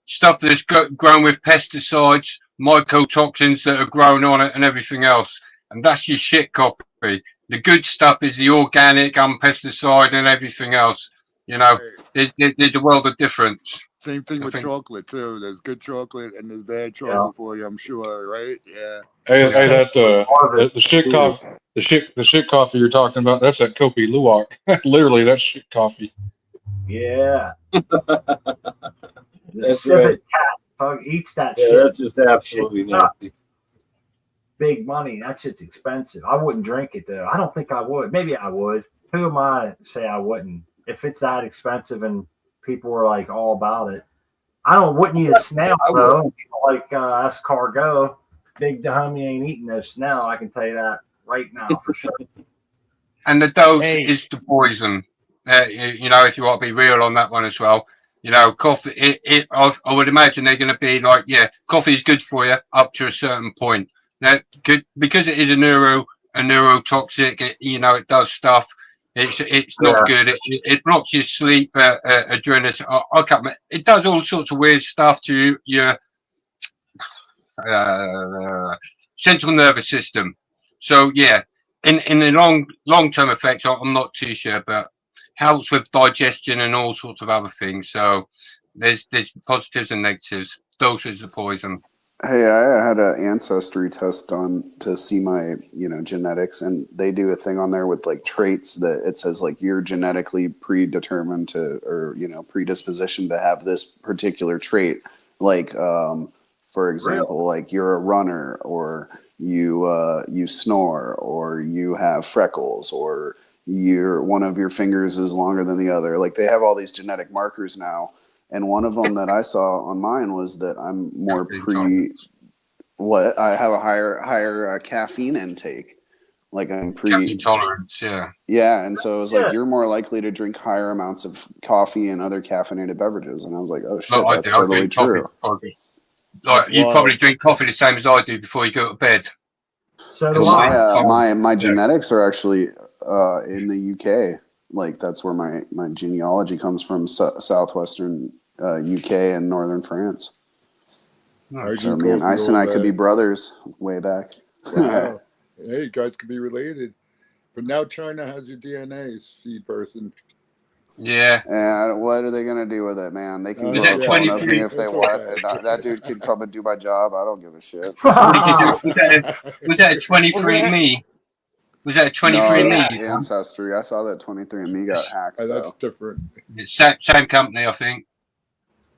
Speaker 9: stuff that's grown with pesticides, mycotoxins that are grown on it and everything else. And that's your shit coffee. The good stuff is the organic, unpesticide and everything else. There's a world of difference.
Speaker 8: Same thing with chocolate too. There's good chocolate and there's bad chocolate for you, I'm sure, right? Yeah.
Speaker 3: Hey, the shit coffee, the shit coffee you're talking about, that's that Kopi Luwak. Literally, that's shit coffee.
Speaker 1: Yeah. The civet cat eats that shit.
Speaker 2: Yeah, that's just absolutely nasty.
Speaker 1: Big money. That shit's expensive. I wouldn't drink it though. I don't think I would. Maybe I would. Who am I to say I wouldn't? If it's that expensive and people were like all about it, wouldn't eat a snail though. People like escargot. Big homie ain't eating no snail. I can tell you that right now for sure.
Speaker 9: And the dose is the poison. If you want to be real on that one as well. Coffee. I would imagine they're going to be like, coffee is good for you up to a certain point. Now, because it is a neurotoxic. It does stuff. It's not good. It blocks your sleep, adrenaline. It does all sorts of weird stuff to your central nervous system. So in the long term effects, I'm not too sure, but helps with digestion and all sorts of other things. So there's positives and negatives. Dose is the poison.
Speaker 5: Hey, I had an ancestry test done to see my, genetics, and they do a thing on there with like traits that it says like you're genetically predetermined to, or predisposition to have this particular trait. Like, for example, like you're a runner, or you snore, or you have freckles, or one of your fingers is longer than the other. Like they have all these genetic markers now, and one of them that I saw on mine was that I'm more I have a higher caffeine intake. Like I'm
Speaker 9: caffeine tolerance, yeah.
Speaker 5: Yeah, and so it was like you're more likely to drink higher amounts of coffee and other caffeinated beverages, and I was like, oh shit, that's totally true.
Speaker 9: Like you probably drink coffee the same as I do before you go to bed.
Speaker 1: So
Speaker 5: my genetics are actually in the UK. Like that's where my genealogy comes from, southwestern UK and northern France. So me and Ice and I could be brothers way back.
Speaker 8: Wow. Hey, you guys could be related. But now China has your DNA, seed person.
Speaker 9: Yeah.
Speaker 5: And what are they gonna do with it, man? They can
Speaker 9: Was
Speaker 5: grow
Speaker 9: that
Speaker 5: a clone of
Speaker 9: 23?
Speaker 5: me if they want. That dude could come and do my job. I don't give a shit.
Speaker 9: Was that a 23andMe? Was that a 23andMe?
Speaker 5: No, Ancestry. I saw that 23andMe got hacked.
Speaker 8: That's different.
Speaker 9: It's same company, I think.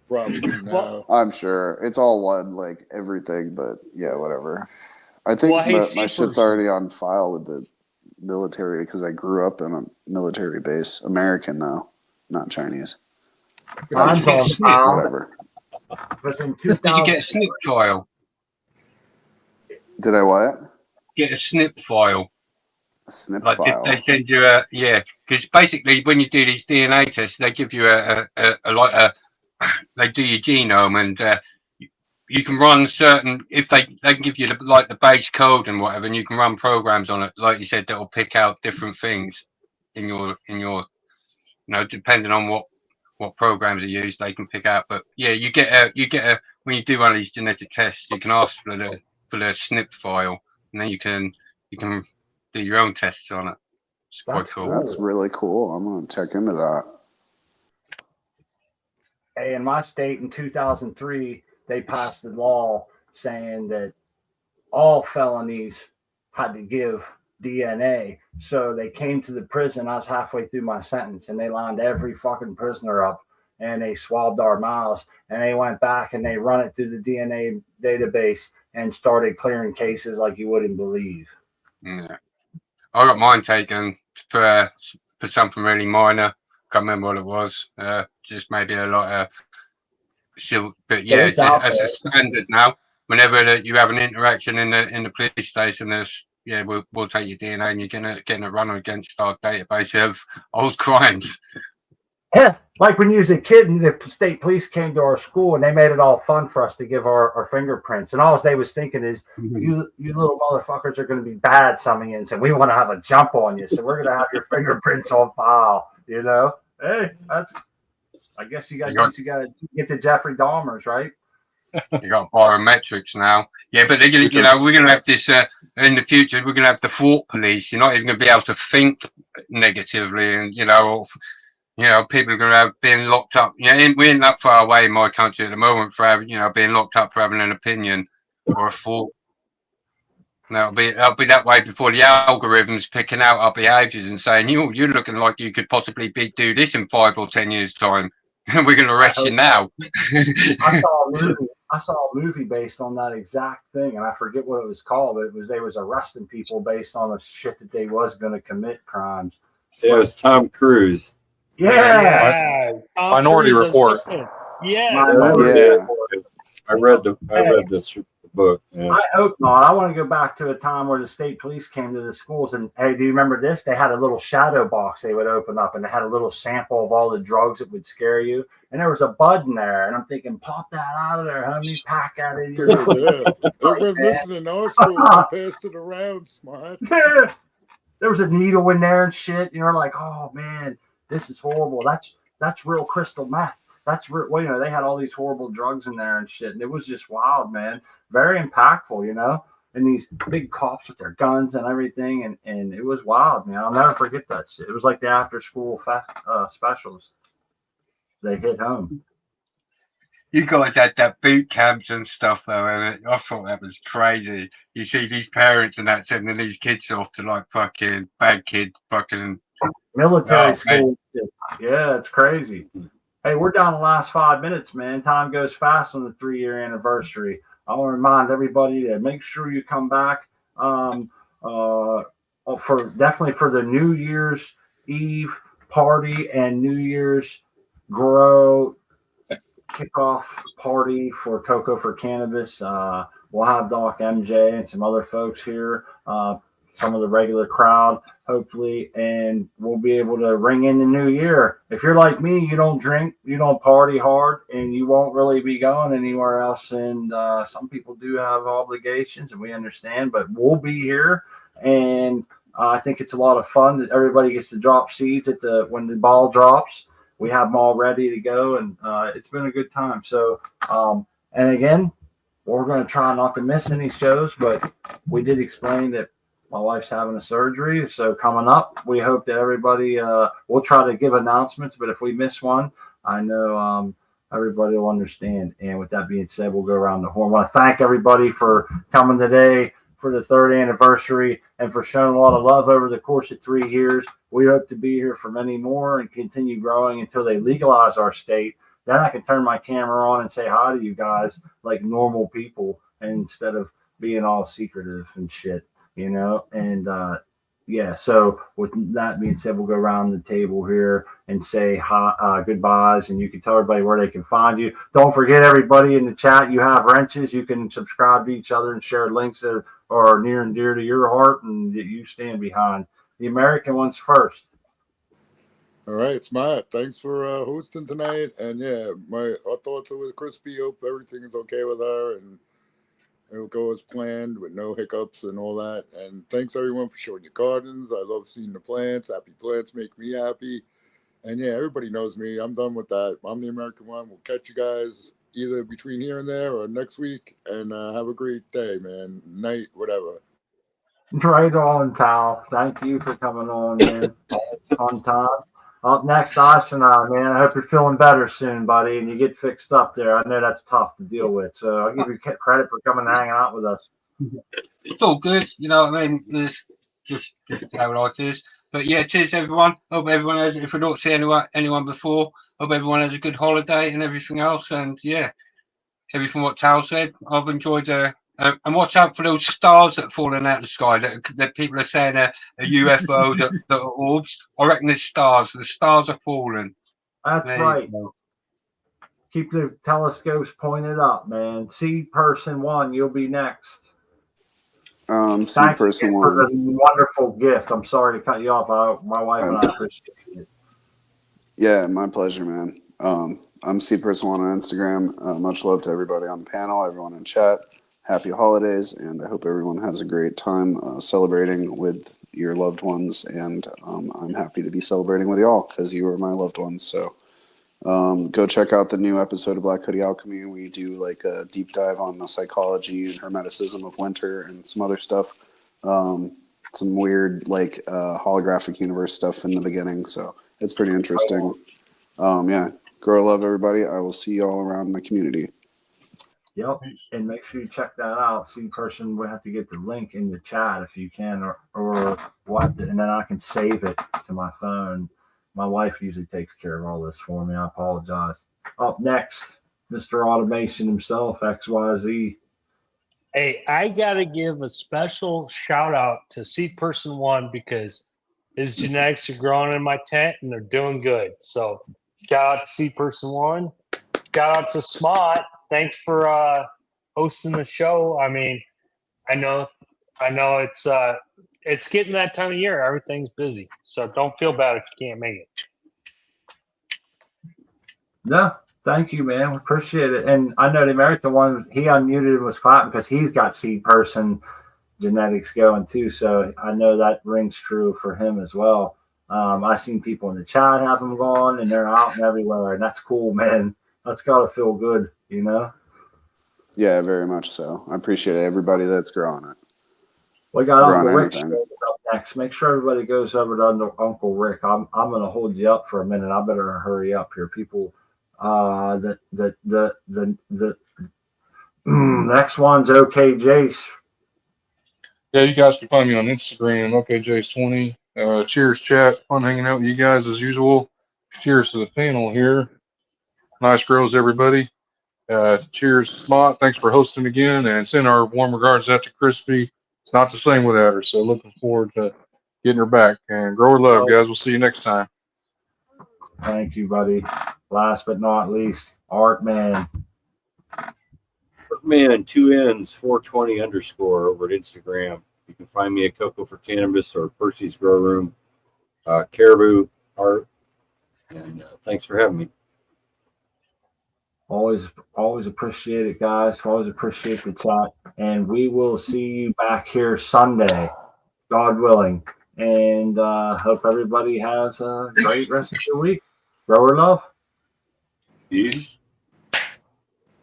Speaker 8: Probably now.
Speaker 5: I'm sure it's all one, like everything. But yeah, whatever. I think my shit's already on file with the military because I grew up in a military base. American though, not Chinese.
Speaker 1: Mine's on file.
Speaker 5: Whatever.
Speaker 1: Was in
Speaker 9: Did you get a snip file?
Speaker 5: Did I what?
Speaker 9: Get a snip file.
Speaker 5: A snip
Speaker 9: like
Speaker 5: file.
Speaker 9: They send you because basically when you do these DNA tests, they give you they do your genome and you can run certain if they can give you the base code and whatever, and you can run programs on it, like you said, that will pick out different things in your depending on what programs are used, they can pick out. But yeah, you get a when you do one of these genetic tests, you can ask for the SNP file, and then you can do your own tests on it. It's quite cool.
Speaker 5: That's really cool. I'm gonna check into that.
Speaker 1: Hey, in my state in 2003, they passed a law saying that all felonies had to give DNA. So they came to the prison. I was halfway through my sentence, and they lined every fucking prisoner up, and they swabbed our mouths, and they went back and they run it through the DNA database and started clearing cases like you wouldn't believe.
Speaker 9: Yeah, I got mine taken for something really minor. Can't remember what it was. Just maybe a lot of civil, but yeah, just as a standard now. Whenever you have an interaction in the police station, we'll take your DNA and you're getting a run against our database of old crimes.
Speaker 1: Yeah, like when you was a kid and the state police came to our school and they made it all fun for us to give our fingerprints, and all they was thinking is you little motherfuckers are going to be bad summing in, and we want to have a jump on you, so we're going to have your fingerprints on file. Hey, I guess you got to get the Jeffrey Dahmers, right?
Speaker 9: You got biometrics now. Yeah, but we're going to have this in the future. We're going to have the thought police. You're not even going to be able to think negatively, and people are going to have been locked up. We ain't that far away in my country at the moment for having, being locked up for having an opinion or a thought. That'll be that way before the algorithms picking out our behaviours and saying you're looking like you could possibly do this in 5 or 10 years time. We're going to arrest you now.
Speaker 1: I saw a movie based on that exact thing, and I forget what it was called, but they was arresting people based on the shit that they was going to commit crimes.
Speaker 2: Yeah, it was Tom Cruise.
Speaker 1: Yeah.
Speaker 3: Minority Report.
Speaker 5: Yeah.
Speaker 2: I read the book. Yeah.
Speaker 1: I hope not. I want to go back to a time where the state police came to the schools, and hey, do you remember this? They had a little shadow box they would open up, and they had a little sample of all the drugs that would scare you, and there was a bud in there, and I'm thinking, pop that out of there, homie, pack that in your
Speaker 8: They've been listening in our school and passed it around, smart.
Speaker 1: Yeah. There was a needle in there and shit. You're like, oh man, this is horrible. That's real crystal meth. That's real. Well, they had all these horrible drugs in there and shit, and it was just wild, man. Very impactful, and these big cops with their guns and everything, and it was wild, man. I'll never forget that shit. It was like the after school specials. They hit home.
Speaker 9: You guys had that boot camps and stuff, though, and I thought that was crazy. You see these parents and that sending these kids off to like fucking bad kid fucking
Speaker 1: military school. Yeah, it's crazy. Hey, we're down the last 5 minutes, man. Time goes fast on the 3-year anniversary. I want to remind everybody to make sure you come back on definitely for the New Year's Eve party and New Year's grow kickoff party for Cocoa for Cannabis. We'll have Doc MJ and some other folks here, some of the regular crowd, hopefully, and we'll be able to ring in the new year. If you're like me, you don't drink, you don't party hard, and you won't really be going anywhere else. And some people do have obligations, and we understand, but we'll be here. And I think it's a lot of fun that everybody gets to drop seeds when the ball drops. We have them all ready to go, and it's been a good time. So, and again, we're going to try not to miss any shows, but we did explain that my wife's having a surgery. So coming up, we hope that everybody, we'll try to give announcements, but if we miss one, I know everybody will understand. And with that being said, we'll go around the horn. I want to thank everybody for coming today for the 3rd anniversary and for showing a lot of love over the course of 3 years. We hope to be here for many more and continue growing until they legalize our state. Then I can turn my camera on and say hi to you guys like normal people instead of being all secretive and shit, you know? And yeah, so with that being said, we'll go around the table here and say hi, goodbyes, and you can tell everybody where they can find you. Don't forget, everybody in the chat, you have wrenches. You can subscribe to each other and share links that are near and dear to your heart and that you stand behind. The American one's first.
Speaker 8: All right, it's Matt. Thanks for hosting tonight. And yeah, our thoughts are with Crispy. Hope everything is okay with her and it'll go as planned with no hiccups and all that. And thanks everyone for showing your gardens. I love seeing the plants. Happy plants make me happy. And yeah, everybody knows me. I'm done with that. I'm the American one. We'll catch you guys either between here and there or next week. And have a great day, man. Night, whatever.
Speaker 1: Right on, pal. Thank you for coming on, man. On time. Up next, Austin, man. I hope you're feeling better soon, buddy, and you get fixed up there. I know that's tough to deal with, so I'll give you credit for coming and hanging out with us.
Speaker 9: It's all good, you know what I mean? It's just how life is. But yeah, cheers everyone. Hope everyone has, if we don't see anyone before, hope everyone has a good holiday and everything else. And yeah, everything what Tal said, I've enjoyed and watch out for those stars that are falling out of the sky. That people are saying a UFO that are orbs. I reckon there's stars. The stars are falling.
Speaker 1: That's right. Keep the telescopes pointed up, man. See person 1, you'll be next.
Speaker 5: See person 1
Speaker 1: for the wonderful gift. I'm sorry to cut you off. My wife and I appreciate it.
Speaker 5: Yeah, my pleasure, man. I'm C person 1 on Instagram. Much love to everybody on the panel, everyone in chat. Happy holidays, and I hope everyone has a great time celebrating with your loved ones. And I'm happy to be celebrating with y'all because you are my loved ones. So go check out the new episode of Black Hoodie Alchemy. We do like a deep dive on the psychology and hermeticism of winter and some other stuff. Some weird like holographic universe stuff in the beginning. So it's pretty interesting. Yeah, grow love, everybody. I will see you all around my community.
Speaker 1: Yep, and make sure you check that out. See, person, we'll have to get the link in the chat if you can, or what, and then I can save it to my phone. My wife usually takes care of all this for me. I apologize. Up next, Mr. Automation himself, XYZ.
Speaker 6: Hey, I gotta give a special shout out to Seed Person 1 because his genetics are growing in my tent and they're doing good. So shout out to Seed Person 1. Shout out to Smot. Thanks for hosting the show. I mean, I know it's getting that time of year. Everything's busy, so don't feel bad if you can't make it.
Speaker 1: No, thank you, man. We appreciate it. And I know the American one, he unmuted and was clapping because he's got Seed Person genetics going too. So I know that rings true for him as well. I've seen people in the chat have them going, and they're out and everywhere, and that's cool, man. That's gotta feel good, you know?
Speaker 5: Yeah, very much so. I appreciate everybody that's growing it.
Speaker 1: We got Uncle Rick up next. Make sure everybody goes over to Uncle Rick. I'm gonna hold you up for a minute. I better hurry up here, people. The next one's OK Jace.
Speaker 3: Yeah, you guys can find me on Instagram, OKJace20. Cheers, chat. Fun hanging out with you guys as usual. Cheers to the panel here. Nice girls, everybody. Cheers, Smot. Thanks for hosting again, and send our warm regards out to Crispy. It's not the same without her, so looking forward to getting her back. And grower love, guys. We'll see you next time.
Speaker 1: Thank you, buddy. Last but not least, Art Man.
Speaker 2: Man, 2Ns 420 underscore over at Instagram. You can find me at Cocoa for Cannabis or Percy's Grow Room, Caribou Art. And thanks for having me.
Speaker 1: Always appreciate it, guys. Always appreciate the chat. And we will see you back here Sunday, God willing. And hope everybody has a great rest of your week. Grower love.
Speaker 2: Peace.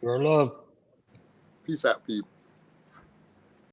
Speaker 6: Your love.
Speaker 8: Peace out, people.